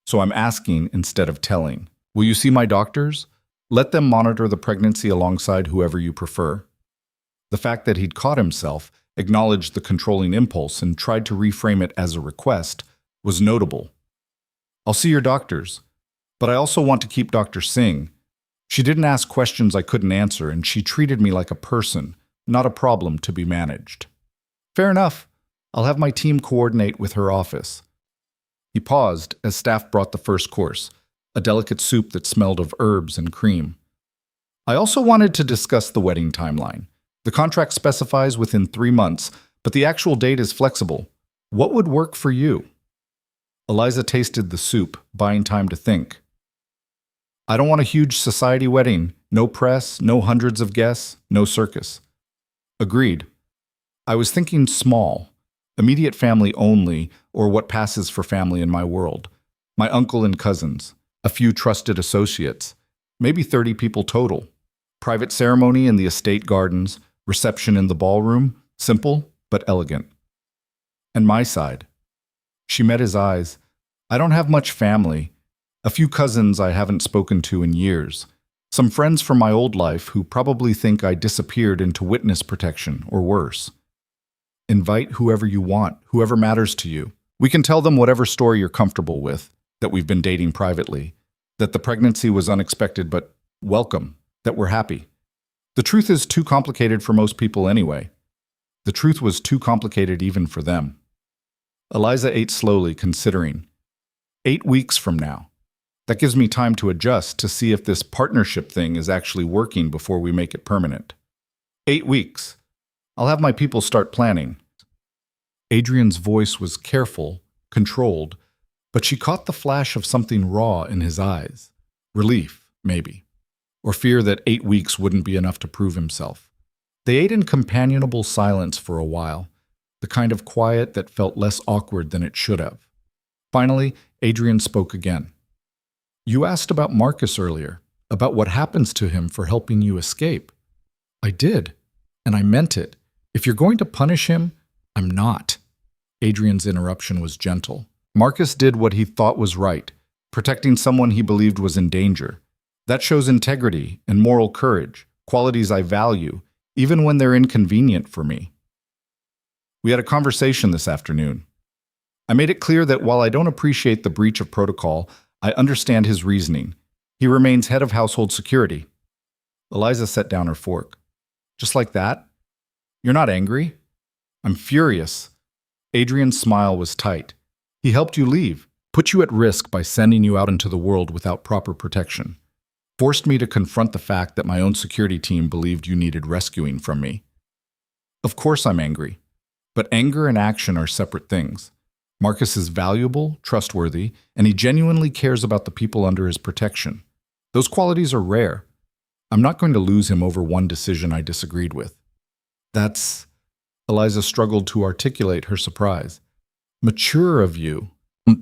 Speaker 1: So I'm asking instead of telling. Will you see my doctors? Let them monitor the pregnancy alongside whoever you prefer. The fact that he'd caught himself, acknowledged the controlling impulse, and tried to reframe it as a request was notable. I'll see your doctors, but I also want to keep Dr. Singh. She didn't ask questions I couldn't answer, and she treated me like a person, not a problem to be managed. Fair enough. I'll have my team coordinate with her office. He paused as staff brought the first course, a delicate soup that smelled of herbs and cream. I also wanted to discuss the wedding timeline. The contract specifies within 3 months, but the actual date is flexible. What would work for you? Eliza tasted the soup, buying time to think. I don't want a huge society wedding. No press, no hundreds of guests, no circus. Agreed. I was thinking small, immediate family only, or what passes for family in my world. My uncle and cousins, a few trusted associates, maybe 30 people total. Private ceremony in the estate gardens, reception in the ballroom, simple but elegant. And my side. She met his eyes. I don't have much family. A few cousins I haven't spoken to in years. Some friends from my old life who probably think I disappeared into witness protection or worse. Invite whoever you want, whoever matters to you. We can tell them whatever story you're comfortable with, that we've been dating privately, that the pregnancy was unexpected but welcome, that we're happy. The truth is too complicated for most people anyway. The truth was too complicated even for them. Eliza ate slowly, considering. 8 weeks from now. That gives me time to adjust to see if this partnership thing is actually working before we make it permanent. 8 weeks. I'll have my people start planning. Adrian's voice was careful, controlled, but she caught the flash of something raw in his eyes. Relief, maybe. Or fear that 8 weeks wouldn't be enough to prove himself. They ate in companionable silence for a while, the kind of quiet that felt less awkward than it should have. Finally, Adrian spoke again. You asked about Marcus earlier, about what happens to him for helping you escape. I did, and I meant it. If you're going to punish him, I'm not. Adrian's interruption was gentle. Marcus did what he thought was right, protecting someone he believed was in danger. That shows integrity and moral courage, qualities I value, even when they're inconvenient for me. We had a conversation this afternoon. I made it clear that while I don't appreciate the breach of protocol, I understand his reasoning. He remains head of household security. Eliza set down her fork. Just like that? You're not angry? I'm furious. Adrian's smile was tight. He helped you leave, put you at risk by sending you out into the world without proper protection. Forced me to confront the fact that my own security team believed you needed rescuing from me. Of course I'm angry. But anger and action are separate things. Marcus is valuable, trustworthy, and he genuinely cares about the people under his protection. Those qualities are rare. I'm not going to lose him over one decision I disagreed with. That's... Eliza struggled to articulate her surprise. Mature of you.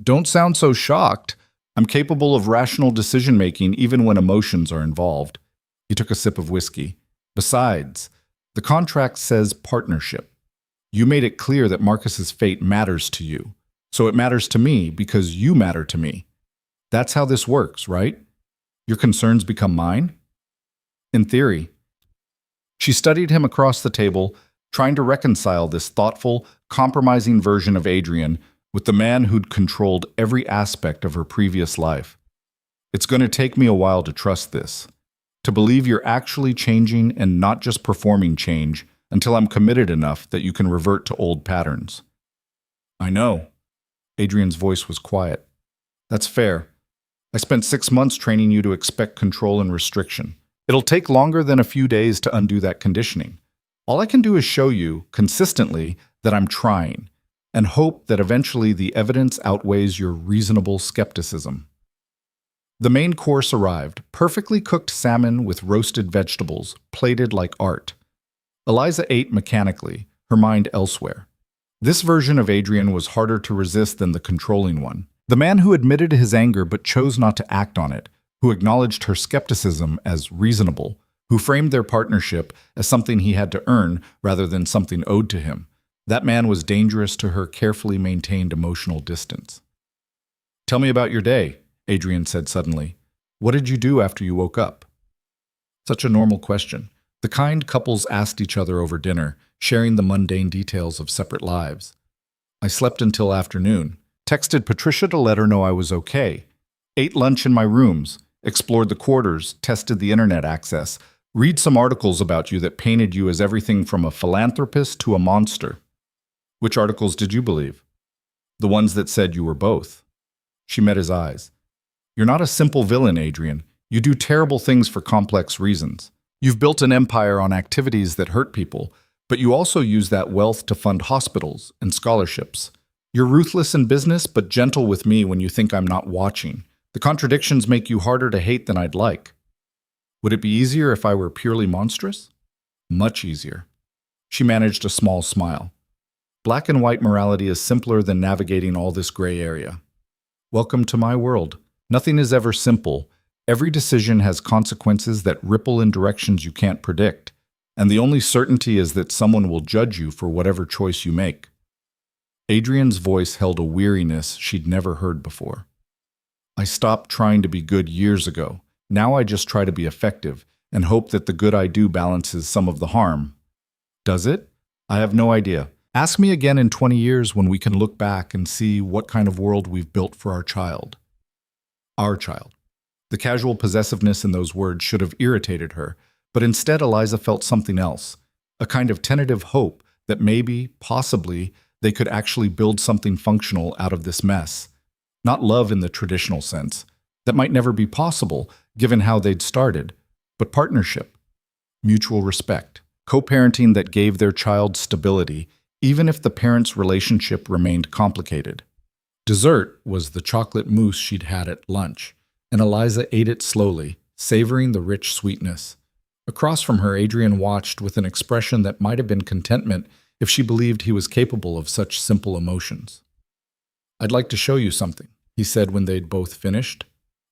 Speaker 1: Don't sound so shocked. I'm capable of rational decision-making even when emotions are involved. He took a sip of whiskey. Besides, the contract says partnership. You made it clear that Marcus's fate matters to you. So it matters to me because you matter to me. That's how this works, right? Your concerns become mine? In theory. She studied him across the table, trying to reconcile this thoughtful, compromising version of Adrian with the man who'd controlled every aspect of her previous life. It's going to take me a while to trust this, to believe you're actually changing and not just performing change until I'm committed enough that you can revert to old patterns. I know. Adrian's voice was quiet. That's fair. I spent 6 months training you to expect control and restriction. It'll take longer than a few days to undo that conditioning. All I can do is show you, consistently, that I'm trying, and hope that eventually the evidence outweighs your reasonable skepticism. The main course arrived, perfectly cooked salmon with roasted vegetables, plated like art. Eliza ate mechanically, her mind elsewhere. This version of Adrian was harder to resist than the controlling one. The man who admitted his anger but chose not to act on it, who acknowledged her skepticism as reasonable, who framed their partnership as something he had to earn rather than something owed to him. That man was dangerous to her carefully maintained emotional distance. "Tell me about your day," Adrian said suddenly. "What did you do after you woke up?" Such a normal question. The kind couples asked each other over dinner, sharing the mundane details of separate lives. "I slept until afternoon. Texted Patricia to let her know I was okay. Ate lunch in my rooms. Explored the quarters. Tested the internet access. Read some articles about you that painted you as everything from a philanthropist to a monster." "Which articles did you believe?" "The ones that said you were both." She met his eyes. "You're not a simple villain, Adrian. You do terrible things for complex reasons. You've built an empire on activities that hurt people, but you also use that wealth to fund hospitals and scholarships. You're ruthless in business, but gentle with me when you think I'm not watching. The contradictions make you harder to hate than I'd like. Would it be easier if I were purely monstrous?" "Much easier." She managed a small smile. "Black and white morality is simpler than navigating all this gray area." "Welcome to my world. Nothing is ever simple. Every decision has consequences that ripple in directions you can't predict, and the only certainty is that someone will judge you for whatever choice you make." Adrian's voice held a weariness she'd never heard before. "I stopped trying to be good years ago. Now I just try to be effective and hope that the good I do balances some of the harm." "Does it? I have no idea. Ask me again in 20 years when we can look back and see what kind of world we've built for our child." Our child. The casual possessiveness in those words should have irritated her, but instead Eliza felt something else, a kind of tentative hope that maybe, possibly, they could actually build something functional out of this mess. Not love in the traditional sense. That might never be possible, given how they'd started, but partnership, mutual respect, co-parenting that gave their child stability, even if the parents' relationship remained complicated. Dessert was the chocolate mousse she'd had at lunch, and Eliza ate it slowly, savoring the rich sweetness. Across from her, Adrian watched with an expression that might have been contentment if she believed he was capable of such simple emotions. "I'd like to show you something," he said when they'd both finished.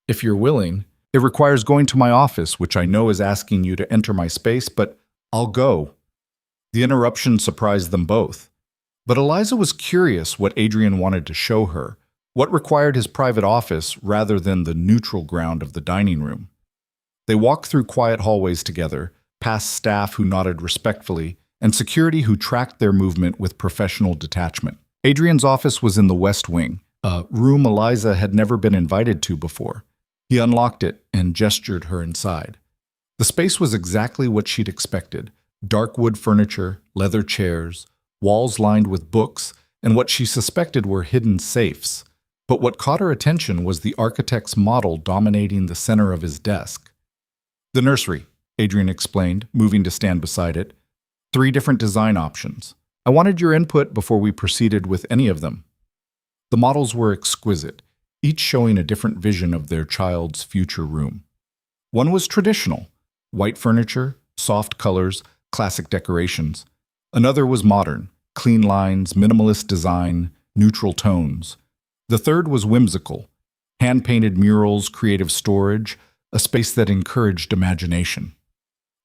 Speaker 1: "If you're willing. It requires going to my office, which I know is asking you to enter my space, but I'll go." The interruption surprised them both. But Eliza was curious what Adrian wanted to show her, what required his private office rather than the neutral ground of the dining room. They walked through quiet hallways together, past staff who nodded respectfully, and security who tracked their movement with professional detachment. Adrian's office was in the West Wing, a room Eliza had never been invited to before. He unlocked it and gestured her inside. The space was exactly what she'd expected: dark wood furniture, leather chairs, walls lined with books, and what she suspected were hidden safes. But what caught her attention was the architect's model dominating the center of his desk. "The nursery," Adrian explained, moving to stand beside it. 3 different design options. I wanted your input before we proceeded with any of them." The models were exquisite, each showing a different vision of their child's future room. One was traditional: white furniture, soft colors, classic decorations. Another was modern: clean lines, minimalist design, neutral tones. The third was whimsical: hand-painted murals, creative storage, a space that encouraged imagination.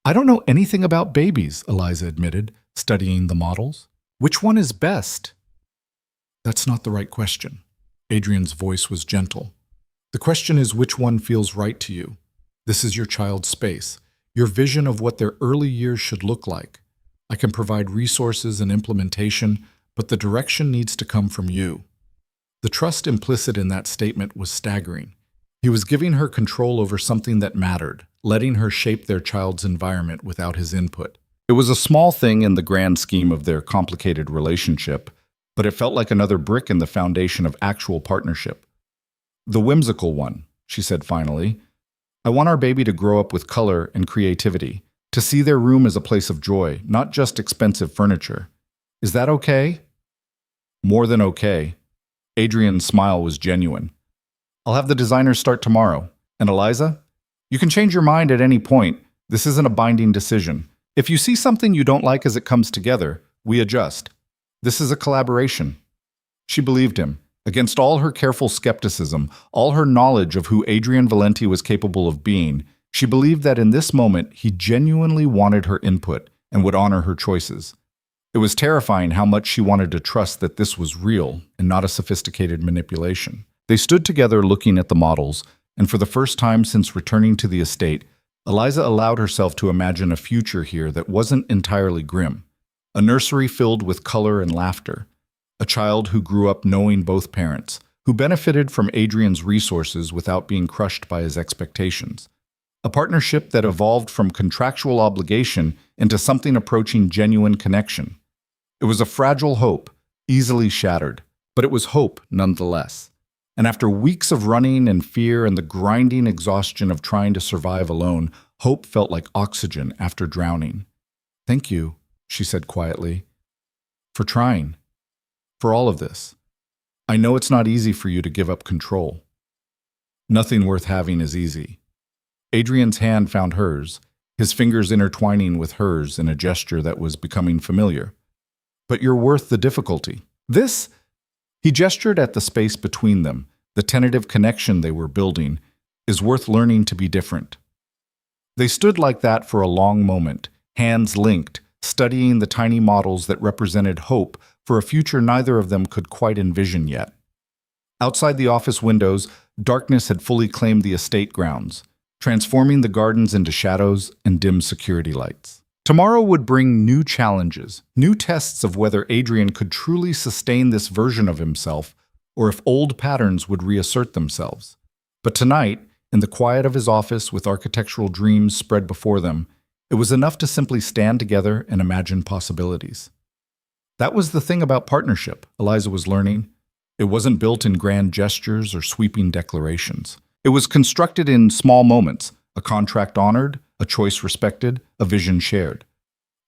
Speaker 1: "I don't know anything about babies," Eliza admitted, studying the models. "Which one is best?" "That's not the right question." Adrian's voice was gentle. "The question is which one feels right to you. This is your child's space, your vision of what their early years should look like. I can provide resources and implementation, but the direction needs to come from you." The trust implicit in that statement was staggering. He was giving her control over something that mattered, letting her shape their child's environment without his input. It was a small thing in the grand scheme of their complicated relationship, but it felt like another brick in the foundation of actual partnership. "The whimsical one," she said finally. "I want our baby to grow up with color and creativity, to see their room as a place of joy, not just expensive furniture. Is that okay?" "More than okay." Adrian's smile was genuine. "I'll have the designers start tomorrow. And Eliza, you can change your mind at any point. This isn't a binding decision. If you see something you don't like as it comes together, we adjust. This is a collaboration." She believed him, Against all her careful skepticism, all her knowledge of who Adrian Valenti was capable of being, she believed that in this moment he genuinely wanted her input and would honor her choices. It was terrifying how much she wanted to trust that this was real and not a sophisticated manipulation. They stood together looking at the models, and for the first time since returning to the estate, Eliza allowed herself to imagine a future here that wasn't entirely grim. A nursery filled with color and laughter. A child who grew up knowing both parents, who benefited from Adrian's resources without being crushed by his expectations. A partnership that evolved from contractual obligation into something approaching genuine connection. It was a fragile hope, easily shattered, but it was hope nonetheless. And after weeks of running and fear and the grinding exhaustion of trying to survive alone, hope felt like oxygen after drowning. "Thank you," she said quietly, "for trying. For all of this. I know it's not easy for you to give up control. Nothing worth having is easy." Adrian's hand found hers, his fingers intertwining with hers in a gesture that was becoming familiar. "But you're worth the difficulty. This," he gestured at the space between them, the tentative connection they were building, "is worth learning to be different." They stood like that for a long moment, hands linked, studying the tiny models that represented hope for a future neither of them could quite envision yet. Outside the office windows, darkness had fully claimed the estate grounds, transforming the gardens into shadows and dim security lights. Tomorrow would bring new challenges, new tests of whether Adrian could truly sustain this version of himself, or if old patterns would reassert themselves. But tonight, in the quiet of his office with architectural dreams spread before them, it was enough to simply stand together and imagine possibilities. That was the thing about partnership, Eliza was learning. It wasn't built in grand gestures or sweeping declarations. It was constructed in small moments, a contract honored, a choice respected, a vision shared.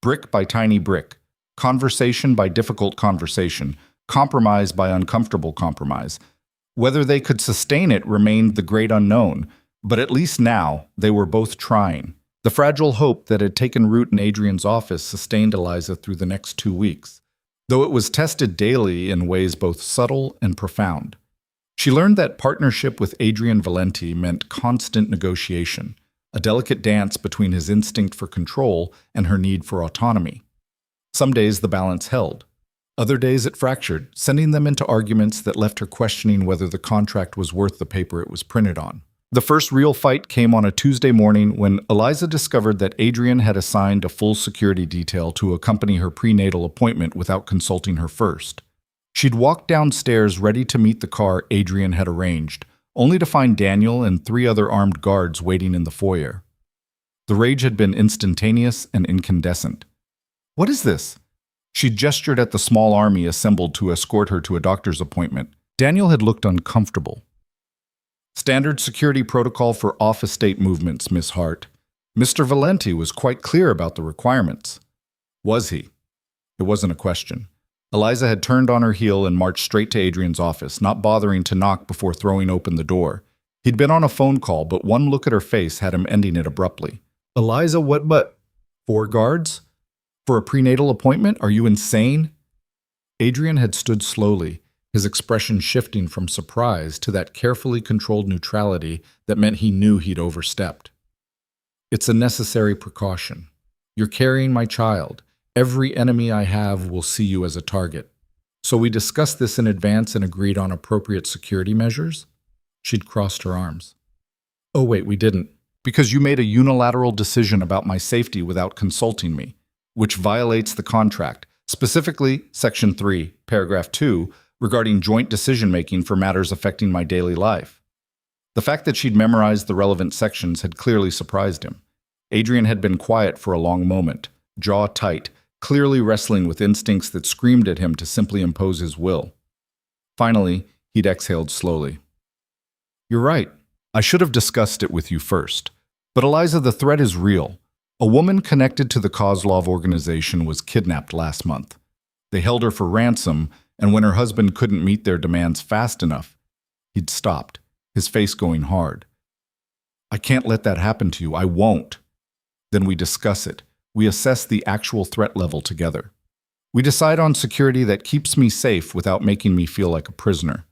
Speaker 1: Brick by tiny brick, conversation by difficult conversation, compromise by uncomfortable compromise. Whether they could sustain it remained the great unknown, but at least now they were both trying. The fragile hope that had taken root in Adrian's office sustained Eliza through the next 2 weeks, though it was tested daily in ways both subtle and profound. She learned that partnership with Adrian Valenti meant constant negotiation, a delicate dance between his instinct for control and her need for autonomy. Some days the balance held. Other days it fractured, sending them into arguments that left her questioning whether the contract was worth the paper it was printed on. The first real fight came on a Tuesday morning when Eliza discovered that Adrian had assigned a full security detail to accompany her prenatal appointment without consulting her first. She'd walked downstairs ready to meet the car Adrian had arranged, only to find Daniel and 3 other armed guards waiting in the foyer. The rage had been instantaneous and incandescent. "What is this?" She gestured at the small army assembled to escort her to a doctor's appointment. Daniel had looked uncomfortable. "Standard security protocol for off-estate movements, Miss Hart. Mr. Valenti was quite clear about the requirements." Was he? It wasn't a question. Eliza had turned on her heel and marched straight to Adrian's office, not bothering to knock before throwing open the door. He'd been on a phone call, but one look at her face had him ending it abruptly. "Eliza, what but? 4 guards? For a prenatal appointment? Are you insane?" Adrian had stood slowly, his expression shifting from surprise to that carefully controlled neutrality that meant he knew he'd overstepped. "It's a necessary precaution. You're carrying my child. Every enemy I have will see you as a target. So we discussed this in advance and agreed on appropriate security measures?" She'd crossed her arms. "Oh wait, we didn't. Because you made a unilateral decision about my safety without consulting me, which violates the contract, specifically Section 3, Paragraph 2, regarding joint decision-making for matters affecting my daily life." The fact that she'd memorized the relevant sections had clearly surprised him. Adrian had been quiet for a long moment, jaw tight, clearly wrestling with instincts that screamed at him to simply impose his will. Finally, he'd exhaled slowly. "You're right. I should have discussed it with you first. But Eliza, the threat is real. A woman connected to the Kozlov organization was kidnapped last month. They held her for ransom, and when her husband couldn't meet their demands fast enough, he'd stopped, his face going hard. I can't let that happen to you. I won't. Then we discuss it. We assess the actual threat level together. We decide on security that keeps me safe without making me feel like a prisoner.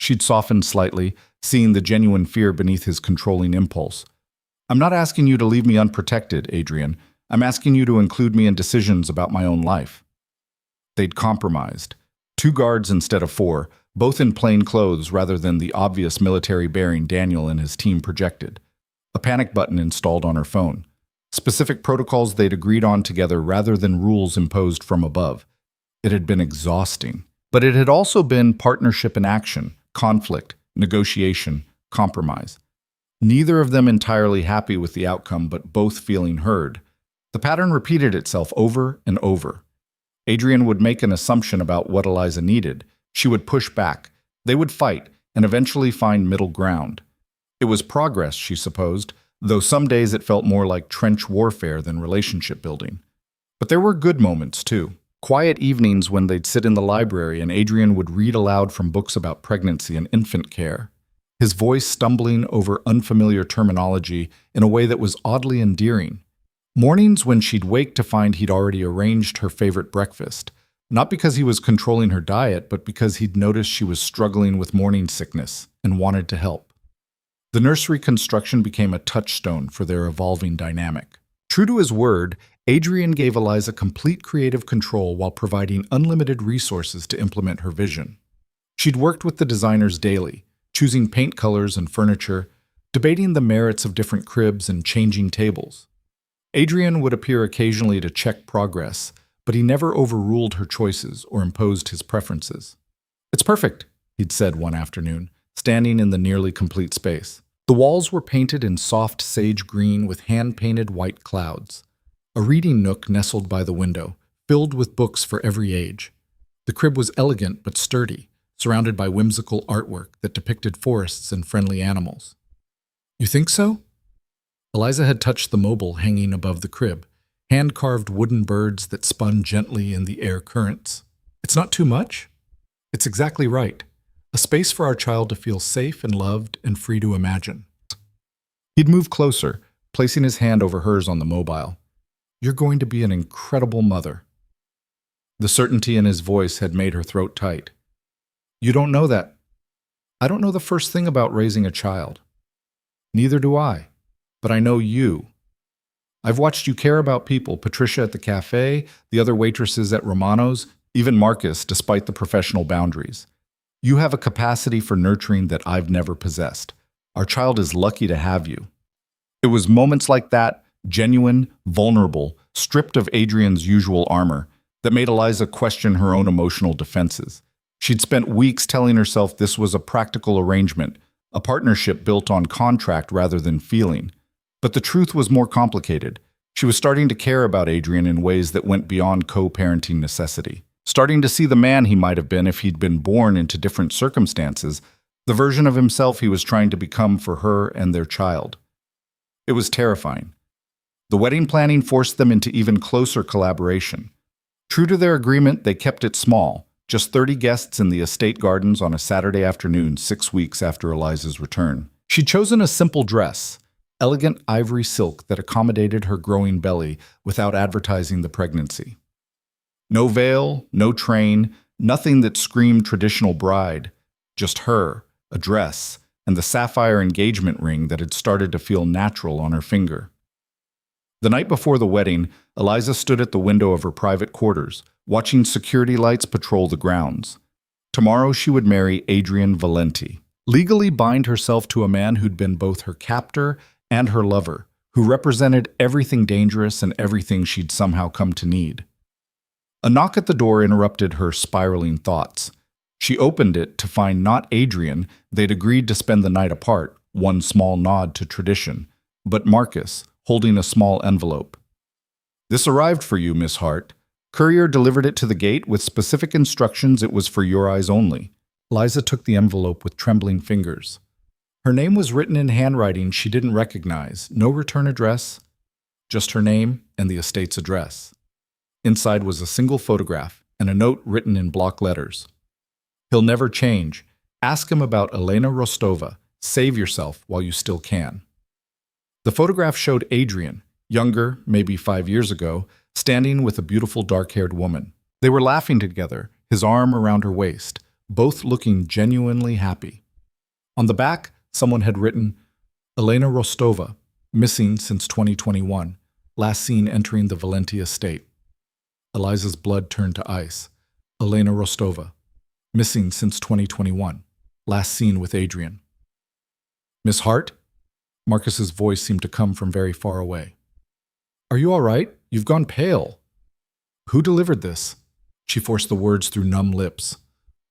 Speaker 1: She'd softened slightly, seeing the genuine fear beneath his controlling impulse. I'm not asking you to leave me unprotected, Adrian. I'm asking you to include me in decisions about my own life. They'd compromised. 2 guards instead of 4, both in plain clothes rather than the obvious military bearing Daniel and his team projected. A panic button installed on her phone. Specific protocols they'd agreed on together rather than rules imposed from above. It had been exhausting. But it had also been partnership in action, conflict, negotiation, compromise. Neither of them entirely happy with the outcome, but both feeling heard. The pattern repeated itself over and over. Adrian would make an assumption about what Eliza needed. She would push back. They would fight, and eventually find middle ground. It was progress, she supposed, though some days it felt more like trench warfare than relationship building. But there were good moments, too. Quiet evenings when they'd sit in the library and Adrian would read aloud from books about pregnancy and infant care, his voice stumbling over unfamiliar terminology in a way that was oddly endearing. Mornings when she'd wake to find he'd already arranged her favorite breakfast, not because he was controlling her diet, but because he'd noticed she was struggling with morning sickness and wanted to help. The nursery construction became a touchstone for their evolving dynamic. True to his word, Adrian gave Eliza complete creative control while providing unlimited resources to implement her vision. She'd worked with the designers daily, choosing paint colors and furniture, debating the merits of different cribs and changing tables. Adrian would appear occasionally to check progress, but he never overruled her choices or imposed his preferences. It's perfect, he'd said one afternoon, standing in the nearly complete space. The walls were painted in soft sage green with hand-painted white clouds. A reading nook nestled by the window, filled with books for every age. The crib was elegant but sturdy, surrounded by whimsical artwork that depicted forests and friendly animals. You think so? Eliza had touched the mobile hanging above the crib, hand-carved wooden birds that spun gently in the air currents. It's not too much? It's exactly right. A space for our child to feel safe and loved and free to imagine. He'd move closer, placing his hand over hers on the mobile. You're going to be an incredible mother. The certainty in his voice had made her throat tight. You don't know that. I don't know the first thing about raising a child. Neither do I. But I know you. I've watched you care about people, Patricia at the cafe, the other waitresses at Romano's, even Marcus, despite the professional boundaries. You have a capacity for nurturing that I've never possessed. Our child is lucky to have you. It was moments like that, genuine, vulnerable, stripped of Adrian's usual armor, that made Eliza question her own emotional defenses. She'd spent weeks telling herself this was a practical arrangement, a partnership built on contract rather than feeling. But the truth was more complicated. She was starting to care about Adrian in ways that went beyond co-parenting necessity. Starting to see the man he might have been if he'd been born into different circumstances, the version of himself he was trying to become for her and their child. It was terrifying. The wedding planning forced them into even closer collaboration. True to their agreement, they kept it small, just 30 guests in the estate gardens on a Saturday afternoon 6 weeks after Eliza's return. She'd chosen a simple dress, elegant ivory silk that accommodated her growing belly without advertising the pregnancy. No veil, no train, nothing that screamed traditional bride, just her, a dress, and the sapphire engagement ring that had started to feel natural on her finger. The night before the wedding, Eliza stood at the window of her private quarters, watching security lights patrol the grounds. Tomorrow she would marry Adrian Valenti, legally bind herself to a man who'd been both her captor and her lover, who represented everything dangerous and everything she'd somehow come to need. A knock at the door interrupted her spiraling thoughts. She opened it to find not Adrian, they'd agreed to spend the night apart, one small nod to tradition, but Marcus, holding a small envelope. This arrived for you, Miss Hart. Courier delivered it to the gate with specific instructions it was for your eyes only. Eliza took the envelope with trembling fingers. Her name was written in handwriting she didn't recognize, no return address, just her name and the estate's address. Inside was a single photograph and a note written in block letters. He'll never change. Ask him about Elena Rostova. Save yourself while you still can. The photograph showed Adrian, younger, maybe 5 years ago, standing with a beautiful dark-haired woman. They were laughing together, his arm around her waist, both looking genuinely happy. On the back, someone had written, Elena Rostova, missing since 2021, last seen entering the Valenti estate. Eliza's blood turned to ice. Elena Rostova, missing since 2021, last seen with Adrian. Miss Hart? Marcus's voice seemed to come from very far away. Are you all right? You've gone pale. Who delivered this? She forced the words through numb lips.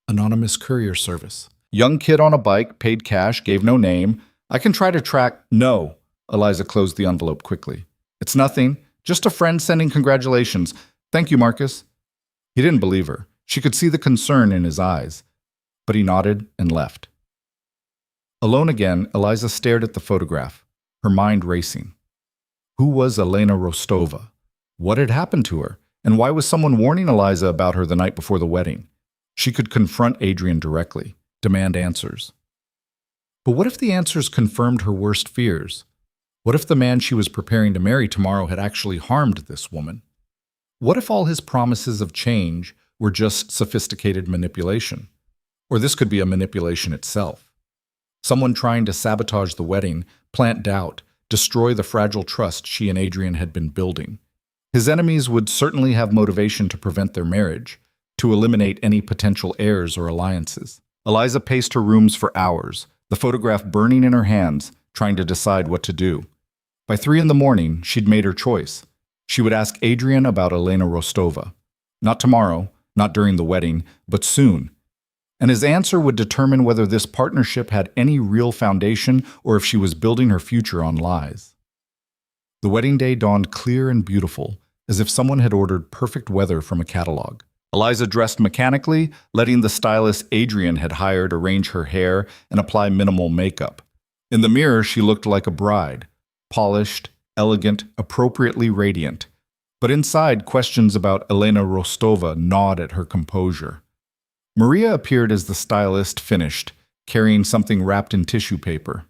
Speaker 1: Anonymous courier service. Young kid on a bike, paid cash, gave no name. I can try to track. No. Eliza closed the envelope quickly. It's nothing. Just a friend sending congratulations. Thank you, Marcus. He didn't believe her. She could see the concern in his eyes. But he nodded and left. Alone again, Eliza stared at the photograph, her mind racing. Who was Elena Rostova? What had happened to her? And why was someone warning Eliza about her the night before the wedding? She could confront Adrian directly, demand answers. But what if the answers confirmed her worst fears? What if the man she was preparing to marry tomorrow had actually harmed this woman? What if all his promises of change were just sophisticated manipulation? Or this could be a manipulation itself. Someone trying to sabotage the wedding, plant doubt, destroy the fragile trust she and Adrian had been building. His enemies would certainly have motivation to prevent their marriage, to eliminate any potential heirs or alliances. Eliza paced her rooms for hours, the photograph burning in her hands, trying to decide what to do. By 3 a.m, she'd made her choice. She would ask Adrian about Elena Rostova. Not tomorrow, not during the wedding, but soon. And his answer would determine whether this partnership had any real foundation or if she was building her future on lies. The wedding day dawned clear and beautiful, as if someone had ordered perfect weather from a catalog. Eliza dressed mechanically, letting the stylist Adrian had hired arrange her hair and apply minimal makeup. In the mirror, she looked like a bride, polished, elegant, appropriately radiant. But inside, questions about Elena Rostova gnawed at her composure. Maria appeared as the stylist finished, carrying something wrapped in tissue paper.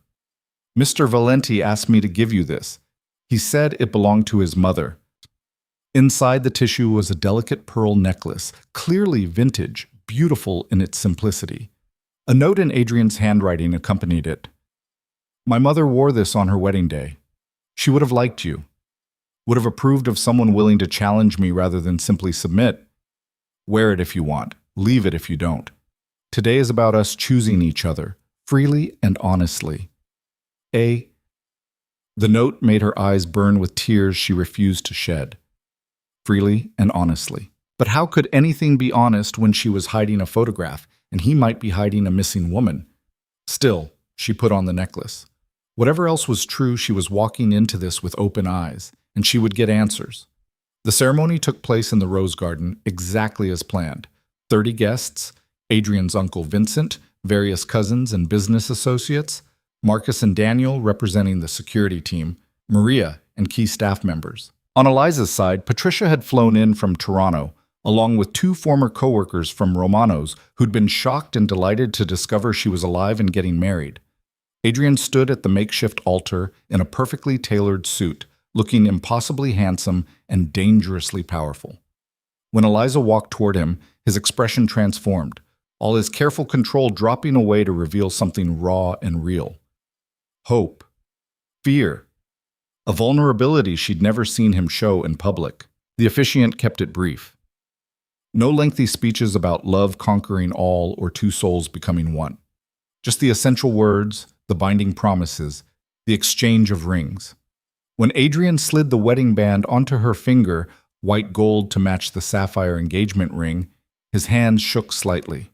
Speaker 1: Mr. Valenti asked me to give you this. He said it belonged to his mother. Inside the tissue was a delicate pearl necklace, clearly vintage, beautiful in its simplicity. A note in Adrian's handwriting accompanied it. My mother wore this on her wedding day. She would have liked you. Would have approved of someone willing to challenge me rather than simply submit. Wear it if you want. Leave it if you don't. Today is about us choosing each other, freely and honestly. The note made her eyes burn with tears she refused to shed. Freely and honestly. But how could anything be honest when she was hiding a photograph, and he might be hiding a missing woman? Still, she put on the necklace. Whatever else was true, she was walking into this with open eyes, and she would get answers. The ceremony took place in the Rose Garden exactly as planned. 30 guests, Adrian's uncle Vincent, various cousins and business associates, Marcus and Daniel representing the security team, Maria and key staff members. On Eliza's side, Patricia had flown in from Toronto, along with 2 former co-workers from Romano's who'd been shocked and delighted to discover she was alive and getting married. Adrian stood at the makeshift altar in a perfectly tailored suit, looking impossibly handsome and dangerously powerful. When Eliza walked toward him, his expression transformed, all his careful control dropping away to reveal something raw and real. Hope. Fear. A vulnerability she'd never seen him show in public. The officiant kept it brief. No lengthy speeches about love conquering all or 2 souls becoming one. Just the essential words, the binding promises, the exchange of rings. When Adrian slid the wedding band onto her finger, white gold to match the sapphire engagement ring, his hands shook slightly.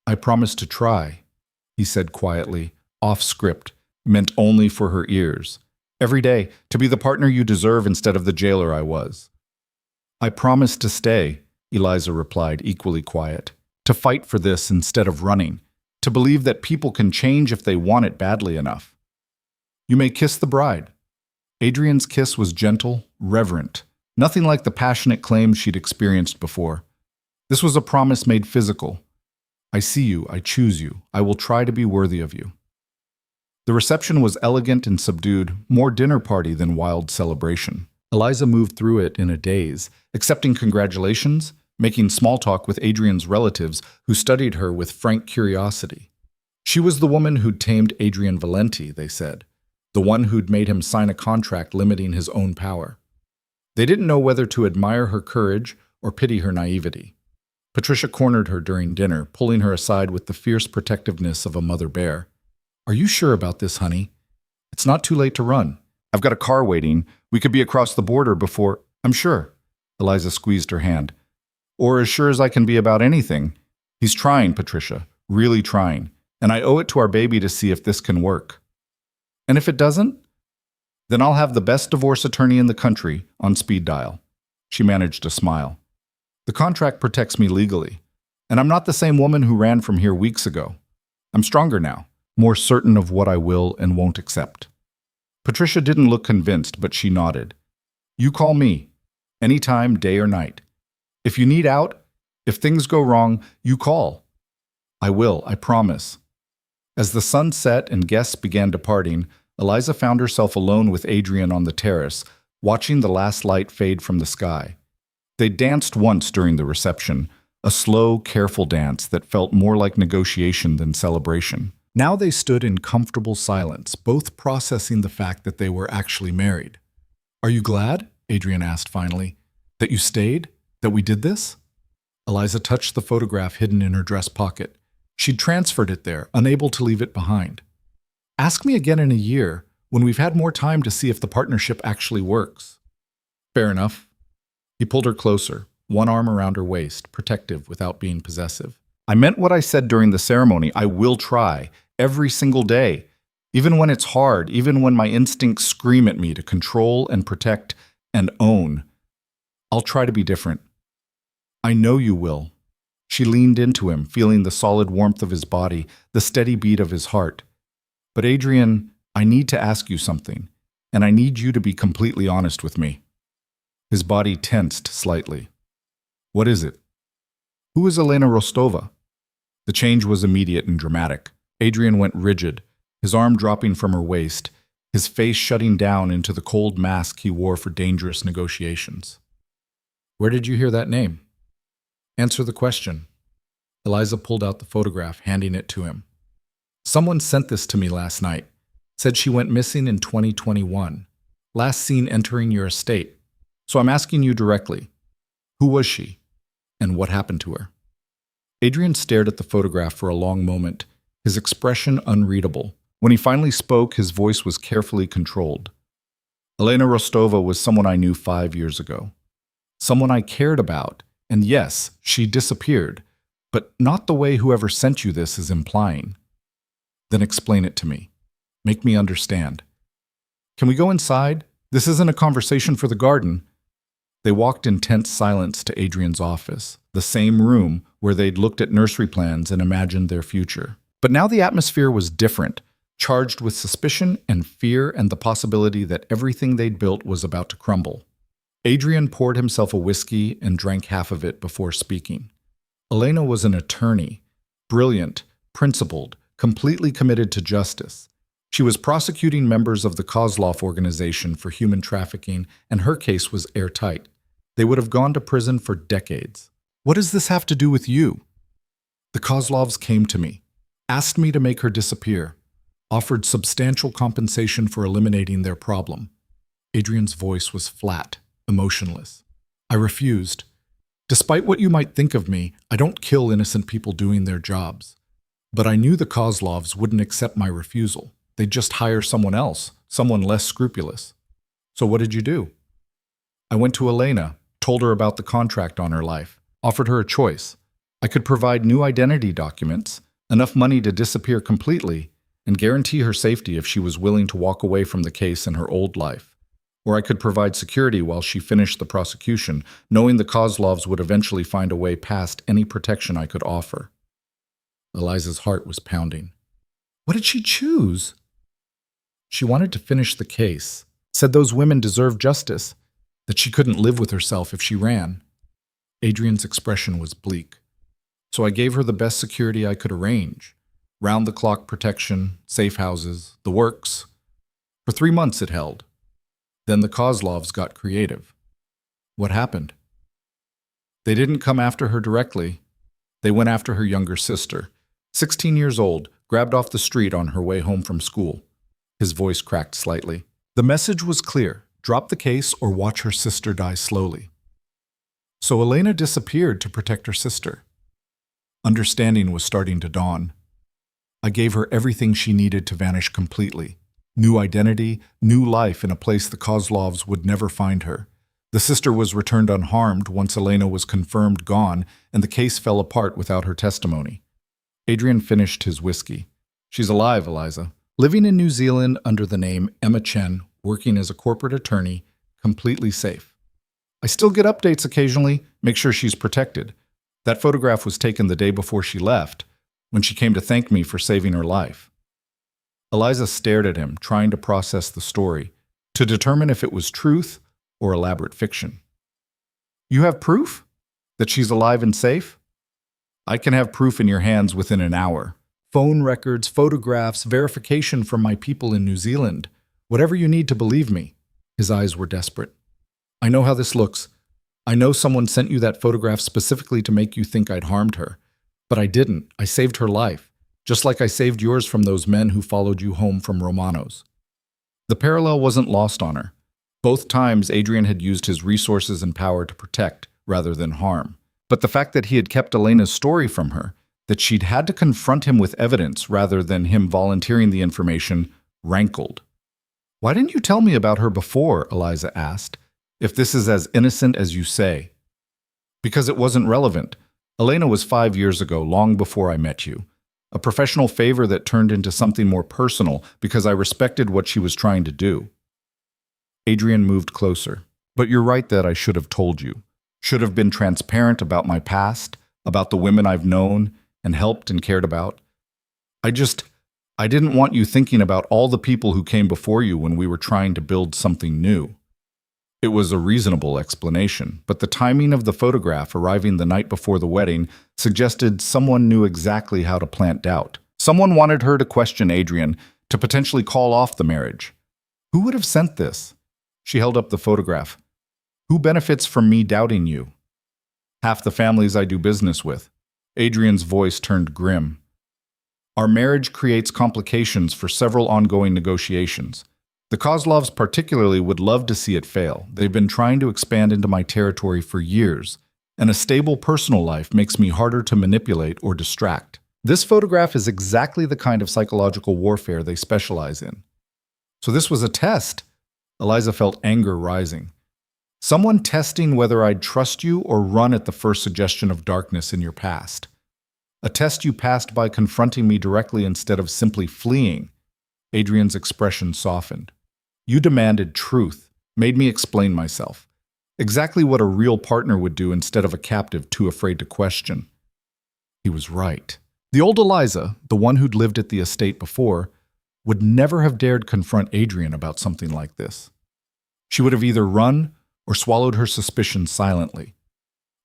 Speaker 1: I promise to try, he said quietly, off script, meant only for her ears. Every day, to be the partner you deserve instead of the jailer I was. I promise to stay, Eliza replied, equally quiet. To fight for this instead of running. To believe that people can change if they want it badly enough. You may kiss the bride. Adrian's kiss was gentle, reverent, nothing like the passionate claims she'd experienced before. This was a promise made physical. I see you, I choose you, I will try to be worthy of you. The reception was elegant and subdued, more dinner party than wild celebration. Eliza moved through it in a daze, accepting congratulations, making small talk with Adrian's relatives who studied her with frank curiosity. She was the woman who'd tamed Adrian Valenti, they said, the one who'd made him sign a contract limiting his own power. They didn't know whether to admire her courage or pity her naivety. Patricia cornered her during dinner, pulling her aside with the fierce protectiveness of a mother bear. "Are you sure about this, honey? It's not too late to run. I've got a car waiting. We could be across the border before—" "I'm sure." Eliza squeezed her hand. "Or as sure as I can be about anything. He's trying, Patricia, really trying. And I owe it to our baby to see if this can work. And if it doesn't, then I'll have the best divorce attorney in the country on speed dial." She managed a smile. "The contract protects me legally, and I'm not the same woman who ran from here weeks ago. I'm stronger now, more certain of what I will and won't accept." Patricia didn't look convinced, but she nodded. "You call me, anytime, day or night. If you need out, if things go wrong, you call." "I will, I promise." As the sun set and guests began departing, Eliza found herself alone with Adrian on the terrace, watching the last light fade from the sky. They danced once during the reception, a slow, careful dance that felt more like negotiation than celebration. Now they stood in comfortable silence, both processing the fact that they were actually married. "Are you glad?" Adrian asked finally. "That you stayed? That we did this?" Eliza touched the photograph hidden in her dress pocket. She'd transferred it there, unable to leave it behind. "Ask me again in a year, when we've had more time to see if the partnership actually works." "Fair enough." He pulled her closer, one arm around her waist, protective without being possessive. "I meant what I said during the ceremony. I will try, every single day. Even when it's hard, even when my instincts scream at me to control and protect and own. I'll try to be different." "I know you will." She leaned into him, feeling the solid warmth of his body, the steady beat of his heart. "But Adrian, I need to ask you something, and I need you to be completely honest with me." His body tensed slightly. "What is it?" "Who is Elena Rostova?" The change was immediate and dramatic. Adrian went rigid, his arm dropping from her waist, his face shutting down into the cold mask he wore for dangerous negotiations. "Where did you hear that name?" "Answer the question." Eliza pulled out the photograph, handing it to him. "Someone sent this to me last night. Said she went missing in 2021. Last seen entering your estate. So I'm asking you directly. Who was she? And what happened to her?" Adrian stared at the photograph for a long moment, his expression unreadable. When he finally spoke, his voice was carefully controlled. "Elena Rostova was someone I knew 5 years ago. Someone I cared about. And yes, she disappeared, but not the way whoever sent you this is implying." "Then explain it to me. Make me understand." "Can we go inside? This isn't a conversation for the garden." They walked in tense silence to Adrian's office, the same room where they'd looked at nursery plans and imagined their future. But now the atmosphere was different, charged with suspicion and fear and the possibility that everything they'd built was about to crumble. Adrian poured himself a whiskey and drank half of it before speaking. Elena was an attorney, brilliant, principled, completely committed to justice. She was prosecuting members of the Kozlov organization for human trafficking, and her case was airtight. They would have gone to prison for decades. "What does this have to do with you?" "The Kozlovs came to me, asked me to make her disappear, offered substantial compensation for eliminating their problem." Adrian's voice was flat, emotionless. "I refused. Despite what you might think of me, I don't kill innocent people doing their jobs. But I knew the Kozlovs wouldn't accept my refusal. They'd just hire someone else, someone less scrupulous." "So what did you do?" "I went to Elena, told her about the contract on her life, offered her a choice. I could provide new identity documents, enough money to disappear completely, and guarantee her safety if she was willing to walk away from the case in her old life. Or I could provide security while she finished the prosecution, knowing the Kozlovs would eventually find a way past any protection I could offer." Eliza's heart was pounding. What did she choose? She wanted to finish the case, said those women deserved justice, that she couldn't live with herself if she ran. Adrian's expression was bleak. "So I gave her the best security I could arrange. Round-the-clock protection, safe houses, the works. For 3 months it held. Then the Kozlovs got creative." "What happened?" They didn't come after her directly. They went after her younger sister, 16 years old, grabbed off the street on her way home from school. His voice cracked slightly. The message was clear: drop the case or watch her sister die slowly. So Elena disappeared to protect her sister. Understanding was starting to dawn. I gave her everything she needed to vanish completely. New identity, new life in a place the Kozlovs would never find her. The sister was returned unharmed once Elena was confirmed gone, and the case fell apart without her testimony. Adrian finished his whiskey. She's alive, Eliza. Living in New Zealand under the name Emma Chen, working as a corporate attorney, completely safe. I still get updates occasionally, make sure she's protected. That photograph was taken the day before she left, when she came to thank me for saving her life. Eliza stared at him, trying to process the story, to determine if it was truth or elaborate fiction. You have proof? That she's alive and safe? I can have proof in your hands within an hour. Phone records, photographs, verification from my people in New Zealand. Whatever you need to believe me. His eyes were desperate. I know how this looks. I know someone sent you that photograph specifically to make you think I'd harmed her. But I didn't. I saved her life. Just like I saved yours from those men who followed you home from Romano's. The parallel wasn't lost on her. Both times, Adrian had used his resources and power to protect rather than harm. But the fact that he had kept Elena's story from her, that she'd had to confront him with evidence rather than him volunteering the information, rankled. Why didn't you tell me about her before? Eliza asked. If this is as innocent as you say. Because it wasn't relevant. Elena was 5 years ago, long before I met you. A professional favor that turned into something more personal because I respected what she was trying to do. Adrian moved closer. But you're right that I should have told you. Should have been transparent about my past, about the women I've known and helped and cared about. I didn't want you thinking about all the people who came before you when we were trying to build something new. It was a reasonable explanation, but the timing of the photograph arriving the night before the wedding suggested someone knew exactly how to plant doubt. Someone wanted her to question Adrian, to potentially call off the marriage. Who would have sent this? She held up the photograph. Who benefits from me doubting you? Half the families I do business with. Adrian's voice turned grim. Our marriage creates complications for several ongoing negotiations. The Kozlovs particularly would love to see it fail. They've been trying to expand into my territory for years, and a stable personal life makes me harder to manipulate or distract. This photograph is exactly the kind of psychological warfare they specialize in. So this was a test. Eliza felt anger rising. Someone testing whether I'd trust you or run at the first suggestion of darkness in your past. A test you passed by confronting me directly instead of simply fleeing. Adrian's expression softened. You demanded truth, made me explain myself. Exactly what a real partner would do instead of a captive too afraid to question. He was right. The old Eliza, the one who'd lived at the estate before, would never have dared confront Adrian about something like this. She would have either run or swallowed her suspicions silently.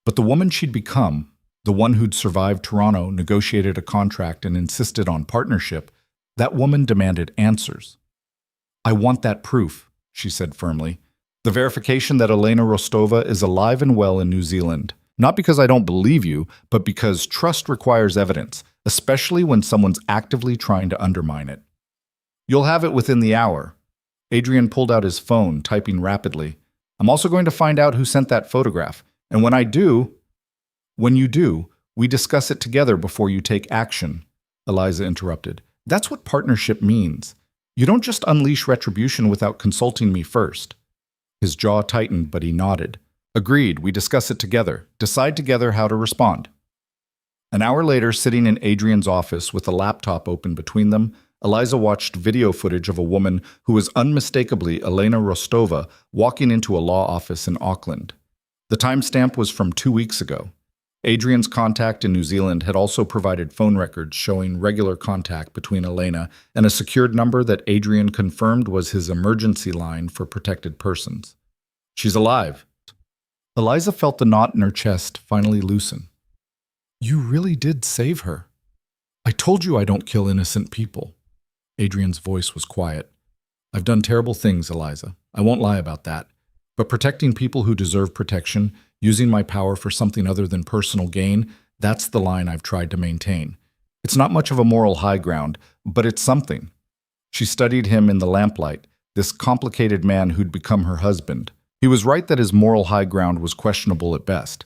Speaker 1: But the woman she'd become, the one who'd survived Toronto, negotiated a contract and insisted on partnership, that woman demanded answers. I want that proof, she said firmly. The verification that Elena Rostova is alive and well in New Zealand. Not because I don't believe you, but because trust requires evidence, especially when someone's actively trying to undermine it. You'll have it within the hour. Adrian pulled out his phone, typing rapidly. I'm also going to find out who sent that photograph. And when you do, we discuss it together before you take action, Eliza interrupted. That's what partnership means. You don't just unleash retribution without consulting me first. His jaw tightened, but he nodded. Agreed, we discuss it together. Decide together how to respond. An hour later, sitting in Adrian's office with a laptop open between them, Eliza watched video footage of a woman who was unmistakably Elena Rostova walking into a law office in Auckland. The timestamp was from 2 weeks ago. Adrian's contact in New Zealand had also provided phone records showing regular contact between Elena and a secured number that Adrian confirmed was his emergency line for protected persons. She's alive. Eliza felt the knot in her chest finally loosen. You really did save her. I told you I don't kill innocent people. Adrian's voice was quiet. I've done terrible things, Eliza. I won't lie about that. But protecting people who deserve protection, using my power for something other than personal gain, that's the line I've tried to maintain. It's not much of a moral high ground, but it's something. She studied him in the lamplight, this complicated man who'd become her husband. He was right that his moral high ground was questionable at best.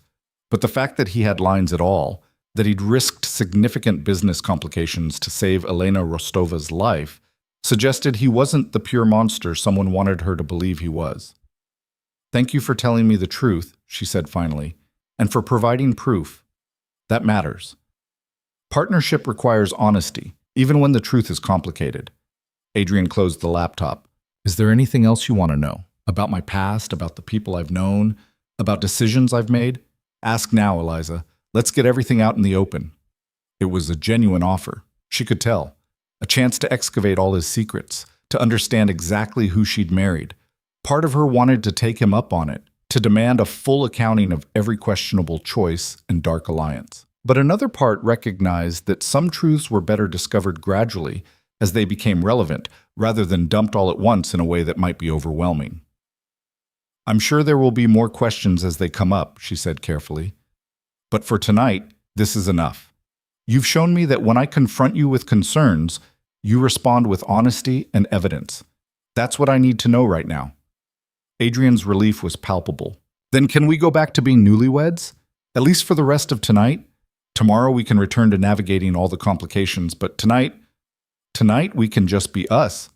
Speaker 1: But the fact that he had lines at all, that he'd risked significant business complications to save Elena Rostova's life, suggested he wasn't the pure monster someone wanted her to believe he was. "Thank you for telling me the truth," she said finally, "and for providing proof. That matters. Partnership requires honesty, even when the truth is complicated." Adrian closed the laptop. "Is there anything else you want to know? About my past, about the people I've known, about decisions I've made? Ask now, Eliza. Let's get everything out in the open." It was a genuine offer. She could tell. A chance to excavate all his secrets, to understand exactly who she'd married. Part of her wanted to take him up on it, to demand a full accounting of every questionable choice and dark alliance. But another part recognized that some truths were better discovered gradually as they became relevant, rather than dumped all at once in a way that might be overwhelming. "I'm sure there will be more questions as they come up," she said carefully. "But for tonight, this is enough. You've shown me that when I confront you with concerns, you respond with honesty and evidence. That's what I need to know right now." Adrian's relief was palpable. "Then can we go back to being newlyweds? At least for the rest of tonight? Tomorrow we can return to navigating all the complications, but tonight we can just be us."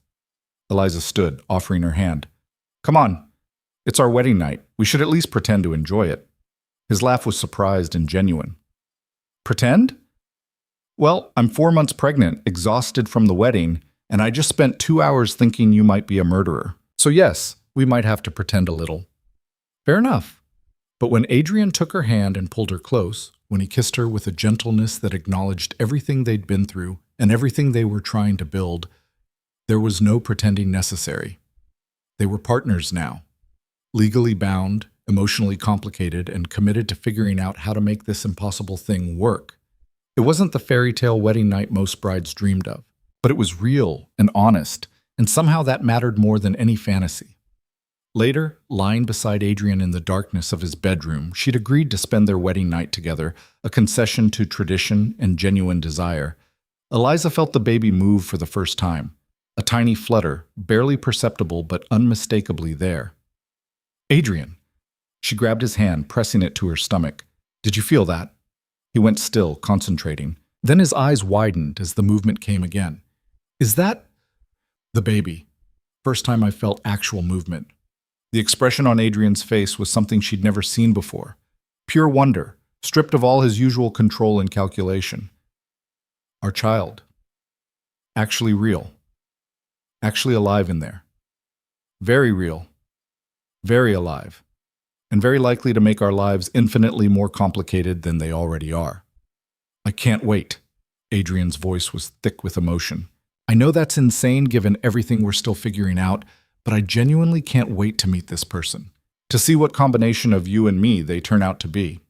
Speaker 1: Eliza stood, offering her hand. "Come on. It's our wedding night. We should at least pretend to enjoy it." His laugh was surprised and genuine. "Pretend? Well, I'm 4 months pregnant, exhausted from the wedding, and I just spent 2 hours thinking you might be a murderer. So yes, we might have to pretend a little." "Fair enough." But when Adrian took her hand and pulled her close, when he kissed her with a gentleness that acknowledged everything they'd been through and everything they were trying to build, there was no pretending necessary. They were partners now, legally bound, emotionally complicated, and committed to figuring out how to make this impossible thing work. It wasn't the fairy tale wedding night most brides dreamed of, but it was real and honest, and somehow that mattered more than any fantasy. Later, lying beside Adrian in the darkness of his bedroom, she'd agreed to spend their wedding night together, a concession to tradition and genuine desire. Eliza felt the baby move for the first time, a tiny flutter, barely perceptible but unmistakably there. "Adrian!" She grabbed his hand, pressing it to her stomach. "Did you feel that?" He went still, concentrating. Then his eyes widened as the movement came again. "Is that the baby?" First time I felt actual movement. The expression on Adrian's face was something she'd never seen before. Pure wonder, stripped of all his usual control and calculation. Our child. Actually real. Actually alive in there. Very real. Very alive. And very likely to make our lives infinitely more complicated than they already are. "I can't wait." Adrian's voice was thick with emotion. "I know that's insane given everything we're still figuring out, but I genuinely can't wait to meet this person, to see what combination of you and me they turn out to be."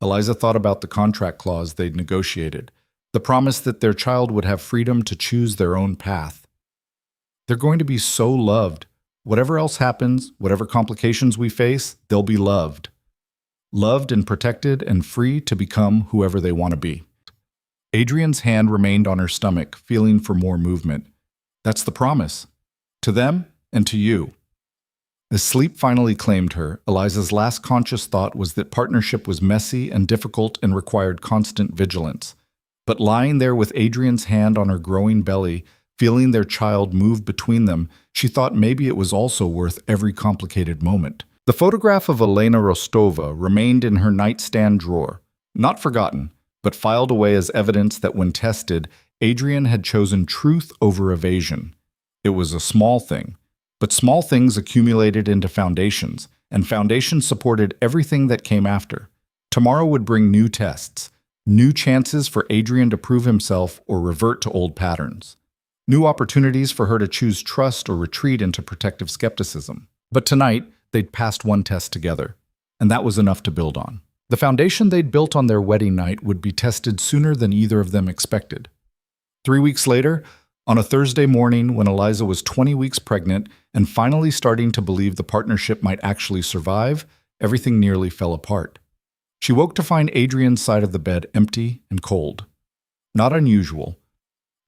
Speaker 1: Eliza thought about the contract clause they'd negotiated, the promise that their child would have freedom to choose their own path. They're going to be so loved. Whatever else happens, whatever complications we face, they'll be loved. Loved and protected and free to become whoever they want to be. Adrian's hand remained on her stomach, feeling for more movement. That's the promise. To them and to you. As sleep finally claimed her, Eliza's last conscious thought was that partnership was messy and difficult and required constant vigilance. But lying there with Adrian's hand on her growing belly, feeling their child move between them, she thought maybe it was also worth every complicated moment. The photograph of Elena Rostova remained in her nightstand drawer, not forgotten, but filed away as evidence that when tested, Adrian had chosen truth over evasion. It was a small thing, but small things accumulated into foundations, and foundations supported everything that came after. Tomorrow would bring new tests, new chances for Adrian to prove himself or revert to old patterns. New opportunities for her to choose trust or retreat into protective skepticism. But tonight, they'd passed one test together, and that was enough to build on. The foundation they'd built on their wedding night would be tested sooner than either of them expected. 3 weeks later, On a Thursday morning, when Eliza was 20 weeks pregnant and finally starting to believe the partnership might actually survive, everything nearly fell apart. She woke to find Adrian's side of the bed empty and cold. Not unusual.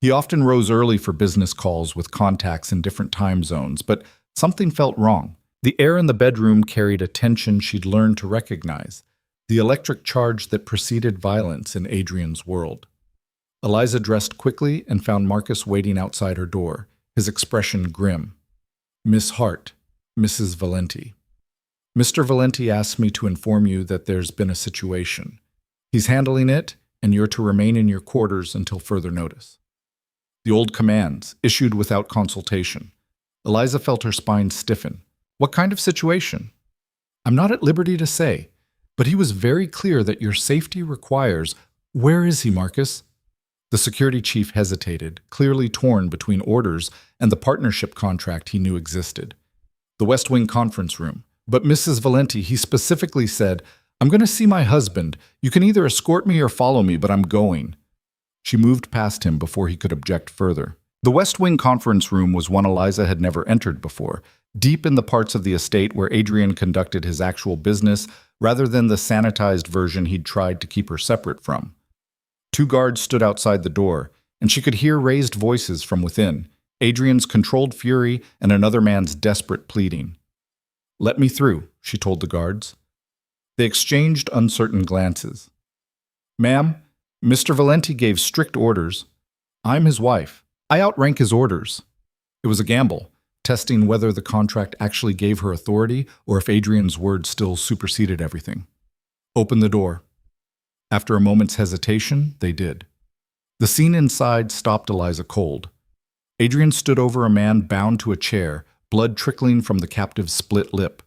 Speaker 1: He often rose early for business calls with contacts in different time zones, but something felt wrong. The air in the bedroom carried a tension she'd learned to recognize, the electric charge that preceded violence in Adrian's world. Eliza dressed quickly and found Marcus waiting outside her door, his expression grim. "Miss Hart, Mrs. Valenti. Mr. Valenti asked me to inform you that there's been a situation. He's handling it, and you're to remain in your quarters until further notice." The old commands, issued without consultation. Eliza felt her spine stiffen. What kind of situation? "I'm not at liberty to say, but he was very clear that your safety requires—" "Where is he, Marcus?" The security chief hesitated, clearly torn between orders and the partnership contract he knew existed. "The West Wing conference room. But Mrs. Valenti, he specifically said, 'I'm going to see my husband. You can either escort me or follow me, but I'm going.'" She moved past him before he could object further. The West Wing conference room was one Eliza had never entered before, deep in the parts of the estate where Adrian conducted his actual business rather than the sanitized version he'd tried to keep her separate from. 2 guards stood outside the door, and she could hear raised voices from within, Adrian's controlled fury and another man's desperate pleading. "Let me through," she told the guards. They exchanged uncertain glances. "Ma'am, Mr. Valenti gave strict orders. I'm his wife. I outrank his orders." It was a gamble, testing whether the contract actually gave her authority or if Adrian's word still superseded everything. "Open the door." After a moment's hesitation, they did. The scene inside stopped Eliza cold. Adrian stood over a man bound to a chair, blood trickling from the captive's split lip.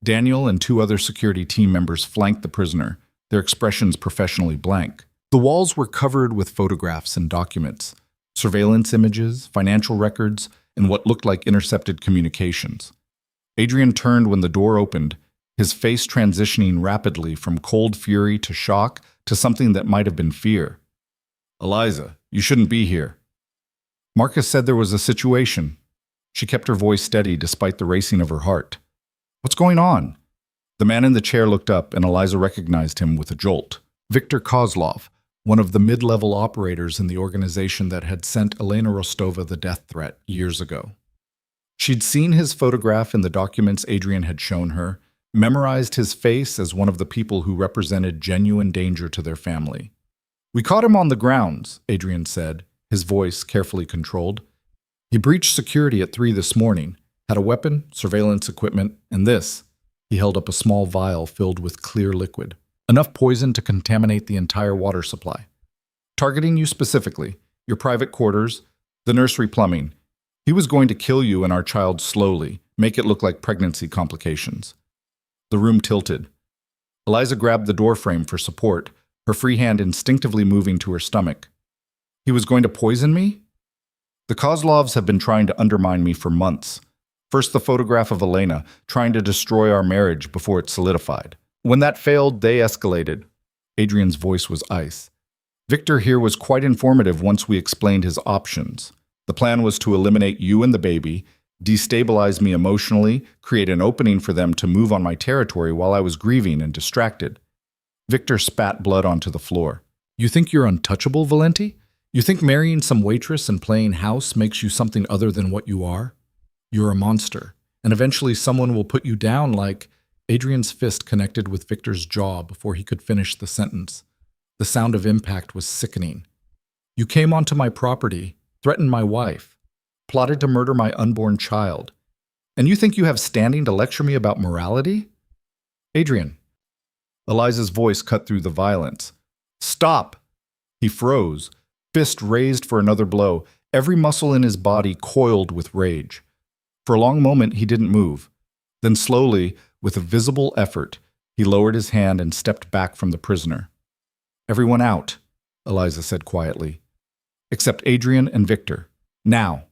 Speaker 1: Daniel and 2 other security team members flanked the prisoner, their expressions professionally blank. The walls were covered with photographs and documents, surveillance images, financial records, and what looked like intercepted communications. Adrian turned when the door opened, his face transitioning rapidly from cold fury to shock to something that might have been fear. "Eliza, you shouldn't be here." Marcus said there was a situation. She kept her voice steady despite the racing of her heart. "What's going on?" The man in the chair looked up, and Eliza recognized him with a jolt. Viktor Kozlov, one of the mid-level operators in the organization that had sent Elena Rostova the death threat years ago. She'd seen his photograph in the documents Adrian had shown her, memorized his face as one of the people who represented genuine danger to their family. "We caught him on the grounds," Adrian said, his voice carefully controlled. "He breached security at 3 this morning, had a weapon, surveillance equipment, and this." He held up a small vial filled with clear liquid, enough poison to contaminate the entire water supply. "Targeting you specifically, your private quarters, the nursery plumbing. He was going to kill you and our child slowly, make it look like pregnancy complications." The room tilted. Eliza grabbed the doorframe for support, her free hand instinctively moving to her stomach. "He was going to poison me?" "The Kozlovs have been trying to undermine me for months. First the photograph of Elena, trying to destroy our marriage before it solidified. When that failed, they escalated." Adrian's voice was ice. "Victor here was quite informative once we explained his options. The plan was to eliminate you and the baby, destabilize me emotionally, create an opening for them to move on my territory while I was grieving and distracted." Victor spat blood onto the floor. "You think you're untouchable, Valenti? You think marrying some waitress and playing house makes you something other than what you are? You're a monster, and eventually someone will put you down like—" Adrian's fist connected with Victor's jaw before he could finish the sentence. The sound of impact was sickening. "You came onto my property, threatened my wife, plotted to murder my unborn child. And you think you have standing to lecture me about morality?" "Adrian." Eliza's voice cut through the violence. "Stop!" He froze, fist raised for another blow, every muscle in his body coiled with rage. For a long moment he didn't move. Then slowly, with a visible effort, he lowered his hand and stepped back from the prisoner. "Everyone out," Eliza said quietly. "Except Adrian and Victor. Now."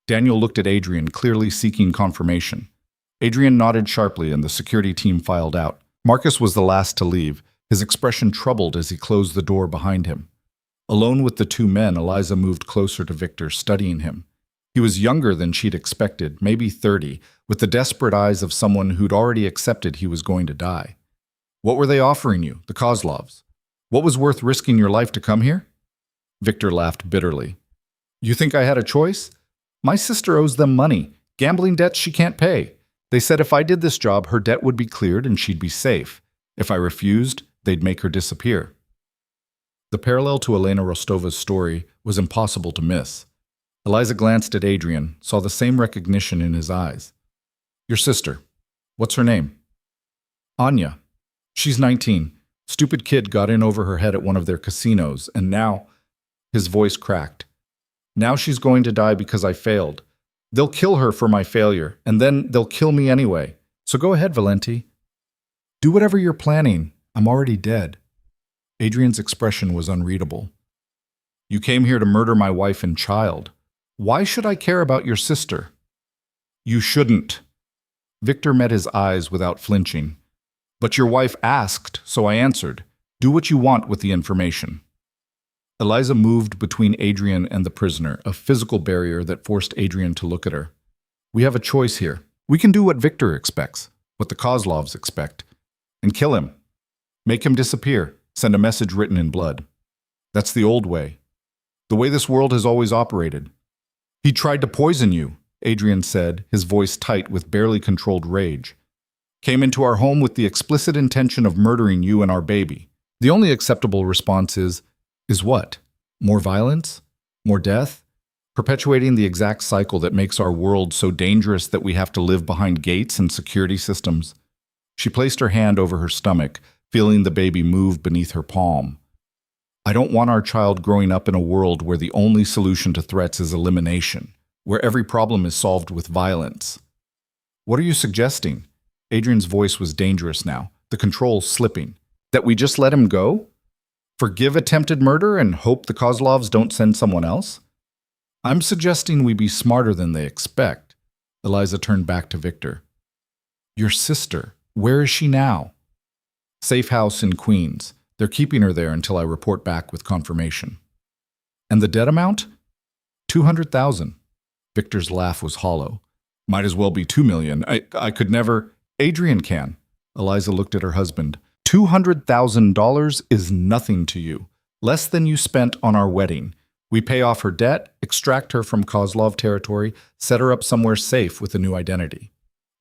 Speaker 1: Daniel looked at Adrian, clearly seeking confirmation. Adrian nodded sharply and the security team filed out. Marcus was the last to leave, his expression troubled as he closed the door behind him. Alone with the two men, Eliza moved closer to Victor, studying him. He was younger than she'd expected, maybe 30, with the desperate eyes of someone who'd already accepted he was going to die. What were they offering you, the Kozlovs? What was worth risking your life to come here? Victor laughed bitterly. You think I had a choice? My sister owes them money, gambling debts she can't pay. They said if I did this job, her debt would be cleared and she'd be safe. If I refused, they'd make her disappear. The parallel to Elena Rostova's story was impossible to miss. Eliza glanced at Adrian, saw the same recognition in his eyes. Your sister. What's her name? Anya. She's 19. Stupid kid got in over her head at one of their casinos, and now... His voice cracked. Now she's going to die because I failed. They'll kill her for my failure, and then they'll kill me anyway. So go ahead, Valenti. Do whatever you're planning. I'm already dead. Adrian's expression was unreadable. You came here to murder my wife and child. Why should I care about your sister? You shouldn't. Victor met his eyes without flinching. But your wife asked, so I answered. Do what you want with the information. Eliza moved between Adrian and the prisoner, a physical barrier that forced Adrian to look at her. We have a choice here. We can do what Victor expects, what the Kozlovs expect, and kill him. Make him disappear, send a message written in blood. That's the old way. The way this world has always operated. He tried to poison you, Adrian said, his voice tight with barely controlled rage. Came into our home with the explicit intention of murdering you and our baby. The only acceptable response is what? More violence? More death? Perpetuating the exact cycle that makes our world so dangerous that we have to live behind gates and security systems. She placed her hand over her stomach, feeling the baby move beneath her palm. I don't want our child growing up in a world where the only solution to threats is elimination, where every problem is solved with violence. What are you suggesting? Adrian's voice was dangerous now, the control slipping. That we just let him go? Forgive attempted murder and hope the Kozlovs don't send someone else? I'm suggesting we be smarter than they expect. Eliza turned back to Victor. Your sister, where is she now? Safe house in Queens. They're keeping her there until I report back with confirmation. And the debt amount? 200,000. Victor's laugh was hollow. Might as well be 2 million. I could never... Adrian can. Eliza looked at her husband. $200,000 is nothing to you. Less than you spent on our wedding. We pay off her debt, extract her from Kozlov territory, set her up somewhere safe with a new identity.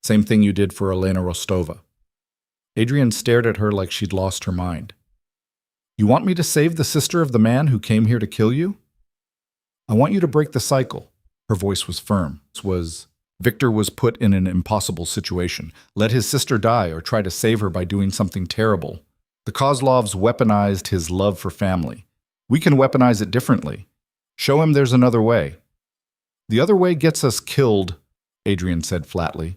Speaker 1: Same thing you did for Elena Rostova. Adrian stared at her like she'd lost her mind. You want me to save the sister of the man who came here to kill you? I want you to break the cycle. Her voice was firm. Victor was put in an impossible situation. Let his sister die or try to save her by doing something terrible. The Kozlovs weaponized his love for family. We can weaponize it differently. Show him there's another way. The other way gets us killed, Adrian said flatly.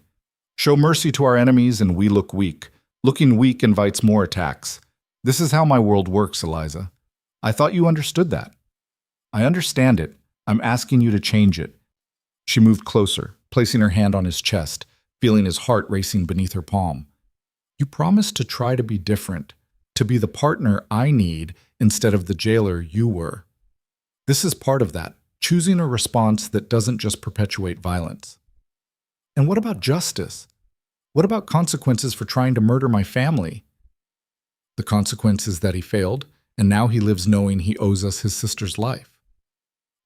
Speaker 1: Show mercy to our enemies and we look weak. Looking weak invites more attacks. This is how my world works, Eliza. I thought you understood that. I understand it. I'm asking you to change it. She moved closer, placing her hand on his chest, feeling his heart racing beneath her palm. You promised to try to be different, to be the partner I need instead of the jailer you were. This is part of that, choosing a response that doesn't just perpetuate violence. And what about justice? What about consequences for trying to murder my family? The consequence is that he failed, and now he lives knowing he owes us his sister's life.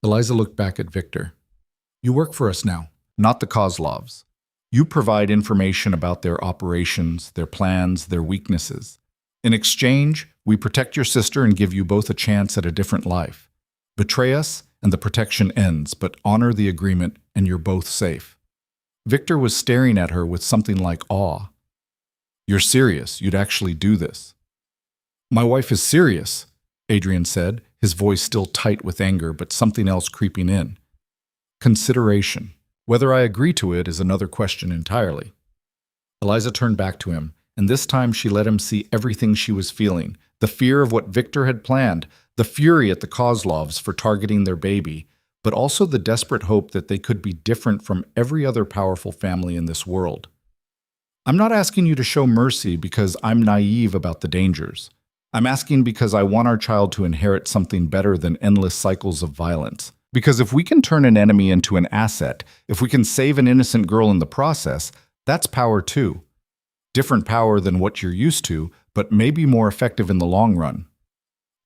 Speaker 1: Eliza looked back at Victor. You work for us now, not the Kozlovs. You provide information about their operations, their plans, their weaknesses. In exchange, we protect your sister and give you both a chance at a different life. Betray us, and the protection ends, but honor the agreement, and you're both safe. Victor was staring at her with something like awe. You're serious. You'd actually do this. My wife is serious, Adrian said, his voice still tight with anger, but something else creeping in. Consideration. Whether I agree to it is another question entirely. Eliza turned back to him, and this time she let him see everything she was feeling, the fear of what Victor had planned, the fury at the Kozlovs for targeting their baby, but also the desperate hope that they could be different from every other powerful family in this world. I'm not asking you to show mercy because I'm naive about the dangers. I'm asking because I want our child to inherit something better than endless cycles of violence. Because if we can turn an enemy into an asset, if we can save an innocent girl in the process, that's power too. Different power than what you're used to, but maybe more effective in the long run.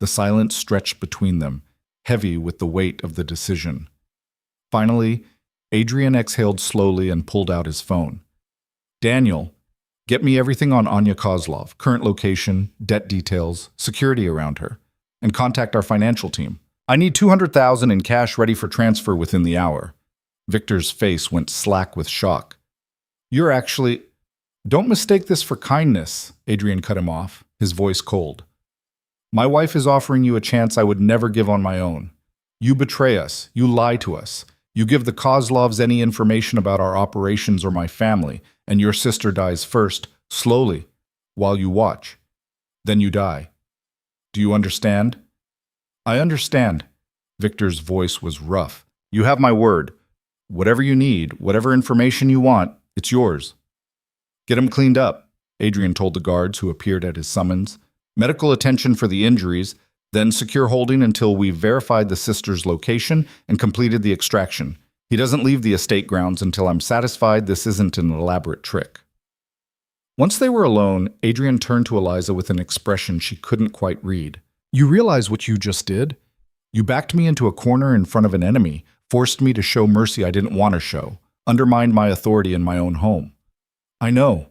Speaker 1: The silence stretched between them, heavy with the weight of the decision. Finally, Adrian exhaled slowly and pulled out his phone. Daniel, get me everything on Anya Kozlov, current location, debt details, security around her, and contact our financial team. I need $200,000 in cash ready for transfer within the hour. Victor's face went slack with shock. You're actually... Don't mistake this for kindness, Adrian cut him off, his voice cold. My wife is offering you a chance I would never give on my own. You betray us, you lie to us, you give the Kozlovs any information about our operations or my family, and your sister dies first, slowly, while you watch. Then you die. Do you understand? I understand. Victor's voice was rough. You have my word. Whatever you need, whatever information you want, it's yours. Get him cleaned up, Adrian told the guards who appeared at his summons. Medical attention for the injuries, then secure holding until we've verified the sister's location and completed the extraction. He doesn't leave the estate grounds until I'm satisfied this isn't an elaborate trick. Once they were alone, Adrian turned to Eliza with an expression she couldn't quite read. You realize what you just did? You backed me into a corner in front of an enemy, forced me to show mercy I didn't want to show, undermined my authority in my own home. I know.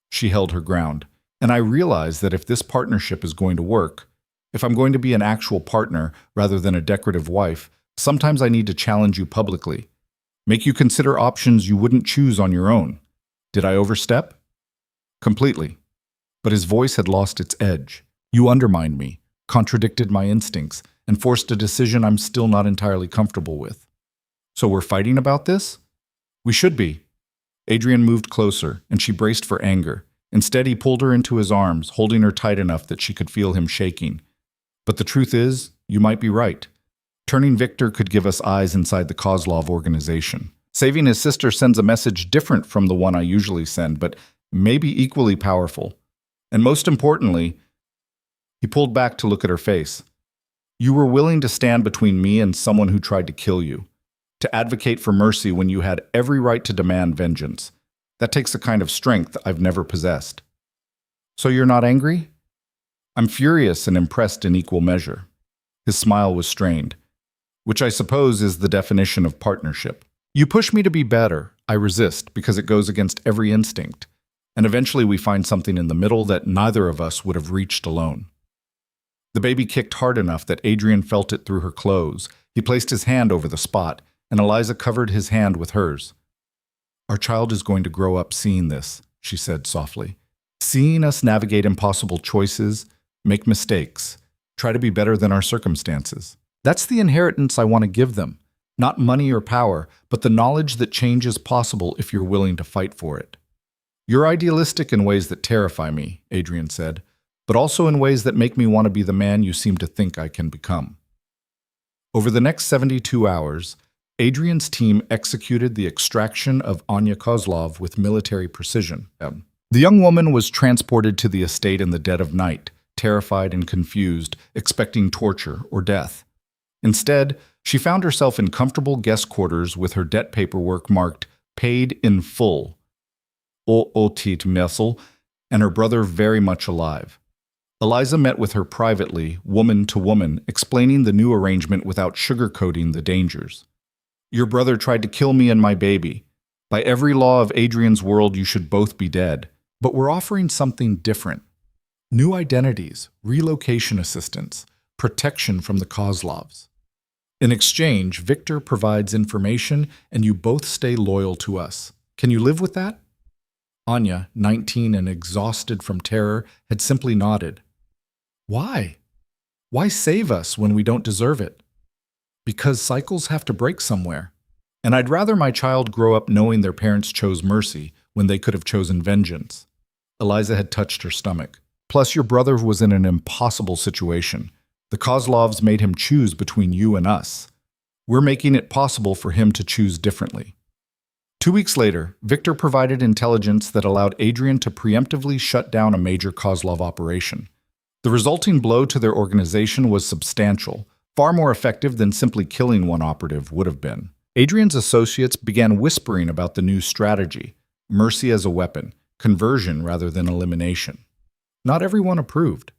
Speaker 1: She held her ground, and I realize that if this partnership is going to work, if I'm going to be an actual partner rather than a decorative wife, sometimes I need to challenge you publicly, make you consider options you wouldn't choose on your own. Did I overstep? Completely. But his voice had lost its edge. You undermined me, contradicted my instincts, and forced a decision I'm still not entirely comfortable with. So we're fighting about this? We should be. Adrian moved closer, and she braced for anger. Instead, he pulled her into his arms, holding her tight enough that she could feel him shaking. But the truth is, you might be right. Turning Victor could give us eyes inside the Kozlov organization. Saving his sister sends a message different from the one I usually send, but maybe equally powerful. And most importantly, he pulled back to look at her face. You were willing to stand between me and someone who tried to kill you, to advocate for mercy when you had every right to demand vengeance. That takes a kind of strength I've never possessed. So you're not angry? I'm furious and impressed in equal measure. His smile was strained, which I suppose is the definition of partnership. You push me to be better, I resist because it goes against every instinct, and eventually we find something in the middle that neither of us would have reached alone. The baby kicked hard enough that Adrian felt it through her clothes. He placed his hand over the spot, and Eliza covered his hand with hers. Our child is going to grow up seeing this, she said softly. Seeing us navigate impossible choices, make mistakes, try to be better than our circumstances. That's the inheritance I want to give them. Not money or power, but the knowledge that change is possible if you're willing to fight for it. You're idealistic in ways that terrify me, Adrian said, but also in ways that make me want to be the man you seem to think I can become. Over the next 72 hours, Adrian's team executed the extraction of Anya Kozlov with military precision. The young woman was transported to the estate in the dead of night, terrified and confused, expecting torture or death. Instead, she found herself in comfortable guest quarters with her debt paperwork marked paid in full, Ootit Messel, and her brother very much alive. Eliza met with her privately, woman to woman, explaining the new arrangement without sugarcoating the dangers. Your brother tried to kill me and my baby. By every law of Adrian's world, you should both be dead. But we're offering something different. New identities, relocation assistance, protection from the Kozlovs. In exchange, Victor provides information and you both stay loyal to us. Can you live with that? Anya, 19 and exhausted from terror, had simply nodded. Why? Why save us when we don't deserve it? Because cycles have to break somewhere. And I'd rather my child grow up knowing their parents chose mercy when they could have chosen vengeance. Eliza had touched her stomach. Plus, your brother was in an impossible situation. The Kozlovs made him choose between you and us. We're making it possible for him to choose differently. 2 weeks later, Victor provided intelligence that allowed Adrian to preemptively shut down a major Kozlov operation. The resulting blow to their organization was substantial, far more effective than simply killing one operative would have been. Adrian's associates began whispering about the new strategy, mercy as a weapon, conversion rather than elimination. Not everyone approved.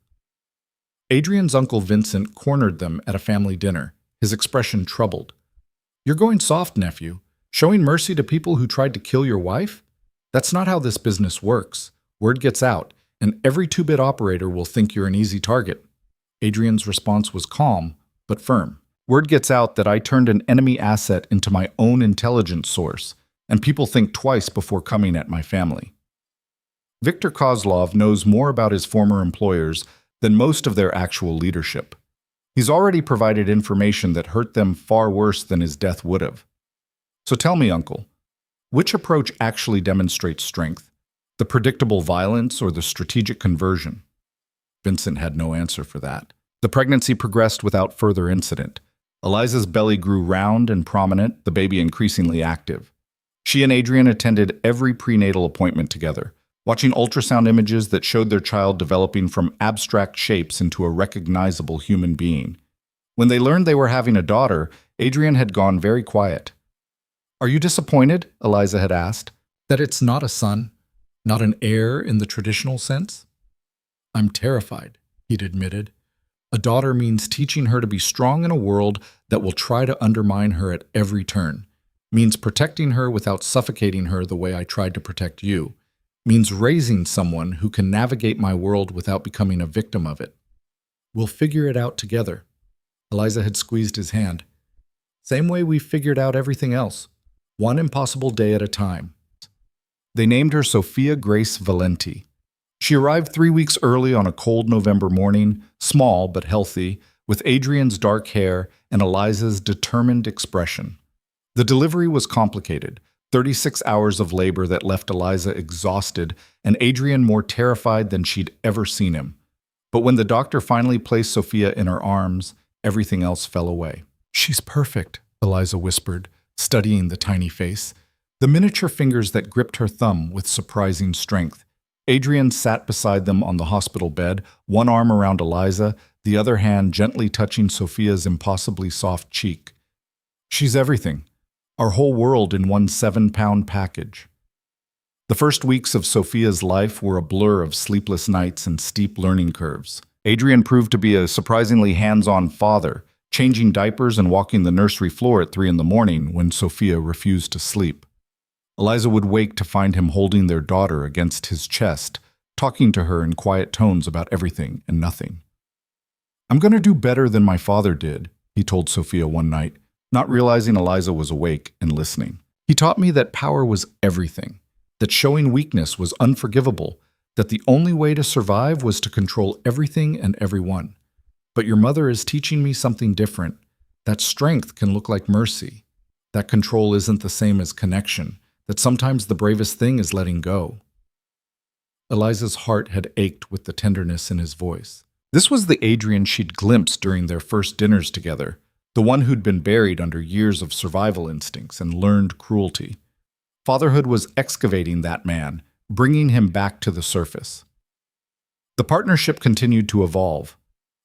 Speaker 1: Adrian's uncle Vincent cornered them at a family dinner, his expression troubled. "You're going soft, nephew. Showing mercy to people who tried to kill your wife? That's not how this business works. Word gets out, and every two-bit operator will think you're an easy target." Adrian's response was calm, but firm. "Word gets out that I turned an enemy asset into my own intelligence source, and people think twice before coming at my family." Viktor Kozlov knows more about his former employers than most of their actual leadership. He's already provided information that hurt them far worse than his death would have. So tell me, Uncle, which approach actually demonstrates strength? The predictable violence or the strategic conversion? Vincent had no answer for that. The pregnancy progressed without further incident. Eliza's belly grew round and prominent, the baby increasingly active. She and Adrian attended every prenatal appointment together, watching ultrasound images that showed their child developing from abstract shapes into a recognizable human being. When they learned they were having a daughter, Adrian had gone very quiet. "Are you disappointed?" Eliza had asked. "That it's not a son, not an heir in the traditional sense?" "I'm terrified," he'd admitted. "A daughter means teaching her to be strong in a world that will try to undermine her at every turn. Means protecting her without suffocating her the way I tried to protect you. Means raising someone who can navigate my world without becoming a victim of it. We'll figure it out together." Eliza had squeezed his hand. "Same way we figured out everything else. One impossible day at a time." They named her Sophia Grace Valenti. She arrived 3 weeks early on a cold November morning, small but healthy, with Adrian's dark hair and Eliza's determined expression. The delivery was complicated, 36 hours of labor that left Eliza exhausted and Adrian more terrified than she'd ever seen him. But when the doctor finally placed Sophia in her arms, everything else fell away. "She's perfect," Eliza whispered, studying the tiny face, the miniature fingers that gripped her thumb with surprising strength. Adrian sat beside them on the hospital bed, one arm around Eliza, the other hand gently touching Sophia's impossibly soft cheek. "She's everything. Our whole world in one 7-pound package." The first weeks of Sophia's life were a blur of sleepless nights and steep learning curves. Adrian proved to be a surprisingly hands-on father, changing diapers and walking the nursery floor at 3 in the morning when Sophia refused to sleep. Eliza would wake to find him holding their daughter against his chest, talking to her in quiet tones about everything and nothing. "I'm going to do better than my father did," he told Sophia one night, not realizing Eliza was awake and listening. "He taught me that power was everything, that showing weakness was unforgivable, that the only way to survive was to control everything and everyone. But your mother is teaching me something different, that strength can look like mercy, that control isn't the same as connection, that sometimes the bravest thing is letting go." Eliza's heart had ached with the tenderness in his voice. This was the Adrian she'd glimpsed during their first dinners together, the one who'd been buried under years of survival instincts and learned cruelty. Fatherhood was excavating that man, bringing him back to the surface. The partnership continued to evolve.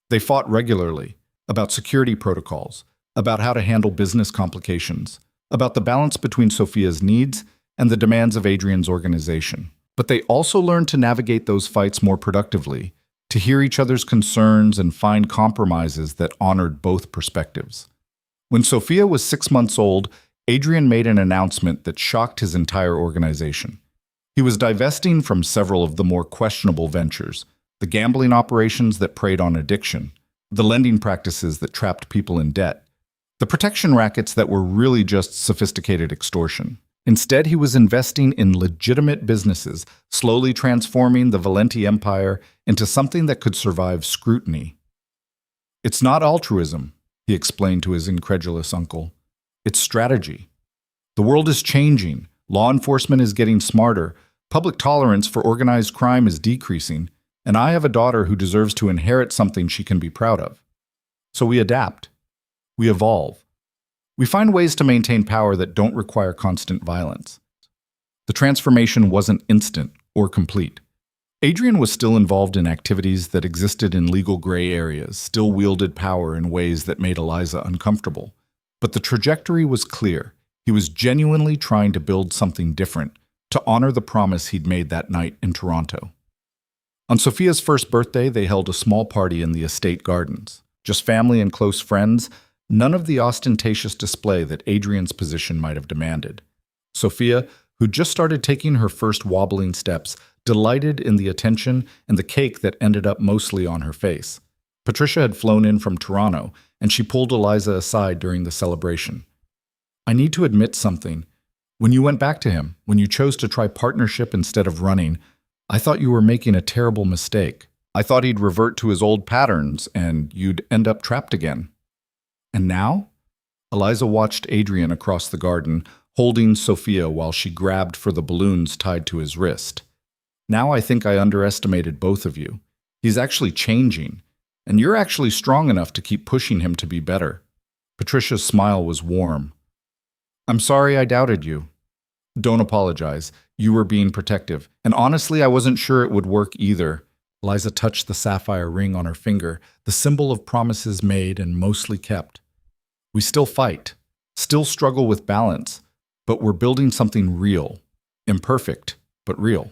Speaker 1: They fought regularly about security protocols, about how to handle business complications, about the balance between Sophia's needs and the demands of Adrian's organization. But they also learned to navigate those fights more productively, to hear each other's concerns and find compromises that honored both perspectives. When Sophia was 6 months old, Adrian made an announcement that shocked his entire organization. He was divesting from several of the more questionable ventures, the gambling operations that preyed on addiction, the lending practices that trapped people in debt, the protection rackets that were really just sophisticated extortion. Instead, he was investing in legitimate businesses, slowly transforming the Valenti empire into something that could survive scrutiny. "It's not altruism," he explained to his incredulous uncle. "It's strategy. The world is changing, law enforcement is getting smarter, public tolerance for organized crime is decreasing, and I have a daughter who deserves to inherit something she can be proud of. So we adapt. We evolve. We find ways to maintain power that don't require constant violence." The transformation wasn't instant or complete. Adrian was still involved in activities that existed in legal gray areas, still wielded power in ways that made Eliza uncomfortable. But the trajectory was clear. He was genuinely trying to build something different, to honor the promise he'd made that night in Toronto. On Sophia's first birthday, they held a small party in the estate gardens. Just family and close friends, none of the ostentatious display that Adrian's position might have demanded. Sophia, who'd just started taking her first wobbling steps, delighted in the attention and the cake that ended up mostly on her face. Patricia had flown in from Toronto, and she pulled Eliza aside during the celebration. "I need to admit something. When you went back to him, when you chose to try partnership instead of running, I thought you were making a terrible mistake. I thought he'd revert to his old patterns and you'd end up trapped again." "And now?" Eliza watched Adrian across the garden, holding Sophia while she grabbed for the balloons tied to his wrist. "Now I think I underestimated both of you. He's actually changing, and you're actually strong enough to keep pushing him to be better." Patricia's smile was warm. "I'm sorry I doubted you." "Don't apologize. You were being protective. And honestly, I wasn't sure it would work either." Eliza touched the sapphire ring on her finger, the symbol of promises made and mostly kept. "We still fight, still struggle with balance, but we're building something real. Imperfect, but real."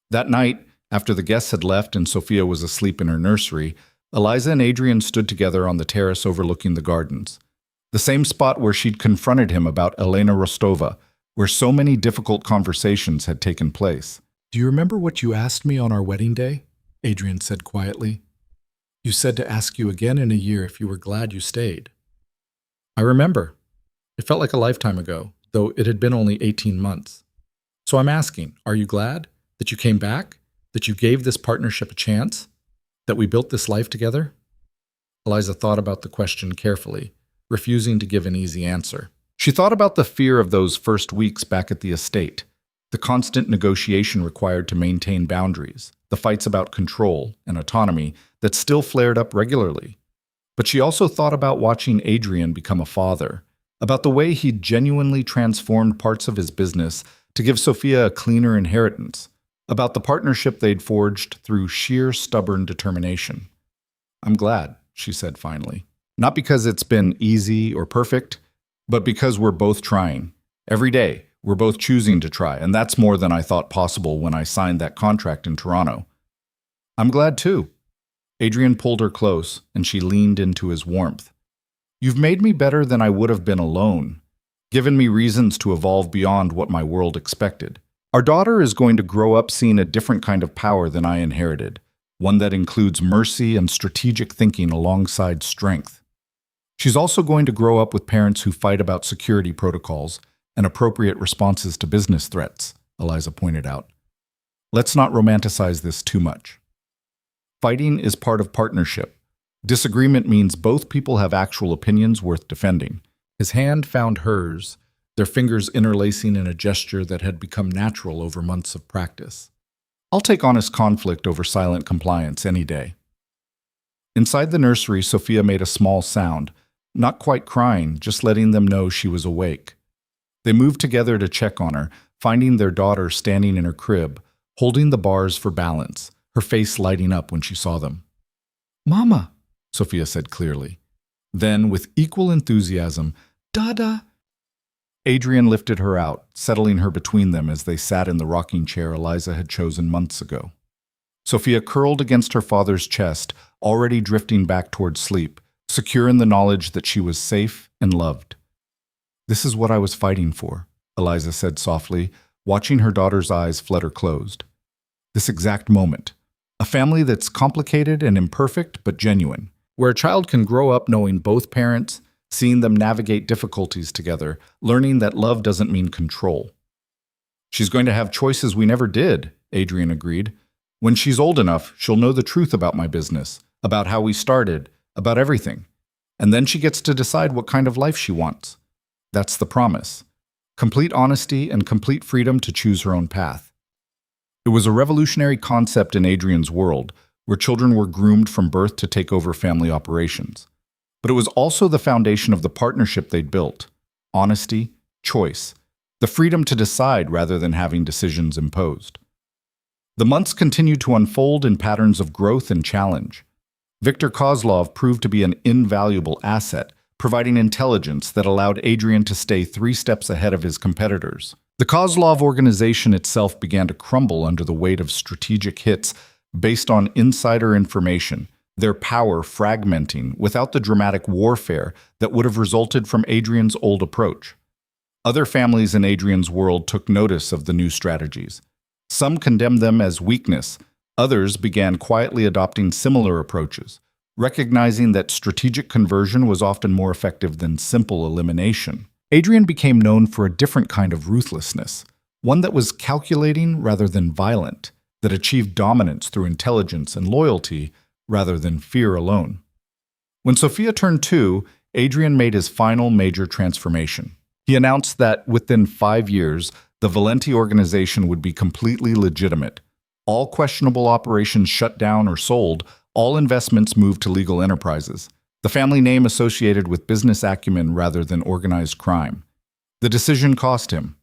Speaker 1: That night, after the guests had left and Sophia was asleep in her nursery, Eliza and Adrian stood together on the terrace overlooking the gardens. The same spot where she'd confronted him about Elena Rostova, where so many difficult conversations had taken place. "Do you remember what you asked me on our wedding day?" Adrian said quietly. "You said to ask you again in a year if you were glad you stayed." "I remember. It felt like a lifetime ago, though it had been only 18 months. So I'm asking, are you glad that you came back? That you gave this partnership a chance? That we built this life together?" Eliza thought about the question carefully, refusing to give an easy answer. She thought about the fear of those first weeks back at the estate, the constant negotiation required to maintain boundaries, the fights about control and autonomy that still flared up regularly. But she also thought about watching Adrian become a father, about the way he'd genuinely transformed parts of his business to give Sophia a cleaner inheritance, about the partnership they'd forged through sheer stubborn determination. "I'm glad," she said finally. "Not because it's been easy or perfect, but because we're both trying. Every day, we're both choosing to try, and that's more than I thought possible when I signed that contract in Toronto." "I'm glad too." Adrian pulled her close, and she leaned into his warmth. "You've made me better than I would have been alone, given me reasons to evolve beyond what my world expected. Our daughter is going to grow up seeing a different kind of power than I inherited, one that includes mercy and strategic thinking alongside strength. She's also going to grow up with parents who fight about security protocols and appropriate responses to business threats," Eliza pointed out. "Let's not romanticize this too much. Fighting is part of partnership. Disagreement means both people have actual opinions worth defending." His hand found hers, their fingers interlacing in a gesture that had become natural over months of practice. "I'll take honest conflict over silent compliance any day." Inside the nursery, Sophia made a small sound, not quite crying, just letting them know she was awake. They moved together to check on her, finding their daughter standing in her crib, holding the bars for balance, her face lighting up when she saw them. "Mama," Sophia said clearly. Then, with equal enthusiasm, "Dada." Adrian lifted her out, settling her between them as they sat in the rocking chair Eliza had chosen months ago. Sophia curled against her father's chest, already drifting back toward sleep, secure in the knowledge that she was safe and loved. "This is what I was fighting for," Eliza said softly, watching her daughter's eyes flutter closed. "This exact moment. A family that's complicated and imperfect but genuine, where a child can grow up knowing both parents, seeing them navigate difficulties together, learning that love doesn't mean control." "She's going to have choices we never did," Adrian agreed. "When she's old enough, she'll know the truth about my business, about how we started, about everything. And then she gets to decide what kind of life she wants. That's the promise. Complete honesty and complete freedom to choose her own path." It was a revolutionary concept in Adrian's world, where children were groomed from birth to take over family operations. But it was also the foundation of the partnership they'd built: honesty, choice, the freedom to decide rather than having decisions imposed. The months continued to unfold in patterns of growth and challenge. Viktor Kozlov proved to be an invaluable asset, providing intelligence that allowed Adrian to stay 3 steps ahead of his competitors. The Kozlov organization itself began to crumble under the weight of strategic hits based on insider information, their power fragmenting without the dramatic warfare that would have resulted from Adrian's old approach. Other families in Adrian's world took notice of the new strategies. Some condemned them as weakness, others began quietly adopting similar approaches, recognizing that strategic conversion was often more effective than simple elimination. Adrian became known for a different kind of ruthlessness, one that was calculating rather than violent, that achieved dominance through intelligence and loyalty rather than fear alone. When Sofia turned 2, Adrian made his final major transformation. He announced that within 5 years, the Valenti organization would be completely legitimate. All questionable operations shut down or sold, all investments moved to legal enterprises. The family name associated with business acumen rather than organized crime. The decision cost him.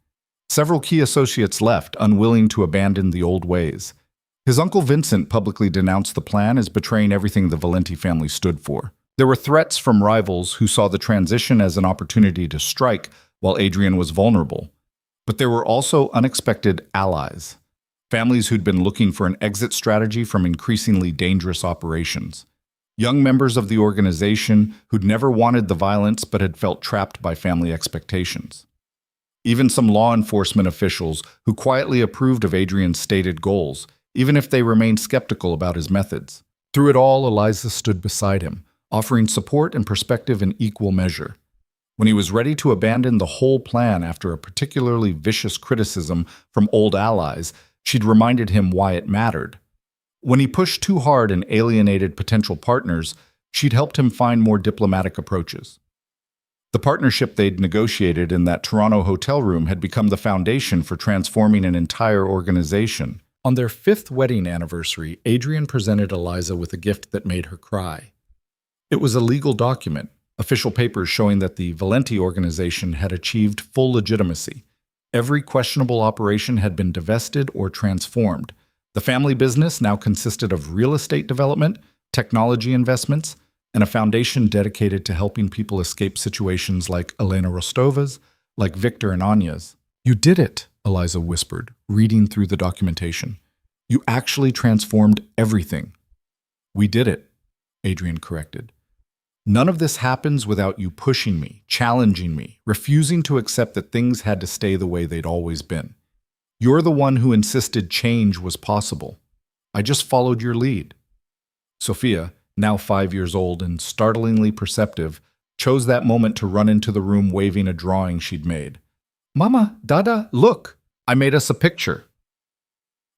Speaker 1: Several key associates left, unwilling to abandon the old ways. His uncle Vincent publicly denounced the plan as betraying everything the Valenti family stood for. There were threats from rivals who saw the transition as an opportunity to strike while Adrian was vulnerable. But there were also unexpected allies, families who'd been looking for an exit strategy from increasingly dangerous operations. Young members of the organization who'd never wanted the violence but had felt trapped by family expectations. Even some law enforcement officials who quietly approved of Adrian's stated goals, even if they remained skeptical about his methods. Through it all, Eliza stood beside him, offering support and perspective in equal measure. When he was ready to abandon the whole plan after a particularly vicious criticism from old allies, she'd reminded him why it mattered. When he pushed too hard and alienated potential partners, she'd helped him find more diplomatic approaches. The partnership they'd negotiated in that Toronto hotel room had become the foundation for transforming an entire organization. On their 5th wedding anniversary, Adrian presented Eliza with a gift that made her cry. It was a legal document, official papers showing that the Valenti organization had achieved full legitimacy. Every questionable operation had been divested or transformed. The family business now consisted of real estate development, technology investments, and a foundation dedicated to helping people escape situations like Elena Rostova's, like Victor and Anya's. "You did it," Eliza whispered, reading through the documentation. "You actually transformed everything." "We did it," Adrian corrected. "None of this happens without you pushing me, challenging me, refusing to accept that things had to stay the way they'd always been. You're the one who insisted change was possible. I just followed your lead." Sofia, now 5 years old and startlingly perceptive, chose that moment to run into the room waving a drawing she'd made. "Mama, Dada, look! I made us a picture."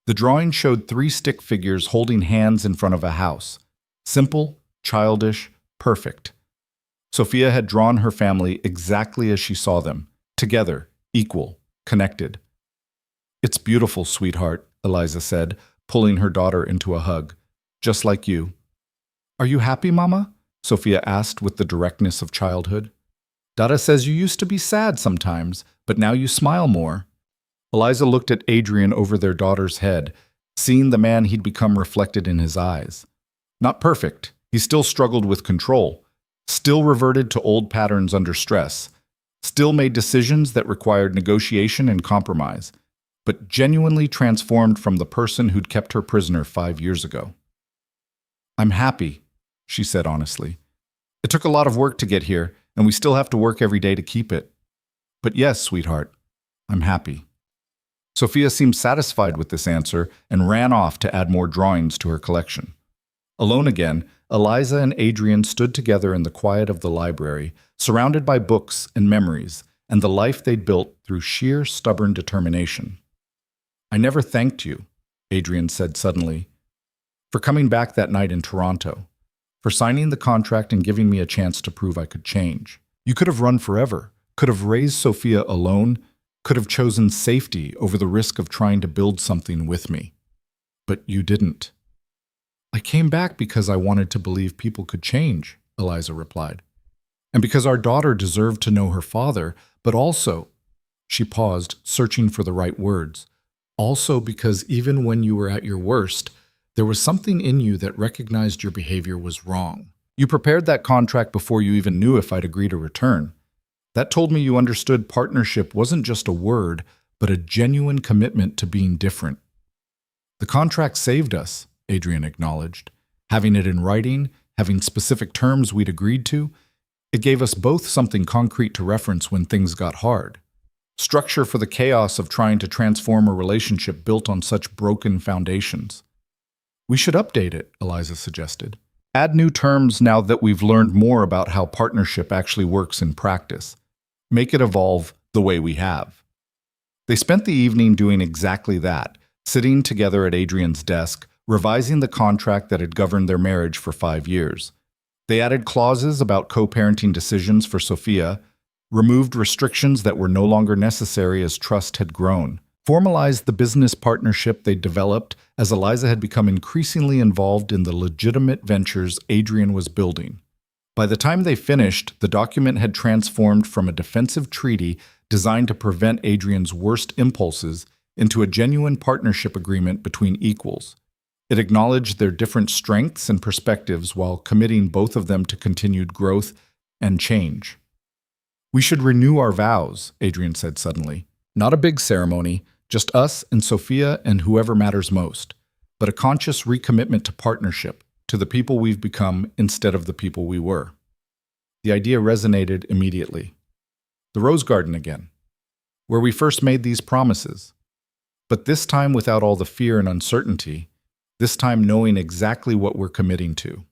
Speaker 1: The drawing showed 3 stick figures holding hands in front of a house. Simple, childish, perfect. Sofia had drawn her family exactly as she saw them, together, equal, connected. "It's beautiful, sweetheart," Eliza said, pulling her daughter into a hug. "Just like you." "Are you happy, Mama?" Sofia asked with the directness of childhood. "Dada says you used to be sad sometimes, but now you smile more." Eliza looked at Adrian over their daughter's head, seeing the man he'd become reflected in his eyes. Not perfect, he still struggled with control, still reverted to old patterns under stress, still made decisions that required negotiation and compromise, but genuinely transformed from the person who'd kept her prisoner 5 years ago. "I'm happy," she said honestly. "It took a lot of work to get here, and we still have to work every day to keep it. But yes, sweetheart, I'm happy." Sofia seemed satisfied with this answer and ran off to add more drawings to her collection. Alone again, Eliza and Adrian stood together in the quiet of the library, surrounded by books and memories, and the life they'd built through sheer stubborn determination. "I never thanked you," Adrian said suddenly, "for coming back that night in Toronto, for signing the contract and giving me a chance to prove I could change. You could have run forever, could have raised Sofia alone, could have chosen safety over the risk of trying to build something with me. But you didn't." "I came back because I wanted to believe people could change," Eliza replied. "And because our daughter deserved to know her father, but also—" She paused, searching for the right words. Also because even when you were at your worst, there was something in you that recognized your behavior was wrong. You prepared that contract before you even knew if I'd agree to return. That told me you understood partnership wasn't just a word, but a genuine commitment to being different. The contract saved us, Adrian acknowledged. Having it in writing, having specific terms we'd agreed to, it gave us both something concrete to reference when things got hard. Structure for the chaos of trying to transform a relationship built on such broken foundations. We should update it, Eliza suggested. Add new terms now that we've learned more about how partnership actually works in practice. Make it evolve the way we have. They spent the evening doing exactly that, sitting together at Adrian's desk, revising the contract that had governed their marriage for 5 years. They added clauses about co-parenting decisions for Sophia, removed restrictions that were no longer necessary as trust had grown, formalized the business partnership they'd developed as Eliza had become increasingly involved in the legitimate ventures Adrian was building. By the time they finished, the document had transformed from a defensive treaty designed to prevent Adrian's worst impulses into a genuine partnership agreement between equals. It acknowledged their different strengths and perspectives while committing both of them to continued growth and change. We should renew our vows, Adrian said suddenly. Not a big ceremony, just us and Sophia and whoever matters most, but a conscious recommitment to partnership, to the people we've become instead of the people we were. The idea resonated immediately. The Rose Garden again, where we first made these promises. But this time without all the fear and uncertainty, this time knowing exactly what we're committing to.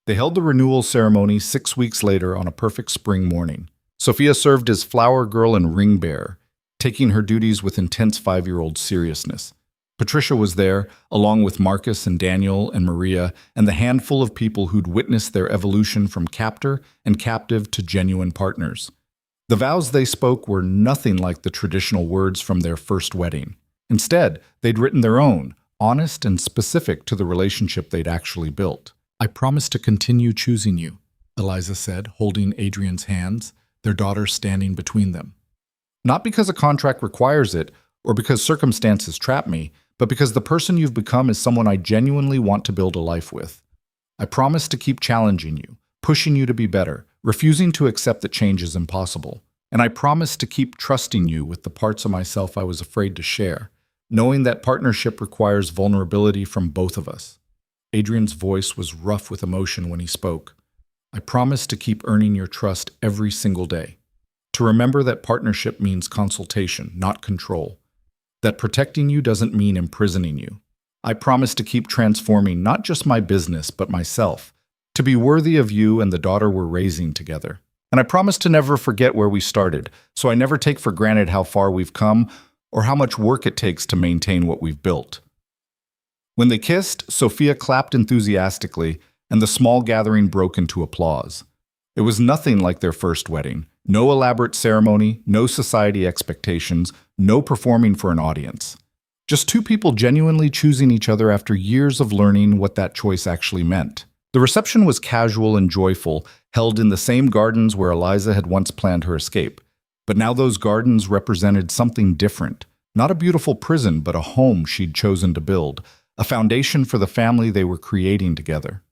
Speaker 1: They held the renewal ceremony 6 weeks later on a perfect spring morning. Sophia served as flower girl and ring bearer, taking her duties with intense 5-year-old seriousness. Patricia was there, along with Marcus and Daniel and Maria, and the handful of people who'd witnessed their evolution from captor and captive to genuine partners. The vows they spoke were nothing like the traditional words from their first wedding. Instead, they'd written their own, honest and specific to the relationship they'd actually built. I promise to continue choosing you, Eliza said, holding Adrian's hands, their daughter standing between them. Not because a contract requires it, or because circumstances trap me, but because the person you've become is someone I genuinely want to build a life with. I promise to keep challenging you, pushing you to be better, refusing to accept that change is impossible. And I promise to keep trusting you with the parts of myself I was afraid to share, knowing that partnership requires vulnerability from both of us. Adrian's voice was rough with emotion when he spoke. I promise to keep earning your trust every single day. To remember that partnership means consultation, not control. That protecting you doesn't mean imprisoning you. I promise to keep transforming not just my business, but myself, to be worthy of you and the daughter we're raising together. And I promise to never forget where we started, so I never take for granted how far we've come or how much work it takes to maintain what we've built. When they kissed, Sophia clapped enthusiastically, and the small gathering broke into applause. It was nothing like their first wedding. No elaborate ceremony, no society expectations, no performing for an audience. Just two people genuinely choosing each other after years of learning what that choice actually meant. The reception was casual and joyful, held in the same gardens where Eliza had once planned her escape. But now those gardens represented something different. Not a beautiful prison, but a home she'd chosen to build, a foundation for the family they were creating together.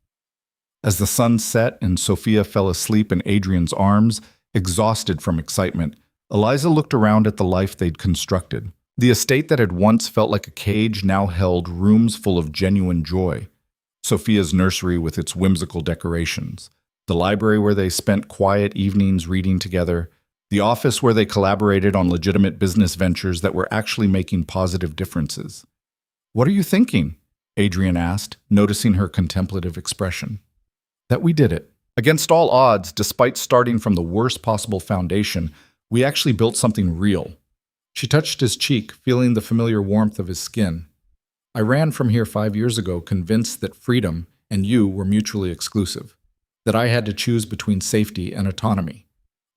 Speaker 1: As the sun set and Sophia fell asleep in Adrian's arms, exhausted from excitement, Eliza looked around at the life they'd constructed. The estate that had once felt like a cage now held rooms full of genuine joy. Sophia's nursery with its whimsical decorations, the library where they spent quiet evenings reading together, the office where they collaborated on legitimate business ventures that were actually making positive differences. "What are you thinking?" Adrian asked, noticing her contemplative expression. "That we did it. Against all odds, despite starting from the worst possible foundation, we actually built something real." She touched his cheek, feeling the familiar warmth of his skin. "I ran from here 5 years ago, convinced that freedom and you were mutually exclusive, that I had to choose between safety and autonomy.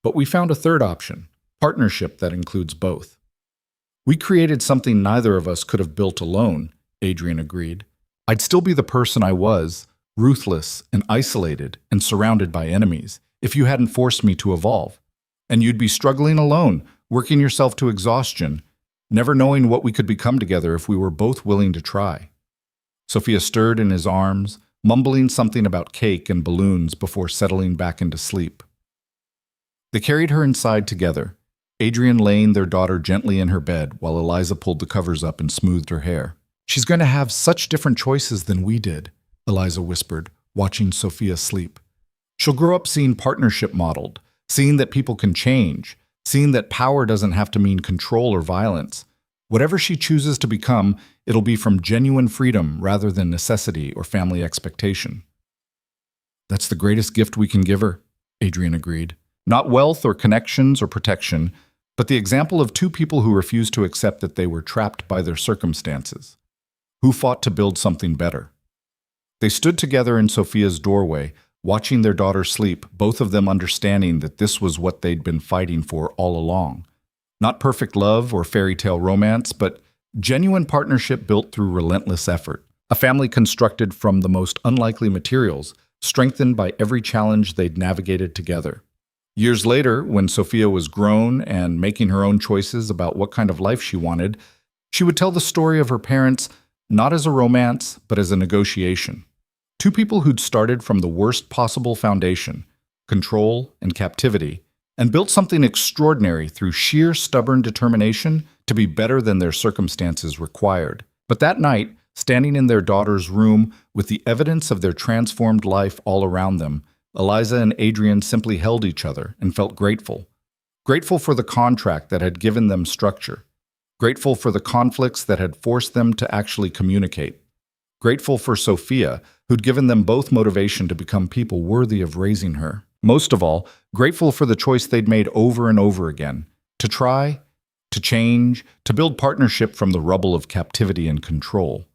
Speaker 1: But we found a third option, partnership that includes both. We created something neither of us could have built alone," Adrian agreed. "I'd still be the person I was, ruthless and isolated and surrounded by enemies, if you hadn't forced me to evolve. And you'd be struggling alone, working yourself to exhaustion. never knowing what we could become together if we were both willing to try. Sophia stirred in his arms, mumbling something about cake and balloons before settling back into sleep. They carried her inside together, Adrian laying their daughter gently in her bed while Eliza pulled the covers up and smoothed her hair. "She's going to have such different choices than we did," Eliza whispered, watching Sophia sleep. "She'll grow up seeing partnership modeled, seeing that people can change, seeing that power doesn't have to mean control or violence. Whatever she chooses to become, it'll be from genuine freedom rather than necessity or family expectation." "That's the greatest gift we can give her," Adrian agreed. "Not wealth or connections or protection, but the example of two people who refused to accept that they were trapped by their circumstances, who fought to build something better." They stood together in Sophia's doorway, watching their daughter sleep, both of them understanding that this was what they'd been fighting for all along. Not perfect love or fairy tale romance, but genuine partnership built through relentless effort. A family constructed from the most unlikely materials, strengthened by every challenge they'd navigated together. Years later, when Sophia was grown and making her own choices about what kind of life she wanted, she would tell the story of her parents not as a romance, but as a negotiation. Two people who'd started from the worst possible foundation, control and captivity, and built something extraordinary through sheer stubborn determination to be better than their circumstances required. But that night, standing in their daughter's room with the evidence of their transformed life all around them, Eliza and Adrian simply held each other and felt grateful. Grateful for the contract that had given them structure. Grateful for the conflicts that had forced them to actually communicate. Grateful for Sophia, who'd given them both motivation to become people worthy of raising her. Most of all, grateful for the choice they'd made over and over again, to try, to change, to build partnership from the rubble of captivity and control.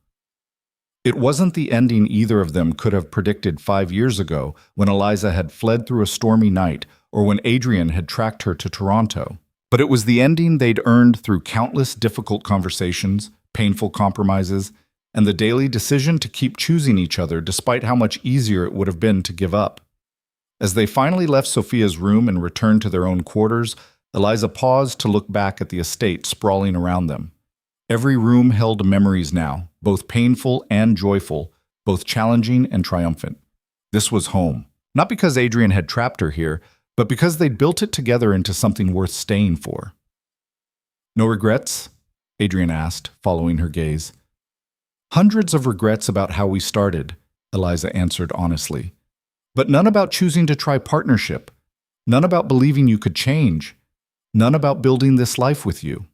Speaker 1: It wasn't the ending either of them could have predicted 5 years ago when Eliza had fled through a stormy night or when Adrian had tracked her to Toronto. But it was the ending they'd earned through countless difficult conversations, painful compromises, and the daily decision to keep choosing each other despite how much easier it would have been to give up. As they finally left Sophia's room and returned to their own quarters, Eliza paused to look back at the estate sprawling around them. Every room held memories now, both painful and joyful, both challenging and triumphant. This was home. Not because Adrian had trapped her here, but because they'd built it together into something worth staying for. "No regrets?" Adrian asked, following her gaze. "Hundreds of regrets about how we started," Eliza answered honestly. "But none about choosing to try partnership. None about believing you could change. None about building this life with you."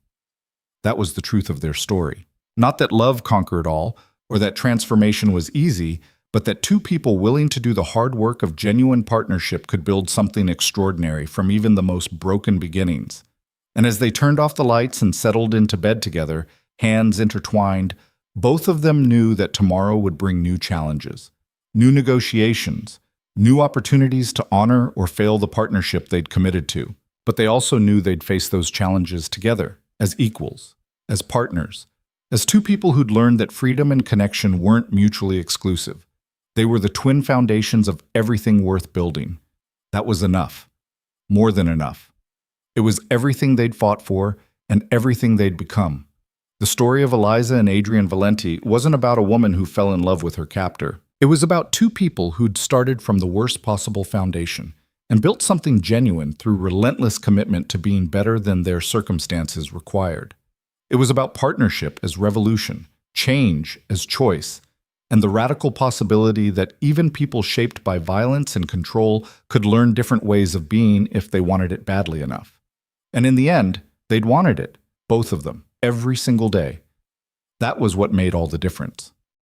Speaker 1: That was the truth of their story. Not that love conquered all, or that transformation was easy, but that two people willing to do the hard work of genuine partnership could build something extraordinary from even the most broken beginnings. And as they turned off the lights and settled into bed together, hands intertwined, both of them knew that tomorrow would bring new challenges, new negotiations, new opportunities to honor or fail the partnership they'd committed to. But they also knew they'd face those challenges together, as equals, as partners, as two people who'd learned that freedom and connection weren't mutually exclusive. They were the twin foundations of everything worth building. That was enough. More than enough. It was everything they'd fought for and everything they'd become. The story of Eliza and Adrian Valenti wasn't about a woman who fell in love with her captor. It was about two people who'd started from the worst possible foundation and built something genuine through relentless commitment to being better than their circumstances required. It was about partnership as revolution, change as choice, and the radical possibility that even people shaped by violence and control could learn different ways of being if they wanted it badly enough. And in the end, they'd wanted it, both of them, every single day. That was what made all the difference.